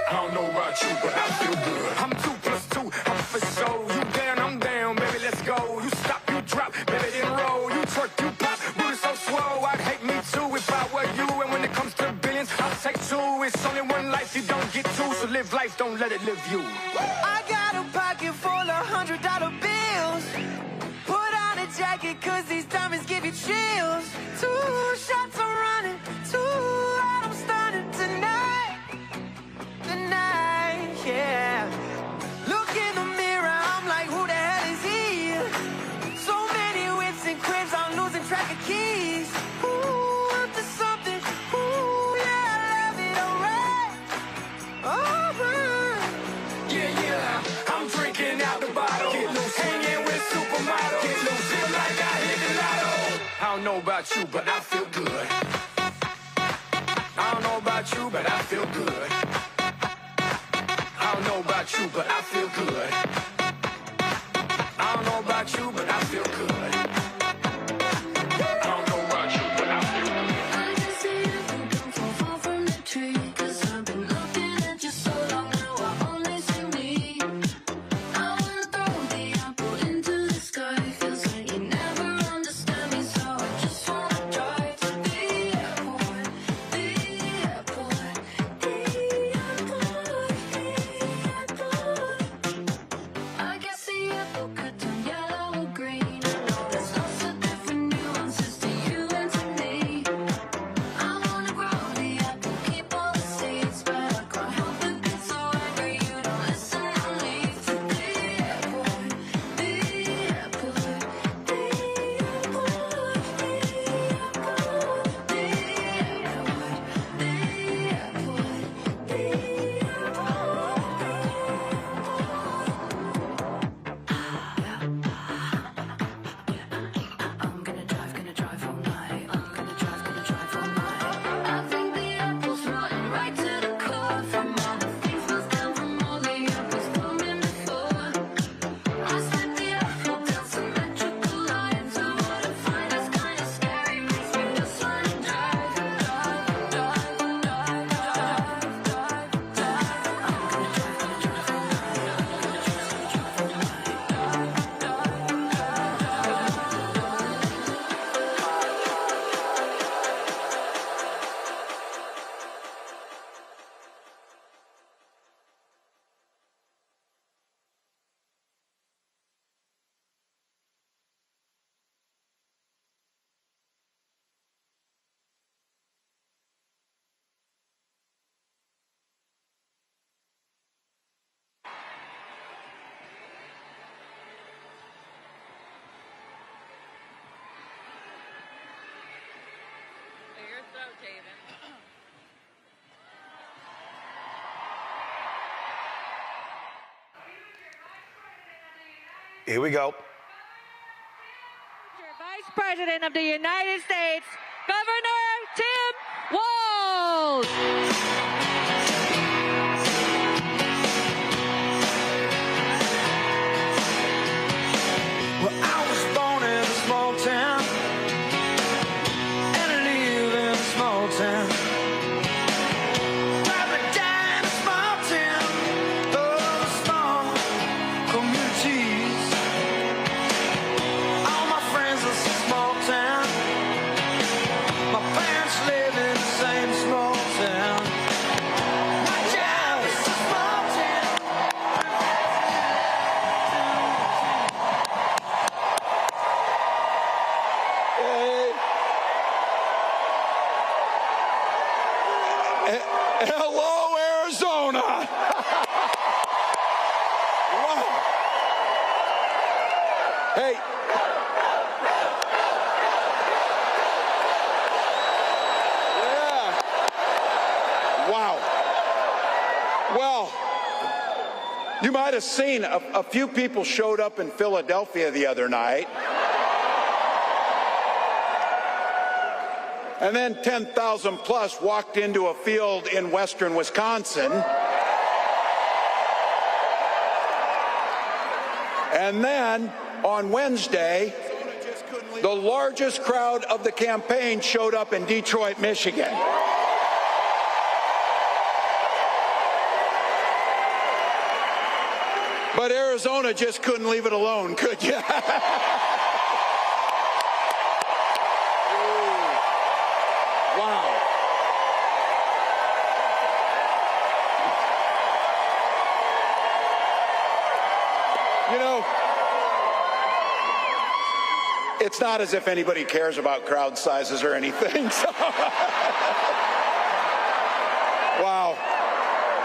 I don't know about you, but I feel good. I'm 2 + 2, I'm for sure. You down, I'm down, baby, let's go. You stop, you drop, baby, then roll. You twerk, you pop, booty so swole. I'd hate me too if I were you. And when it comes to billions, I'll take 2. It's only one life, you don't get 2. So live life, don't let it live you. I got a pocket full of $100 bills. Put on a jacket, cause these diamonds give you chills. 2 shots are running, 2 out, I'm stunning tonight. Tonight, yeah. Look in the mirror, I'm like, who the hell is he? So many whips and cribs, I'm losing track of keys. Ooh, up to something, ooh, yeah, I love it, alright. Alright. Yeah, yeah, I'm drinking out the bottle. Get loose, hanging with supermodels. Get loose, feel like I hit the lotto. I don't know about you, but I feel good. I don't know about you, but I feel good. I don't know about you, but I feel good. I don't know about you, but I feel good. I don't know about you, but I feel good. I just see you don't fall from the tree. Cause I've been looking at you so long now, I only see me. I wanna throw the apple into the sky. Feels like you never understand me, so I just wanna drive to the airport. The airport, the airport, the airport. I guess the apple could turn yellow or green. I know there's lots of different nuances to you and to me. I wanna grow the apple, keep all the seeds, but I can't help but get so angry you don't listen or leave. To the airport, the airport, the airport, the airport, the airport, the airport, the I'm gonna drive all night. I'm gonna drive all night. I think the apple's rotten right to the core. From all the things that's done, from all the apples coming before. I split the apple down symmetrical lines. I wanna find it's kinda scary. Makes me just wanna drive, drive, drive, drive, drive, drive, drive. I'm gonna drive all night. I'm gonna drive all night. Here we go. Vice President of the United States, Governor Tim Walz. Well, I was born in a small town, and I live in a small town. Rather die in a small town, oh, small communities. All my friends are small town. My parents live in the same small town. My job is a small town. Hello, Arizona. Wow. Hey. Yeah. Wow. Well, you might have seen a few people showed up in Philadelphia the other night. And then 10,000 plus walked into a field in western Wisconsin. And then on Wednesday, the largest crowd of the campaign showed up in Detroit, Michigan. But Arizona just couldn't leave it alone, could you? Wow. You know, it's not as if anybody cares about crowd sizes or anything. So. Wow.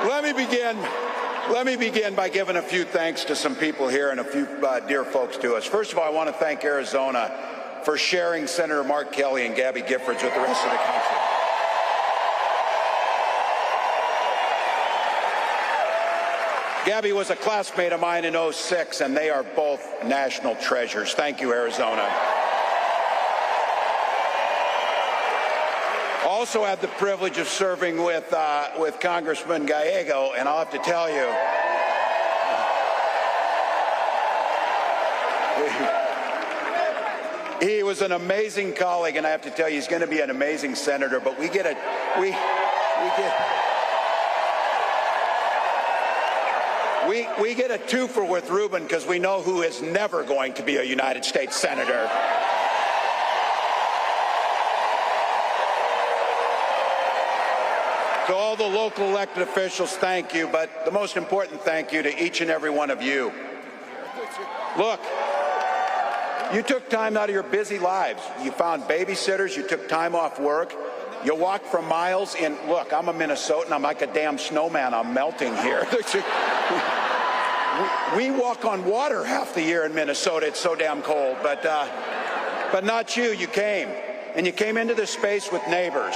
Let me begin by giving a few thanks to some people here and a few dear folks to us. First of all, I want to thank Arizona for sharing Senator Mark Kelly and Gabby Giffords with the rest of the country. Gabby was a classmate of mine in '06, and they are both national treasures. Thank you, Arizona. Also had the privilege of serving with Congressman Gallego, and I'll have to tell you, he was an amazing colleague, and I have to tell you, he's going to be an amazing senator. But we get a twofer with Ruben because we know who is never going to be a United States senator. To all the local elected officials, thank you, but the most important thank you to each and every one of you. Look, you took time out of your busy lives. You found babysitters, you took time off work, you walked for miles in. Look, I'm a Minnesotan, I'm like a damn snowman, I'm melting here. We walk on water half the year in Minnesota, it's so damn cold, but not you, you came. And you came into this space with neighbors.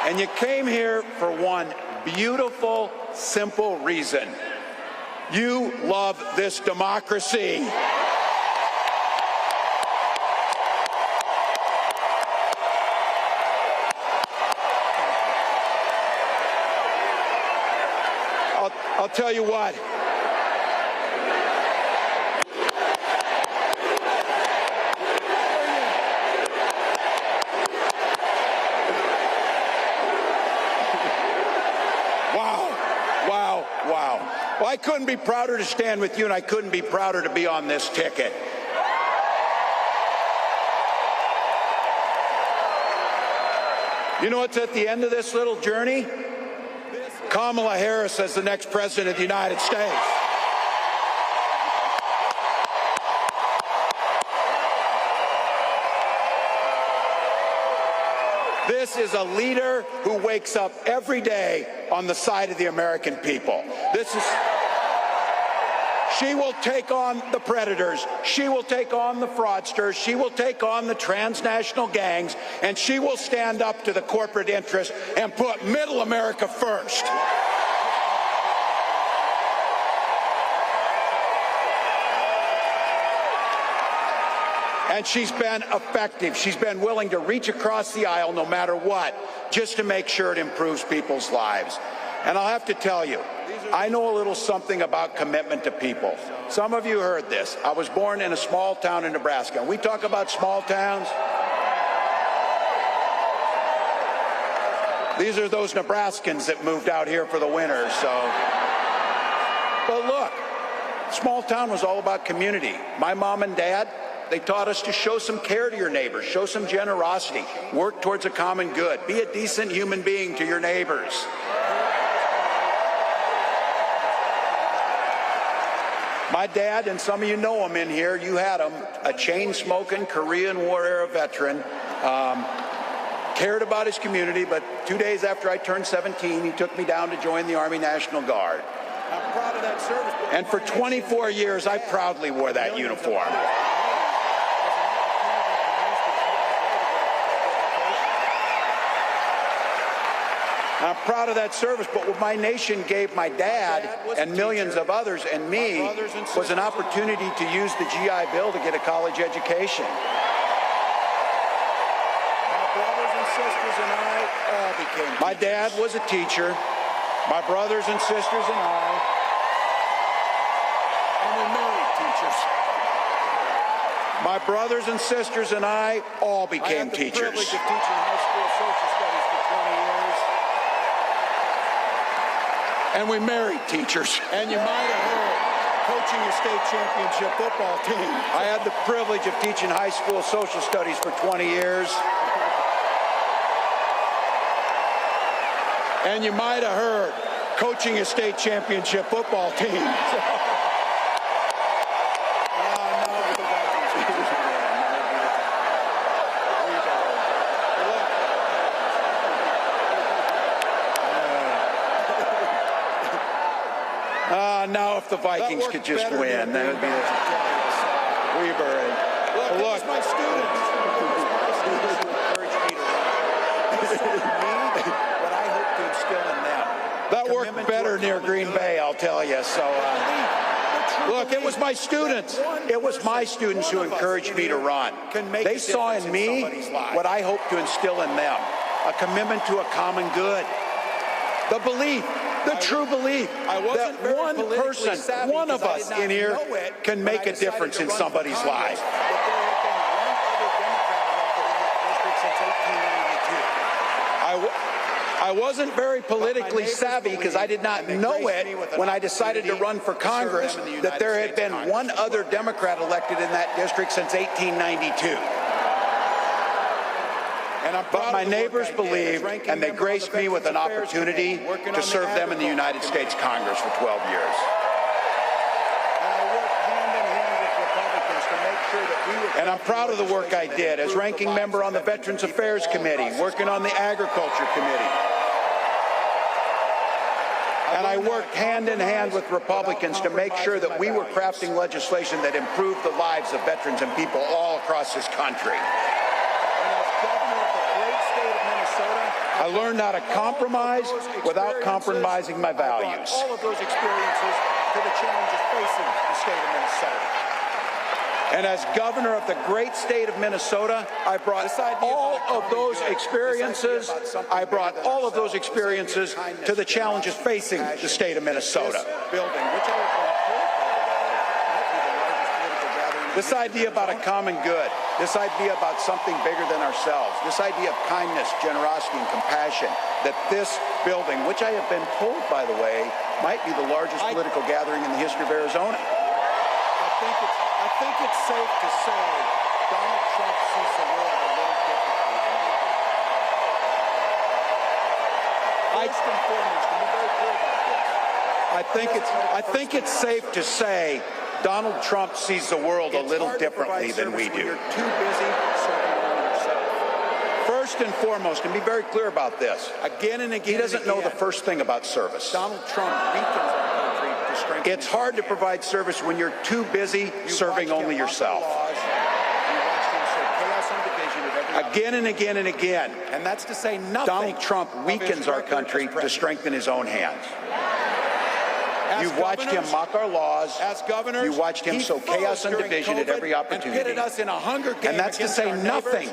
And you came here for one beautiful, simple reason. You love this democracy. I'll tell you what. Wow. Well, I couldn't be prouder to stand with you, and I couldn't be prouder to be on this ticket. You know what's at the end of this little journey? Kamala Harris as the next president of the United States. This is a leader who wakes up every day on the side of the American people. She will take on the predators. She will take on the fraudsters. She will take on the transnational gangs, and she will stand up to the corporate interests and put middle America first. And she's been effective. She's been willing to reach across the aisle no matter what, just to make sure it improves people's lives. And I'll have to tell you, I know a little something about commitment to people. Some of you heard this. I was born in a small town in Nebraska. We talk about small towns. These are those Nebraskans that moved out here for the winter, so. But look, small town was all about community. My mom and dad, they taught us to show some care to your neighbors, show some generosity, work towards a common good, be a decent human being to your neighbors. My dad, and some of you know him in here, you had him, a chain-smoking Korean War era veteran, cared about his community, but 2 days after I turned 17, he took me down to join the Army National Guard. I'm proud of that service. And for 24 years, I proudly wore that uniform. I'm proud of that service, but what my nation gave my dad and millions of others and me was an opportunity to use the GI Bill to get a college education. My brothers and sisters and I all became teachers. My dad was a teacher. My brothers and sisters and I. And we married teachers. My brothers and sisters and I all became teachers. I had the privilege of teaching high school social studies for 20 years. And we married teachers. And you might have heard, coaching a state championship football team. I had the privilege of teaching high school social studies for 20 years. And you might have heard, coaching a state championship football team. Now if the Vikings could just win, that would be Weber. And look, my students. But I hope to instill in them. That worked better near Green Bay, I'll tell you. So, look, it was my students. It was my students who encouraged me to run. They saw in me what I hope to instill in them, a commitment to a common good, the belief. The true belief that one person, one of us in here can make a difference in somebody's life. I wasn't very politically savvy because I did not know it when I decided to run for Congress that there had been one other Democrat elected in that district since 1892. But my neighbors believed, and they graced me with an opportunity to serve them in the United States Congress for 12 years. And I'm proud of the work I did as ranking member on the Veterans Affairs Committee, working on the Agriculture Committee. And I worked hand in hand with Republicans to make sure that we were crafting legislation that improved the lives of veterans and people all across this country. I learned how to compromise without compromising my values. All of those experiences to the challenges facing the state of Minnesota. And as governor of the great state of Minnesota, I brought all of those experiences. I brought all of those experiences to the challenges facing the state of Minnesota. This idea about a common good, this idea about something bigger than ourselves, this idea of kindness, generosity, and compassion, that this building, which I have been told, by the way, might be the largest political gathering in the history of Arizona. I think it's safe to say Donald Trump sees the world a little differently than we do. First and foremost, to be very clear about this, I think it's safe to say Donald Trump sees the world a little differently than we do. You're too busy serving only yourself. First and foremost, and be very clear about this, again and again, he doesn't know the first thing about service. Donald Trump weakens our country to strengthen. It's hard to provide service when you're too busy serving only yourself. Again and again and again. And that's to say nothing. Donald Trump weakens our country to strengthen his own hands. You've watched him mock our laws. As governors, you watched him sow chaos and division at every opportunity. And pitted us in a hunger game. And that's to say nothing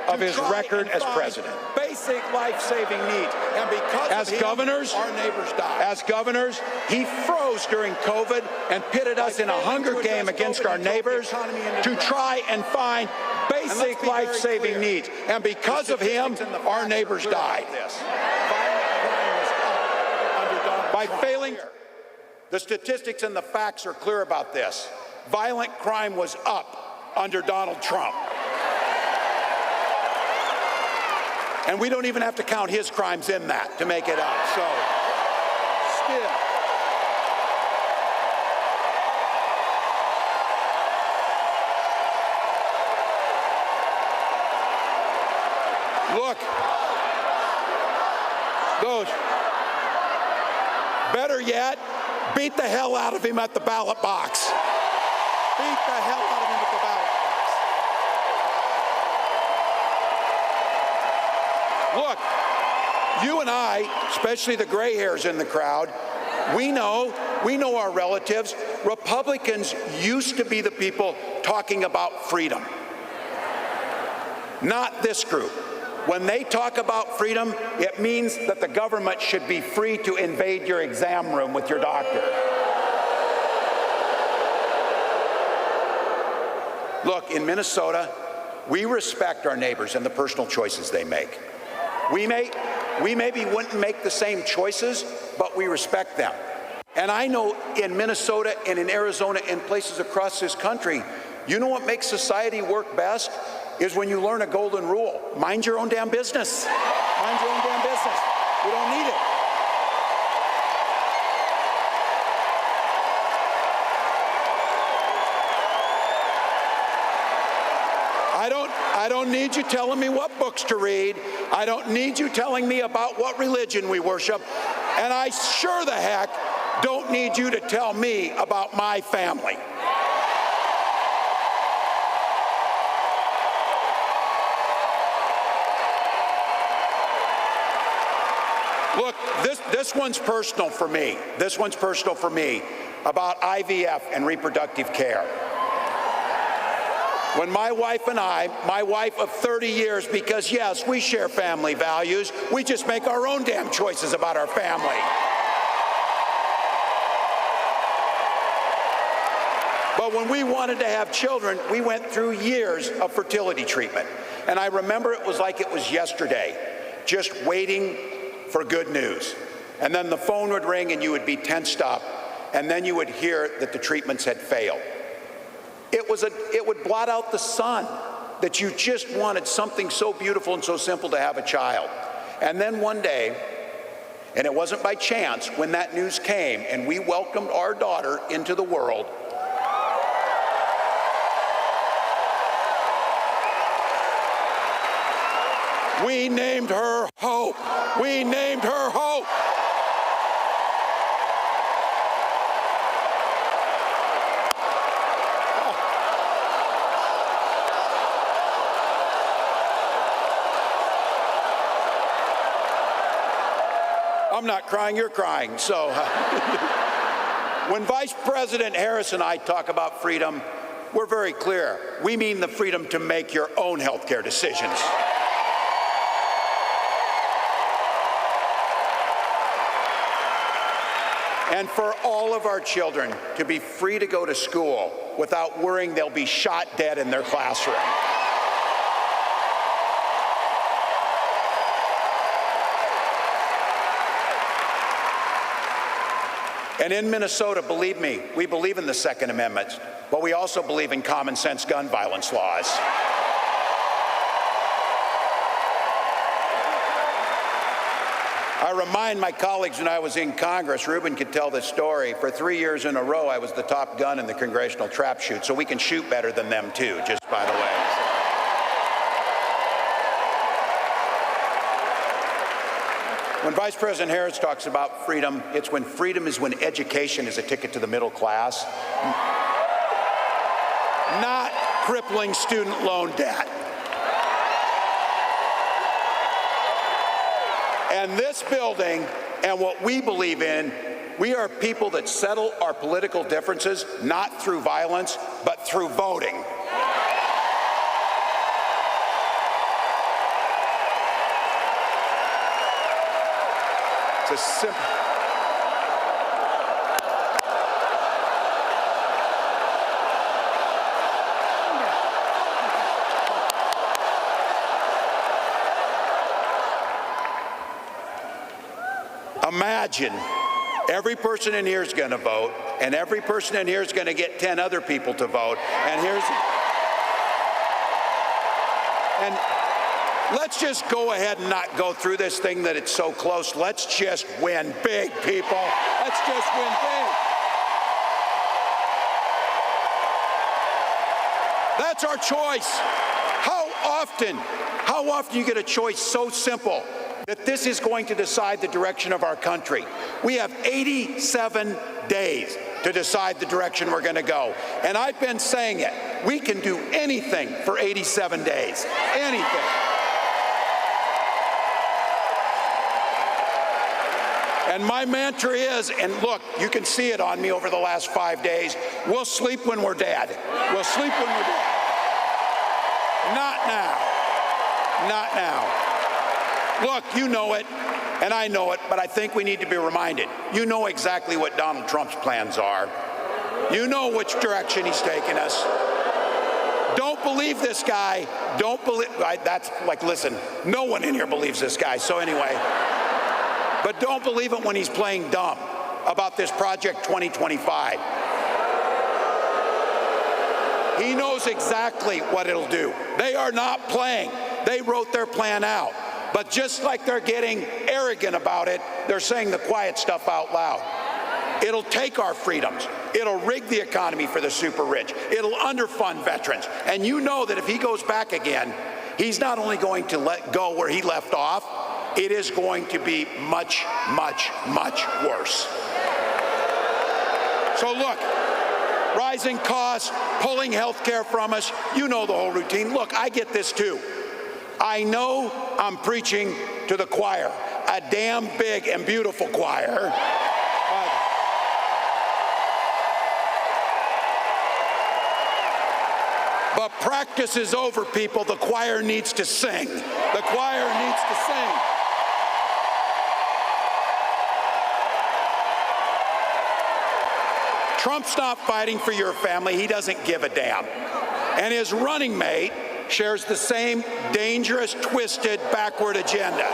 of his record as president. Basic life-saving needs. And because as of him, governors, our neighbors died. As governors, he froze during COVID and pitted us in a hunger game against our neighbors to try and find basic life-saving needs. And because of him, our neighbors died. By failing, the statistics and the facts are clear about this. Violent crime was up under Donald Trump. And we don't even have to count his crimes in that to make it up. So, still. Look, those, better yet, beat the hell out of him at the ballot box. Beat the hell out of him at the ballot box. Look, you and I, especially the gray hairs in the crowd, we know our relatives. Republicans used to be the people talking about freedom. Not this group. When they talk about freedom, it means that the government should be free to invade your exam room with your doctor. Look, in Minnesota, we respect our neighbors and the personal choices they make. We maybe wouldn't make the same choices, but we respect them. And I know in Minnesota and in Arizona and places across this country, you know what makes society work best? Is when you learn a golden rule. Mind your own damn business. Mind your own damn business. We don't need it. I don't need you telling me what books to read. I don't need you telling me about what religion we worship. And I sure the heck don't need you to tell me about my family. Look, this one's personal for me. This one's personal for me about IVF and reproductive care. When my wife and I, my wife of 30 years, because yes, we share family values, we just make our own damn choices about our family. But when we wanted to have children, we went through years of fertility treatment. And I remember it was like it was yesterday, just waiting for good news. And then the phone would ring and you would be tensed up, and then you would hear that the treatments had failed. It would blot out the sun that you just wanted something so beautiful and so simple to have a child. And then one day, and it wasn't by chance, when that news came and we welcomed our daughter into the world, we named her Hope. We named her Hope. I'm not crying, you're crying. So when Vice President Harris and I talk about freedom, we're very clear. We mean the freedom to make your own health care decisions. And for all of our children to be free to go to school without worrying they'll be shot dead in their classroom. And in Minnesota, believe me, we believe in the Second Amendment, but we also believe in common sense gun violence laws. I remind my colleagues when I was in Congress, Ruben could tell this story, for 3 years in a row I was the top gun in the congressional trap shoot, so we can shoot better than them too, just by the way. When Vice President Harris talks about freedom, it's when freedom is when education is a ticket to the middle class, not crippling student loan debt. And this building and what we believe in, we are people that settle our political differences not through violence, but through voting. It's a simple. Imagine every person in here is going to vote, and every person in here is going to get 10 other people to vote. And let's just go ahead and not go through this thing that it's so close. Let's just win big, people. Let's just win big. That's our choice. How often you get a choice so simple that this is going to decide the direction of our country? We have 87 days to decide the direction we're going to go. And I've been saying it. We can do anything for 87 days. Anything. And my mantra is, and look, you can see it on me over the last 5 days, we'll sleep when we're dead. We'll sleep when we're dead. Not now. Not now. Look, you know it, and I know it, but I think we need to be reminded. You know exactly what Donald Trump's plans are. You know which direction he's taking us. Don't believe this guy. Don't believe, that's like, listen, no one in here believes this guy, so anyway. But don't believe it when he's playing dumb about this Project 2025. He knows exactly what it'll do. They are not playing. They wrote their plan out. But just like they're getting arrogant about it, they're saying the quiet stuff out loud. It'll take our freedoms. It'll rig the economy for the super rich. It'll underfund veterans. And you know that if he goes back again, he's not only going to let go where he left off, it is going to be much, much, much worse. So look, rising costs, pulling health care from us, you know the whole routine. Look, I get this too. I know I'm preaching to the choir, a damn big and beautiful choir. But practice is over, people. The choir needs to sing. The choir needs to sing. Trump's not fighting for your family. He doesn't give a damn. And his running mate shares the same dangerous, twisted, backward agenda.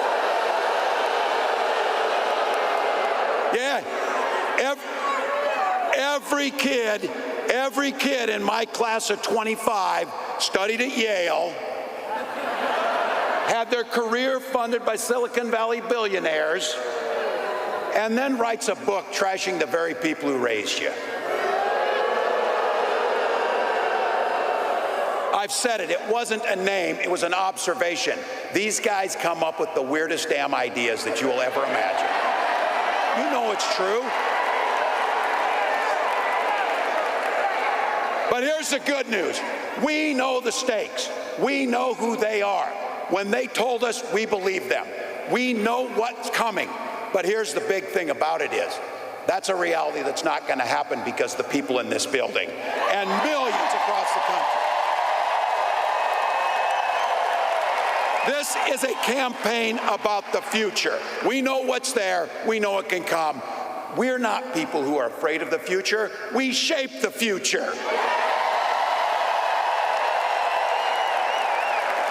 Yeah, every kid in my class of 25 studied at Yale, had their career funded by Silicon Valley billionaires, and then writes a book trashing the very people who raised you. I've said it, it wasn't a name, it was an observation. These guys come up with the weirdest damn ideas that you will ever imagine. You know it's true. But here's the good news. We know the stakes. We know who they are. When they told us, we believed them. We know what's coming. But here's the big thing about it is, that's a reality that's not going to happen because the people in this building and millions across the country. This is a campaign about the future. We know what's there. We know it can come. We're not people who are afraid of the future. We shape the future.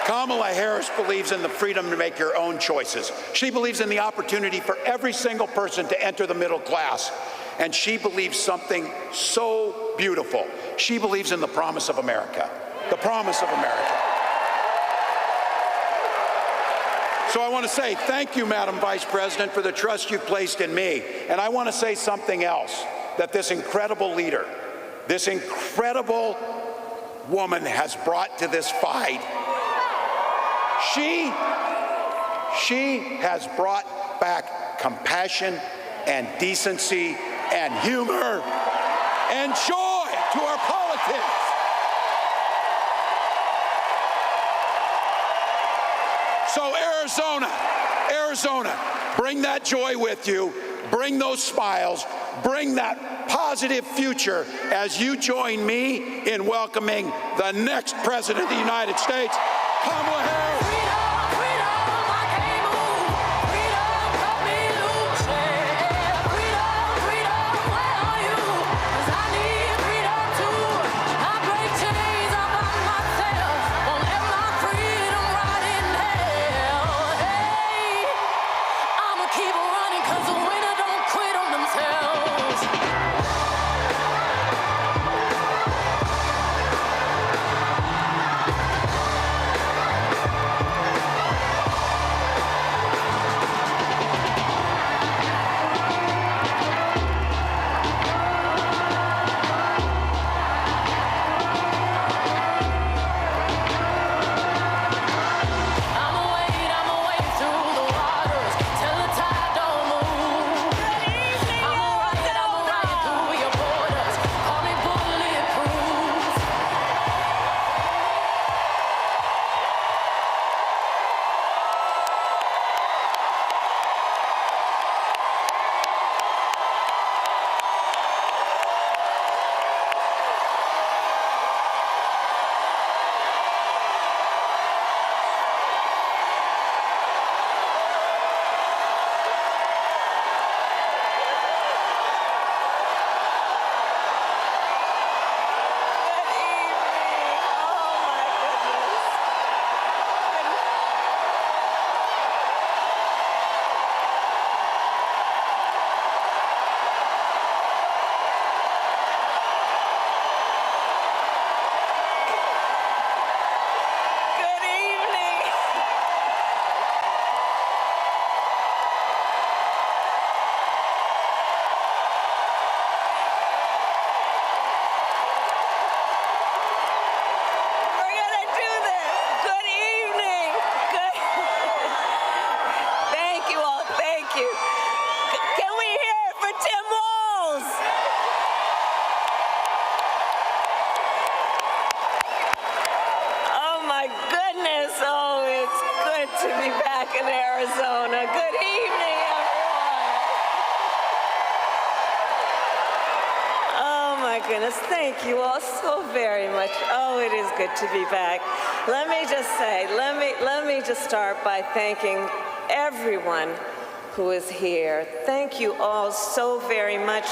Kamala Harris believes in the freedom to make your own choices. She believes in the opportunity for every single person to enter the middle class. And she believes something so beautiful. She believes in the promise of America. The promise of America. So I want to say thank you, Madam Vice President, for the trust you've placed in me. And I want to say something else, that this incredible leader, this incredible woman has brought to this fight. She has brought back compassion and decency and humor and joy to our politics. So Arizona, bring that joy with you, bring those smiles, bring that positive future as you join me in welcoming the next President of the United States, Kamala Harris. good to be back in Arizona. Good evening, everyone. Oh my goodness, thank you all so very much. Oh, it is good to be back. Let me just say, let me just start by thanking everyone who is here. Thank you all so very much.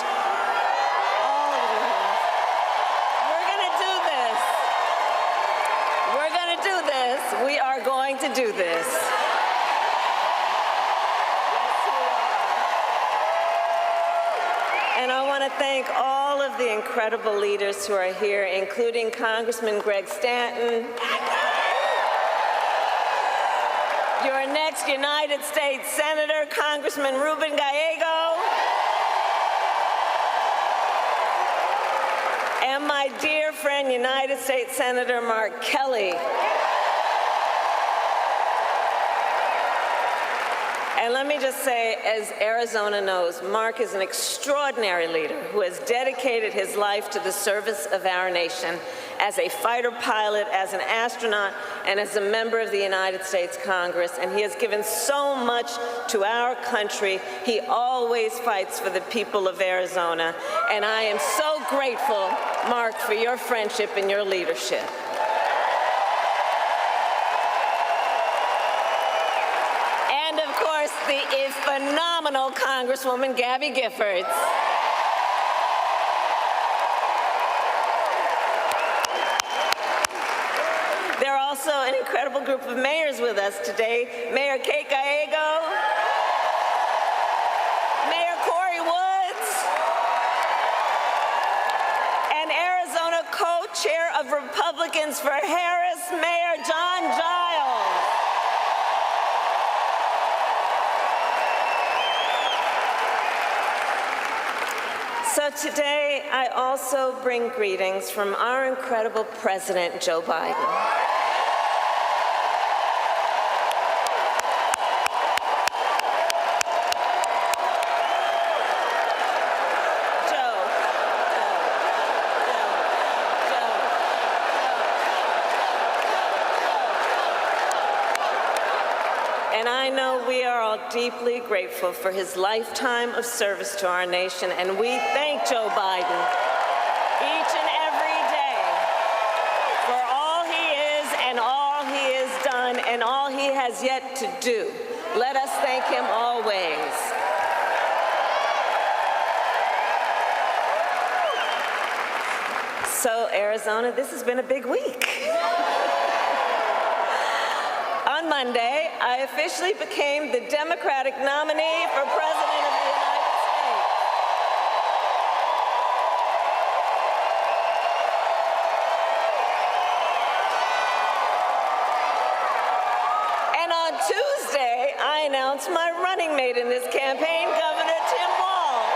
All of you. We're gonna do this. We're gonna do this. We are going to do this. And I want to thank all of the incredible leaders who are here, including Congressman Greg Stanton, your next United States Senator, Congressman Ruben Gallego, and my dear friend, United States Senator Mark Kelly. And let me just say, as Arizona knows, Mark is an extraordinary leader who has dedicated his life to the service of our nation as a fighter pilot, as an astronaut, and as a member of the United States Congress. And he has given so much to our country. He always fights for the people of Arizona. And I am so grateful, Mark, for your friendship and your leadership. The phenomenal Congresswoman Gabby Giffords. There are also an incredible group of mayors with us today. Mayor Kate Gallego, Mayor Corey Woods, and Arizona co-chair of Republicans for Harris, Mayor John Giles. So today, I also bring greetings from our incredible President, Joe Biden. And I know we are all deeply grateful for his lifetime of service to our nation, and we thank Joe Biden each and every day for all he is and all he has done and all he has yet to do. Let us thank him always. So, Arizona, this has been a big week. On Monday, I officially became the Democratic nominee for President of the United States. And on Tuesday, I announced my running mate in this campaign, Governor Tim Walz.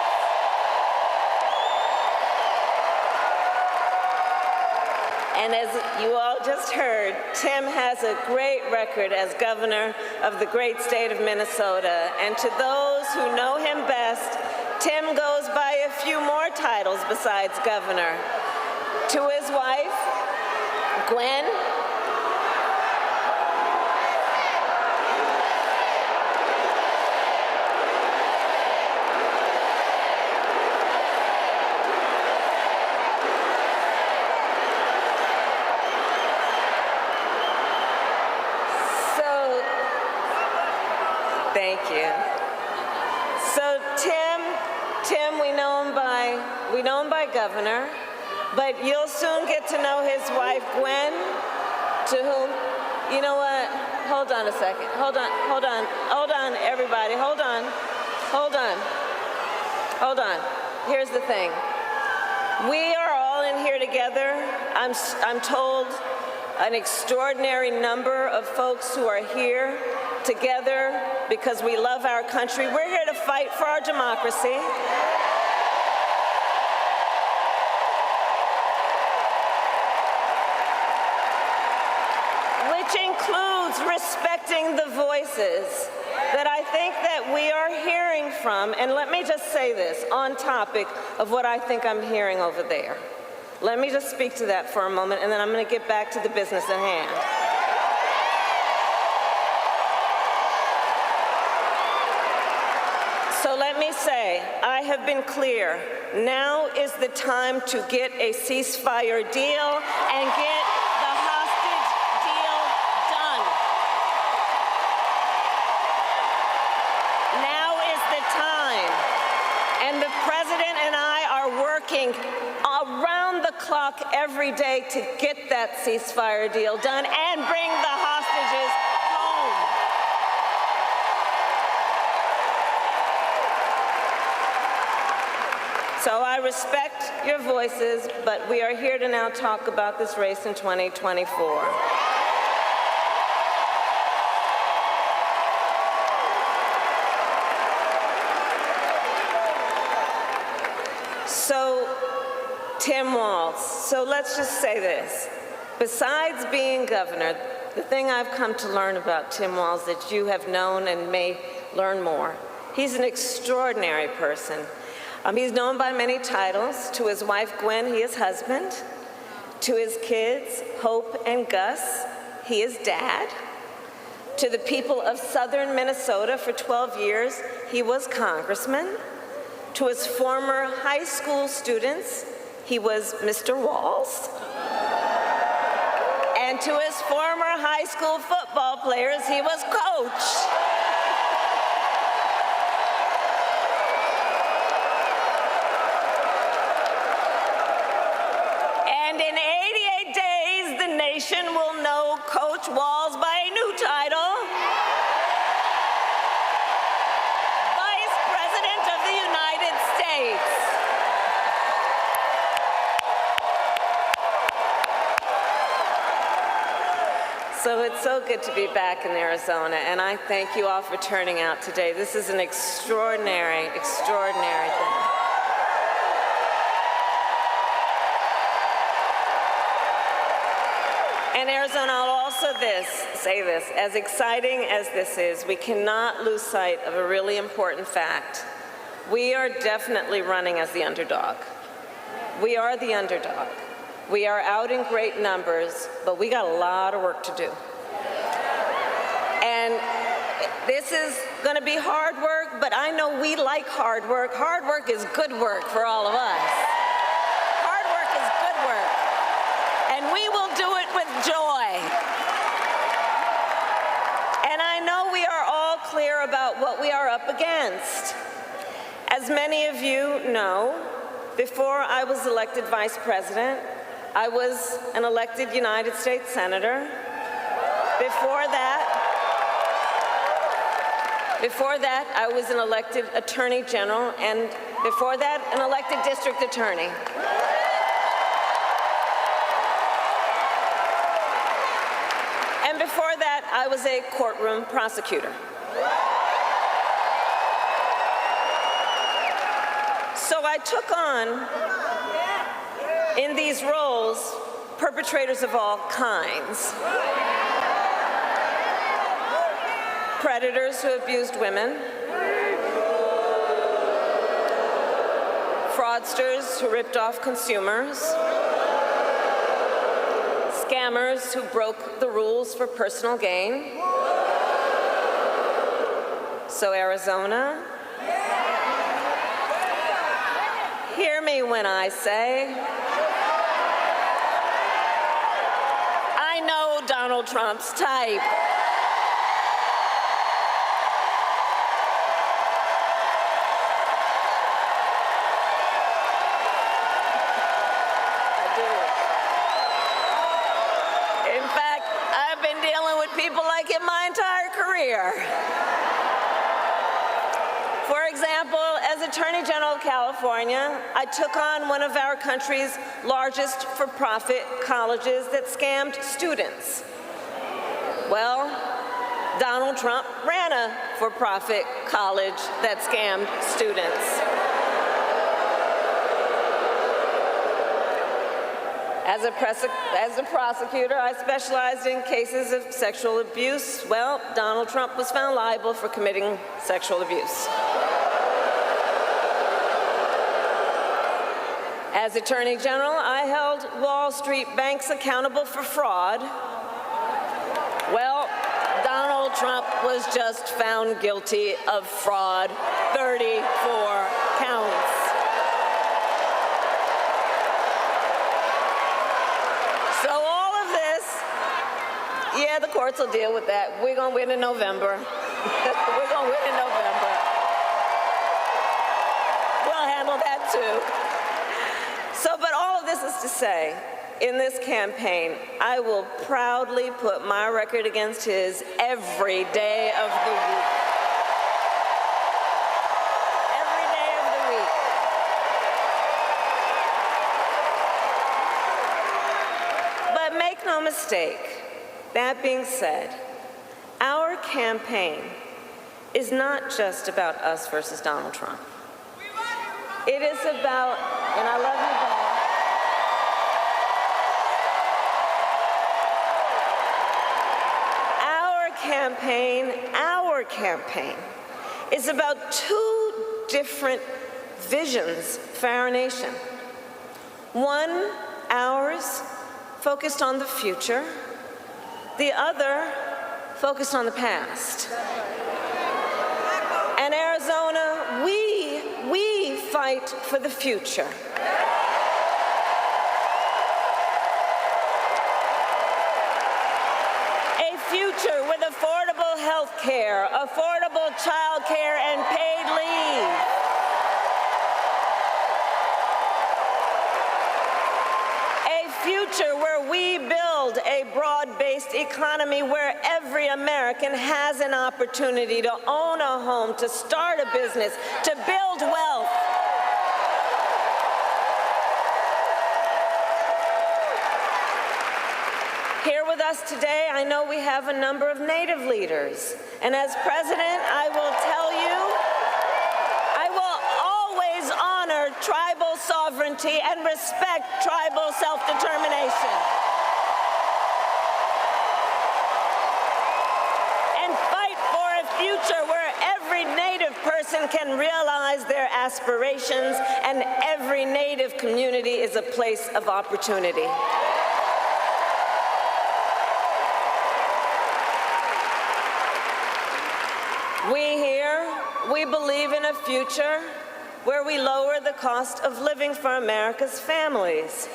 And as you all just heard, Tim has a great record as governor of the great state of Minnesota. And to those who know him best, Tim goes by a few more titles besides governor. To his wife, Gwen, thank you. So Tim, we know him by governor, but you'll soon get to know his wife, Gwen, to whom, you know what? Hold on a second. Hold on, everybody. Hold on. Here's the thing. We are all in here together. I'm told an extraordinary number of folks who are here together because we love our country. We're here to fight for our democracy. Which includes respecting the voices that I think that we are hearing from. And let me just say this on topic of what I think I'm hearing over there. Let me just speak to that for a moment, and then I'm going to get back to the business at hand. say, I have been clear. Now is the time to get a ceasefire deal and get the hostage deal done. Now is the time. And the president and I are working around the clock every day to get that ceasefire deal done and bring the hostages home. So I respect your voices, but we are here to now talk about this race in 2024. So, Tim Walz, so let's just say this. Besides being governor, the thing I've come to learn about Tim Walz that you have known and may learn more, he's an extraordinary person. He's known by many titles. To his wife, Gwen, he is husband. To his kids, Hope and Gus, he is dad. To the people of southern Minnesota for 12 years, he was congressman. To his former high school students, he was Mr. Walz. And to his former high school football players, he was coach. And in 88 days, the nation will know Coach Walz by a new title. Vice President of the United States. So it's so good to be back in Arizona, and I thank you all for turning out today. This is an extraordinary, extraordinary thing. And Arizona, I'll also say this, as exciting as this is, we cannot lose sight of a really important fact. We are definitely running as the underdog. We are the underdog. We are out in great numbers, but we got a lot of work to do. And this is going to be hard work, but I know we like hard work. Hard work is good work for all of us. Hard work is good work. And we will do it with joy. And I know we are all clear about what we are up against. As many of you know, before I was elected vice president, I was an elected United States Senator. Before that, I was an elected Attorney General, and before that, an elected District Attorney. And before that, I was a courtroom prosecutor. So I took on, in these roles, perpetrators of all kinds. Predators who abused women, fraudsters who ripped off consumers, scammers who broke the rules for personal gain. So Arizona, hear me when I say, I know Donald Trump's type. I do. In fact, I've been dealing with people like him my entire career. For example, as Attorney General of California, I took on one of our country's largest for-profit colleges that scammed students. Well, Donald Trump ran a for-profit college that scammed students. As a prosecutor, I specialized in cases of sexual abuse. Well, Donald Trump was found liable for committing sexual abuse. As Attorney General, I held Wall Street banks accountable for fraud. Well, Donald Trump was just found guilty of fraud 34 counts. So all of this, yeah, the courts will deal with that. We're going to win in November. We're going to win in November. We'll handle that too. So, but all of this is to say, in this campaign, I will proudly put my record against his every day of the week. Every day of the week. But make no mistake, that being said, our campaign is not just about us versus Donald Trump. It is about, and I love you guys. Our campaign is about two different visions for our nation. One, ours, focused on the future. The other, focused on the past. And Arizona, we fight for the future. A future with affordable health care, affordable child care, and paid leave. A future where we build a broad-based economy where every American has an opportunity to own a home, to start a business, to build wealth. Here with us today, I know we have a number of Native leaders. And as president, I will tell you, I will always honor tribal sovereignty and respect tribal self-determination. And fight for a future where every Native person can realize their aspirations and every Native community is a place of opportunity. We believe in a future where we lower the cost of living for America's families,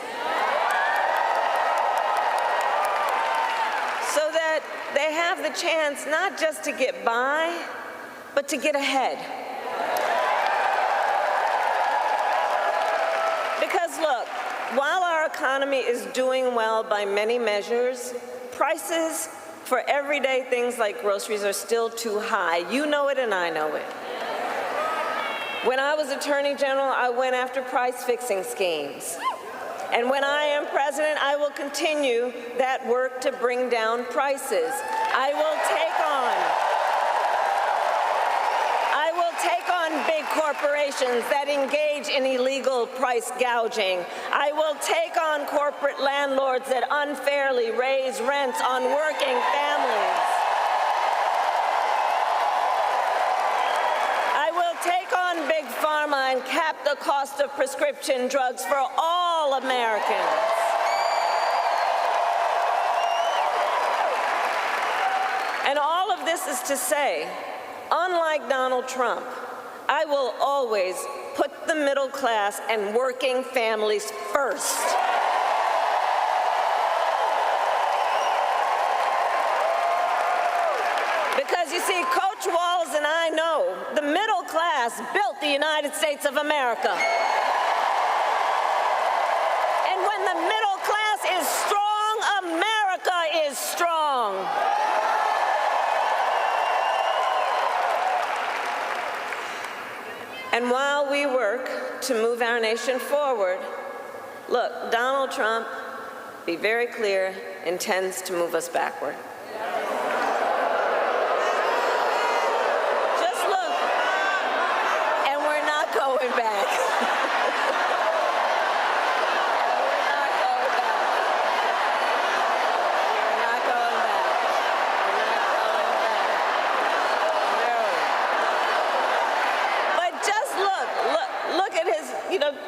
so that they have the chance not just to get by, but to get ahead. Because look, while our economy is doing well by many measures, prices for everyday things like groceries are still too high. You know it and I know it. When I was Attorney General, I went after price-fixing schemes. And when I am president, I will continue that work to bring down prices. I will take on big corporations that engage in illegal price gouging. I will take on corporate landlords that unfairly raise rents on working families. I will take on big pharma and cap the cost of prescription drugs for all Americans. And all of this is to say, unlike Donald Trump, I will always put the middle class and working families first. Because you see, Coach Walz and I know the middle class built the United States of America. And when the middle class is strong, America is strong. And while we work to move our nation forward, look, Donald Trump, be very clear, intends to move us backward. Just look, and we're not going back.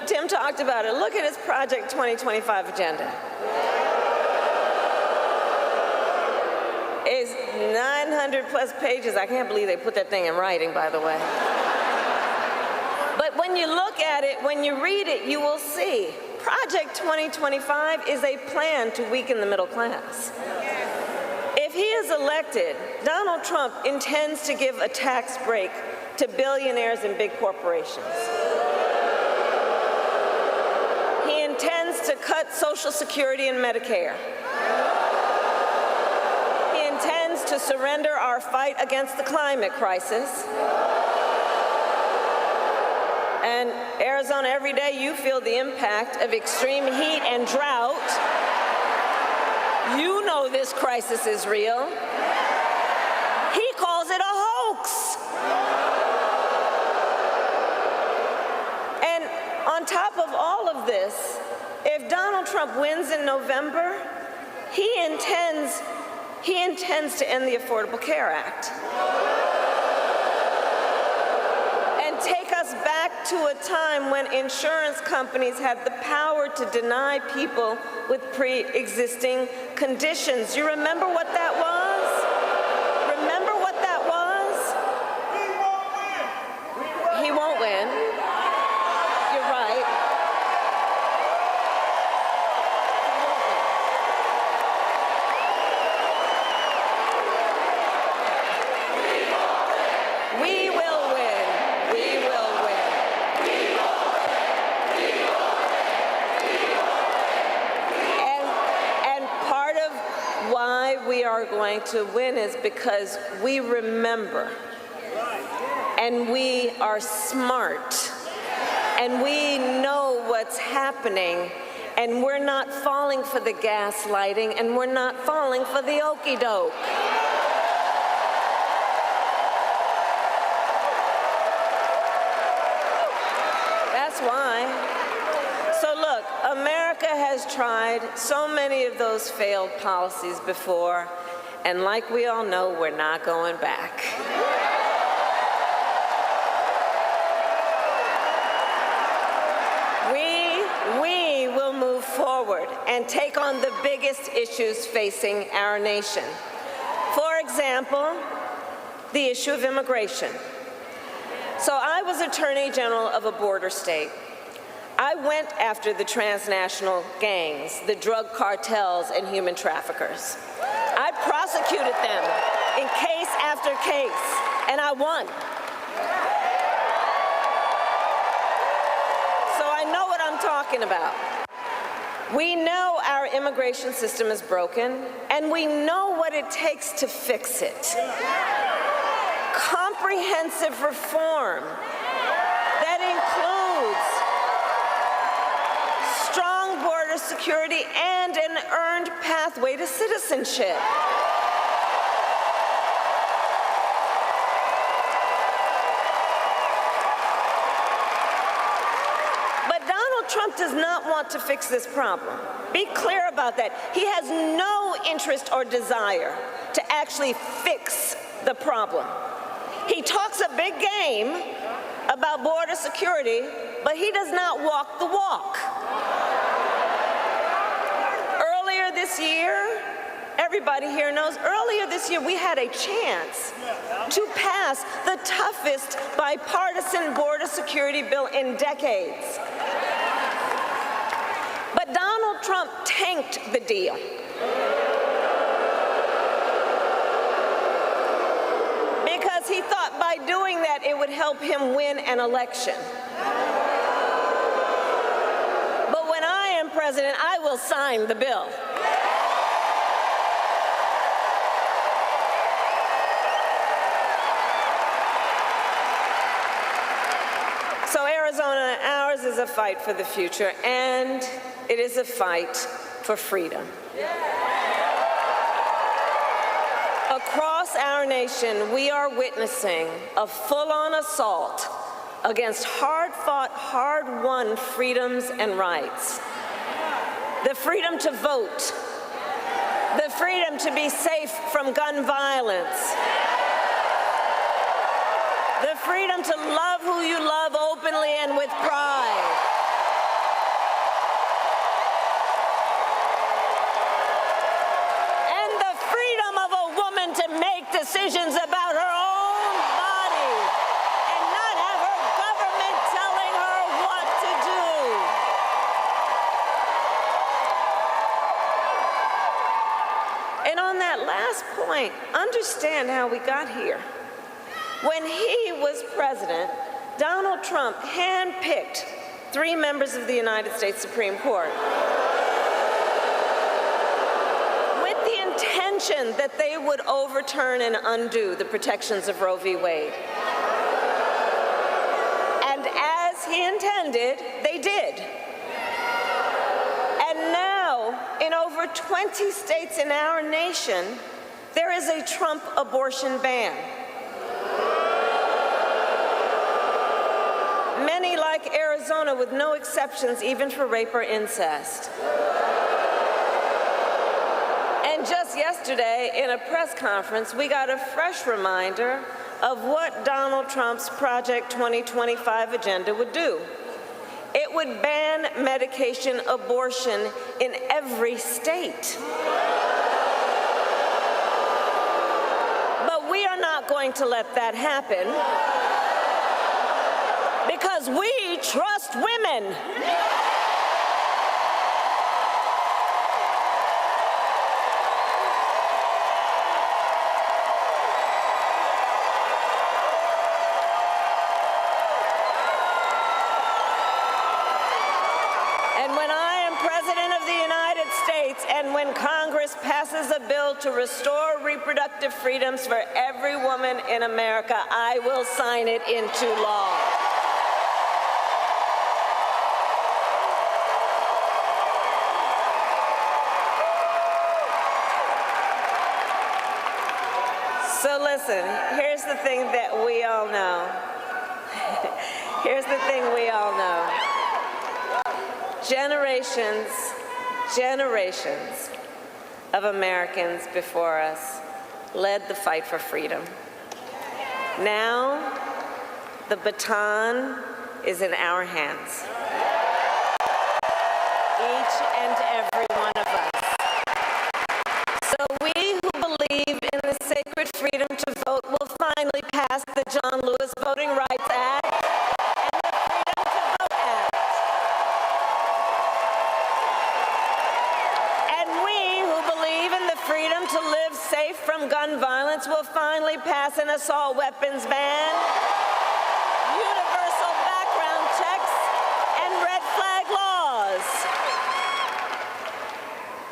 Tim talked about it. Look at his Project 2025 agenda. It's 900 plus pages. I can't believe they put that thing in writing, by the way. But when you look at it, when you read it, you will see Project 2025 is a plan to weaken the middle class. If he is elected, Donald Trump intends to give a tax break to billionaires and big corporations. He intends to cut Social Security and Medicare. He intends to surrender our fight against the climate crisis. And Arizona, every day you feel the impact of extreme heat and drought. You know this crisis is real. He calls it a hoax. And on top of all of this, if Donald Trump wins in November, he intends to end the Affordable Care Act. Take us back to a time when insurance companies had the power to deny people with pre-existing conditions. You remember what that was? Remember what that was? He won't win. You're right. We will win. We are going to win is because we remember, and we are smart, and we know what's happening, and we're not falling for the gaslighting, and we're not falling for the okie doke. That's why. So look, America has tried so many of those failed policies before, and like we all know, we're not going back. We will move forward and take on the biggest issues facing our nation. For example, the issue of immigration. So I was Attorney General of a border state. I went after the transnational gangs, the drug cartels, and human traffickers. I prosecuted them in case after case, and I won. So I know what I'm talking about. We know our immigration system is broken, and we know what it takes to fix it. Comprehensive reform that includes strong border security and an earned pathway to citizenship. But Donald Trump does not want to fix this problem. Be clear about that. He has no interest or desire to actually fix the problem. He talks a big game about border security, but he does not walk the walk. Earlier this year, everybody here knows, earlier this year we had a chance to pass the toughest bipartisan border security bill in decades. But Donald Trump tanked the deal. Because he thought by doing that it would help him win an election. But when I am president, I will sign the bill. So Arizona, ours is a fight for the future, and it is a fight for freedom. Across our nation, we are witnessing a full-on assault against hard-fought, hard-won freedoms and rights. The freedom to vote, the freedom to be safe from gun violence, the freedom to love who you love openly and with pride. And the freedom of a woman to make decisions about her own body and not have her government tell And on that last point, understand how we got here. When he was president, Donald Trump handpicked 3 members of the United States Supreme Court with the intention that they would overturn and undo the protections of Roe v. Wade. And as he intended, they did. And now, in over 20 states in our nation, there is a Trump abortion ban. Many, like Arizona, with no exceptions even for rape or incest. And just yesterday, in a press conference, we got a fresh reminder of what Donald Trump's Project 2025 agenda would do. It would ban medication abortion in every state. But we are not going to let that happen because we trust women. And when Congress passes a bill to restore reproductive freedoms for every woman in America, I will sign it into law. So listen, here's the thing that we all know. Here's the thing we all know. Generations of Americans before us led the fight for freedom. Now, the baton is in our hands. Each and every one of us. So we who believe in the sacred freedom to vote will finally pass the John Lewis Voting Rights Act and the Freedom to Vote Act. Freedom to live safe from gun violence will finally pass an assault weapons ban, universal background checks, and red flag laws.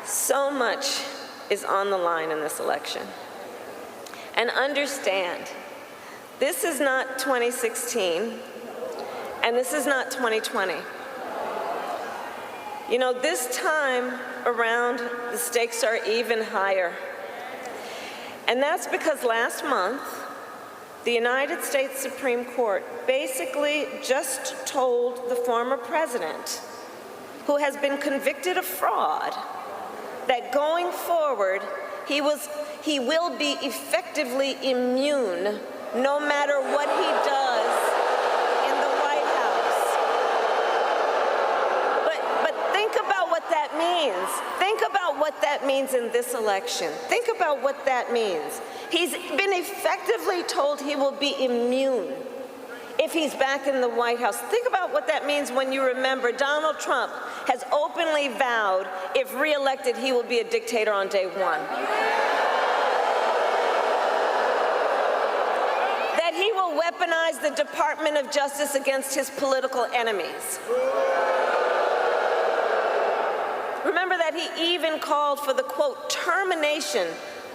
So much is on the line in this election. And understand, this is not 2016, and this is not 2020. You know, this time around, the stakes are even higher. And that's because last month, the United States Supreme Court basically just told the former president, who has been convicted of fraud, that going forward, he will be effectively immune no matter what he does in the White House. But think about what that means. Think about what that means in this election. Think about what that means. He's been effectively told he will be immune if he's back in the White House. Think about what that means when you remember Donald Trump has openly vowed if reelected, he will be a dictator on day one. That he will weaponize the Department of Justice against his political enemies. Remember that he even called for the, quote, termination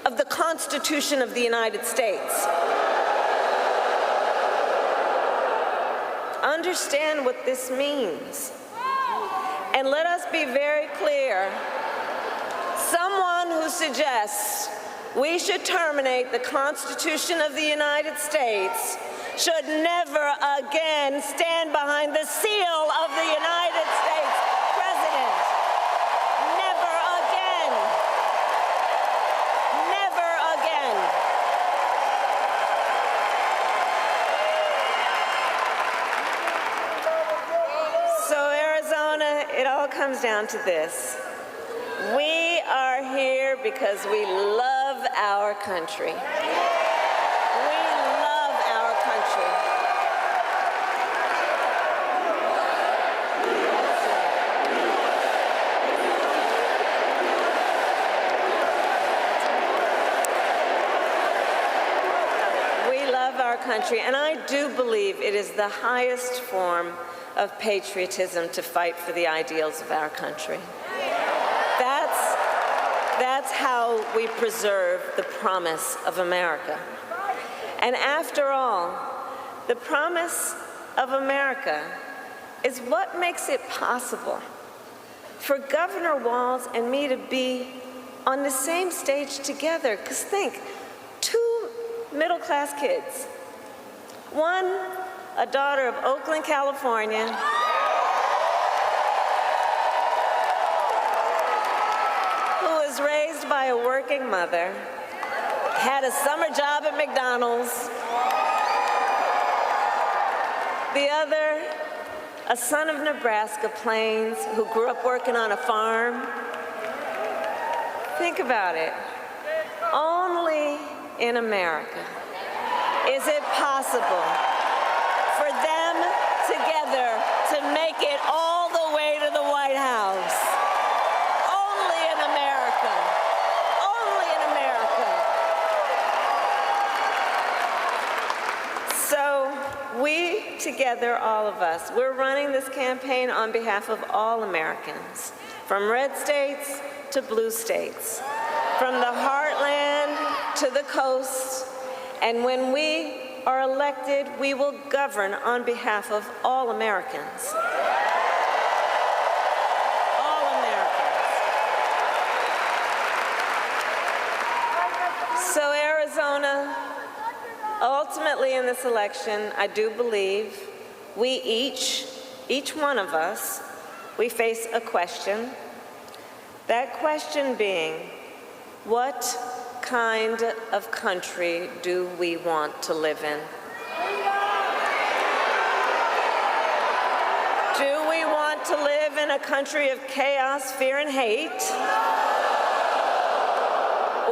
of the Constitution of the United States. Understand what this means. And let us be very clear. Someone who suggests we should terminate the Constitution of the United States should never again stand behind the seal of the United States President. Never again. Never again. So Arizona, it all comes down to this. We are here because we love our country. We love our country. country, and I do believe it is the highest form of patriotism to fight for the ideals of our country. That's how we preserve the promise of America. And after all, the promise of America is what makes it possible for Governor Walz and me to be on the same stage together. Because think, two middle-class kids, one a daughter of Oakland, California, who was raised by a working mother, had a summer job at McDonald's. The other, a son of Nebraska Plains who grew up working on a farm. Think about it. Only in America is it possible for them together to make it all the way to the White House. Only in America. Only in America. So we together, all of us, we're running this campaign on behalf of all Americans, from red states to blue states, from the heartland to the coast. And when we are elected, we will govern on behalf of all Americans. All Americans. So Arizona, ultimately in this election, I do believe we each one of us, we face a question. That question being, what kind of country do we want to live in? Do we want to live in a country of chaos, fear, and hate?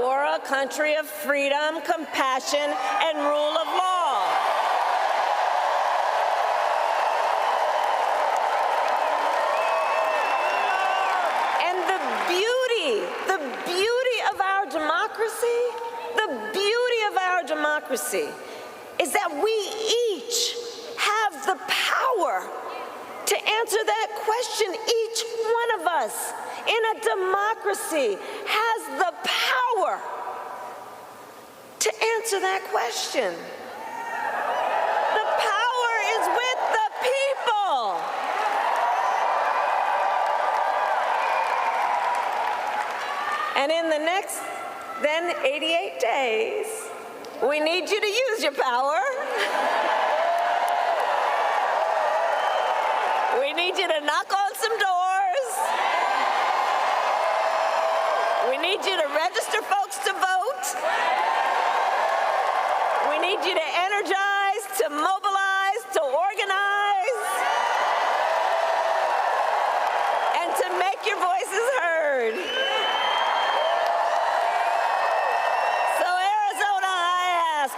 Or a country of freedom, compassion, and rule of law? And the beauty of our democracy is that we each have the power to answer that question. Each one of us in a democracy has the power to answer that question. The power is with the people. And in the next, then 88 days, we need you to use your power. We need you to knock on some doors. We need you to register folks to vote. We need you to energize, to mobilize, to organize, and to make your voices heard.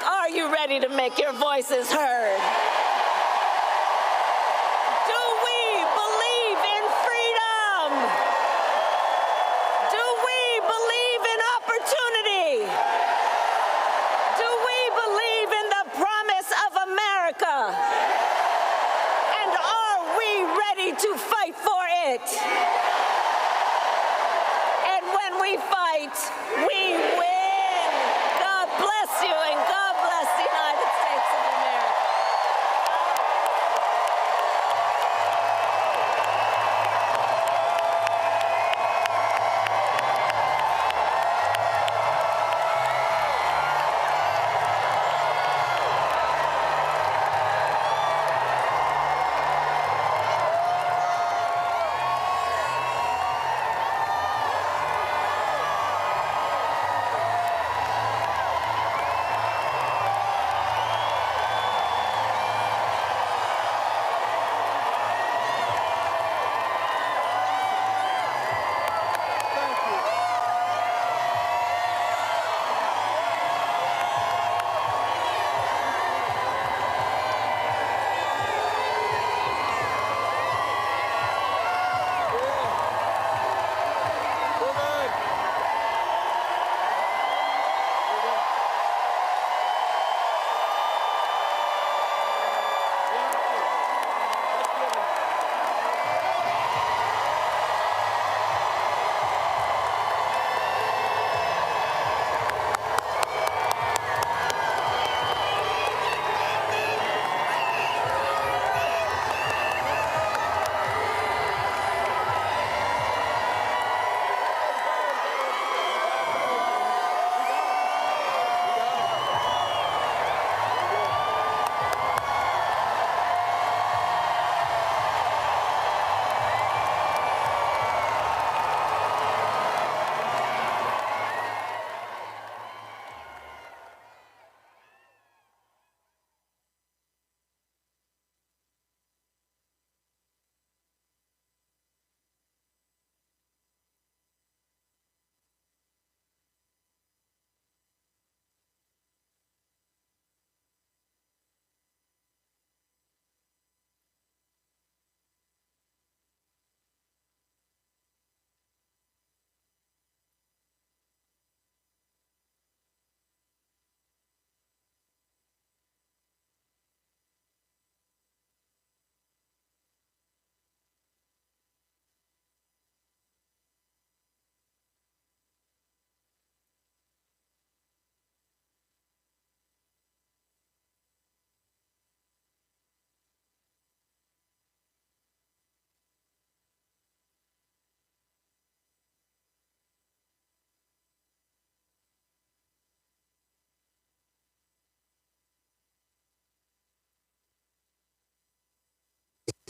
Are you ready to make your voices heard? Do we believe in freedom? Do we believe in opportunity? Do we believe in the promise of America? And are we ready to fight for it? And when we fight, we win. God bless you and God bless the United States of America.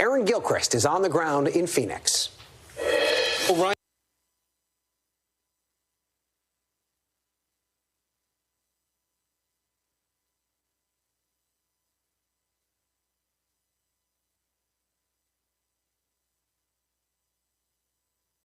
Aaron Gilchrist is on the ground in Phoenix. Ryan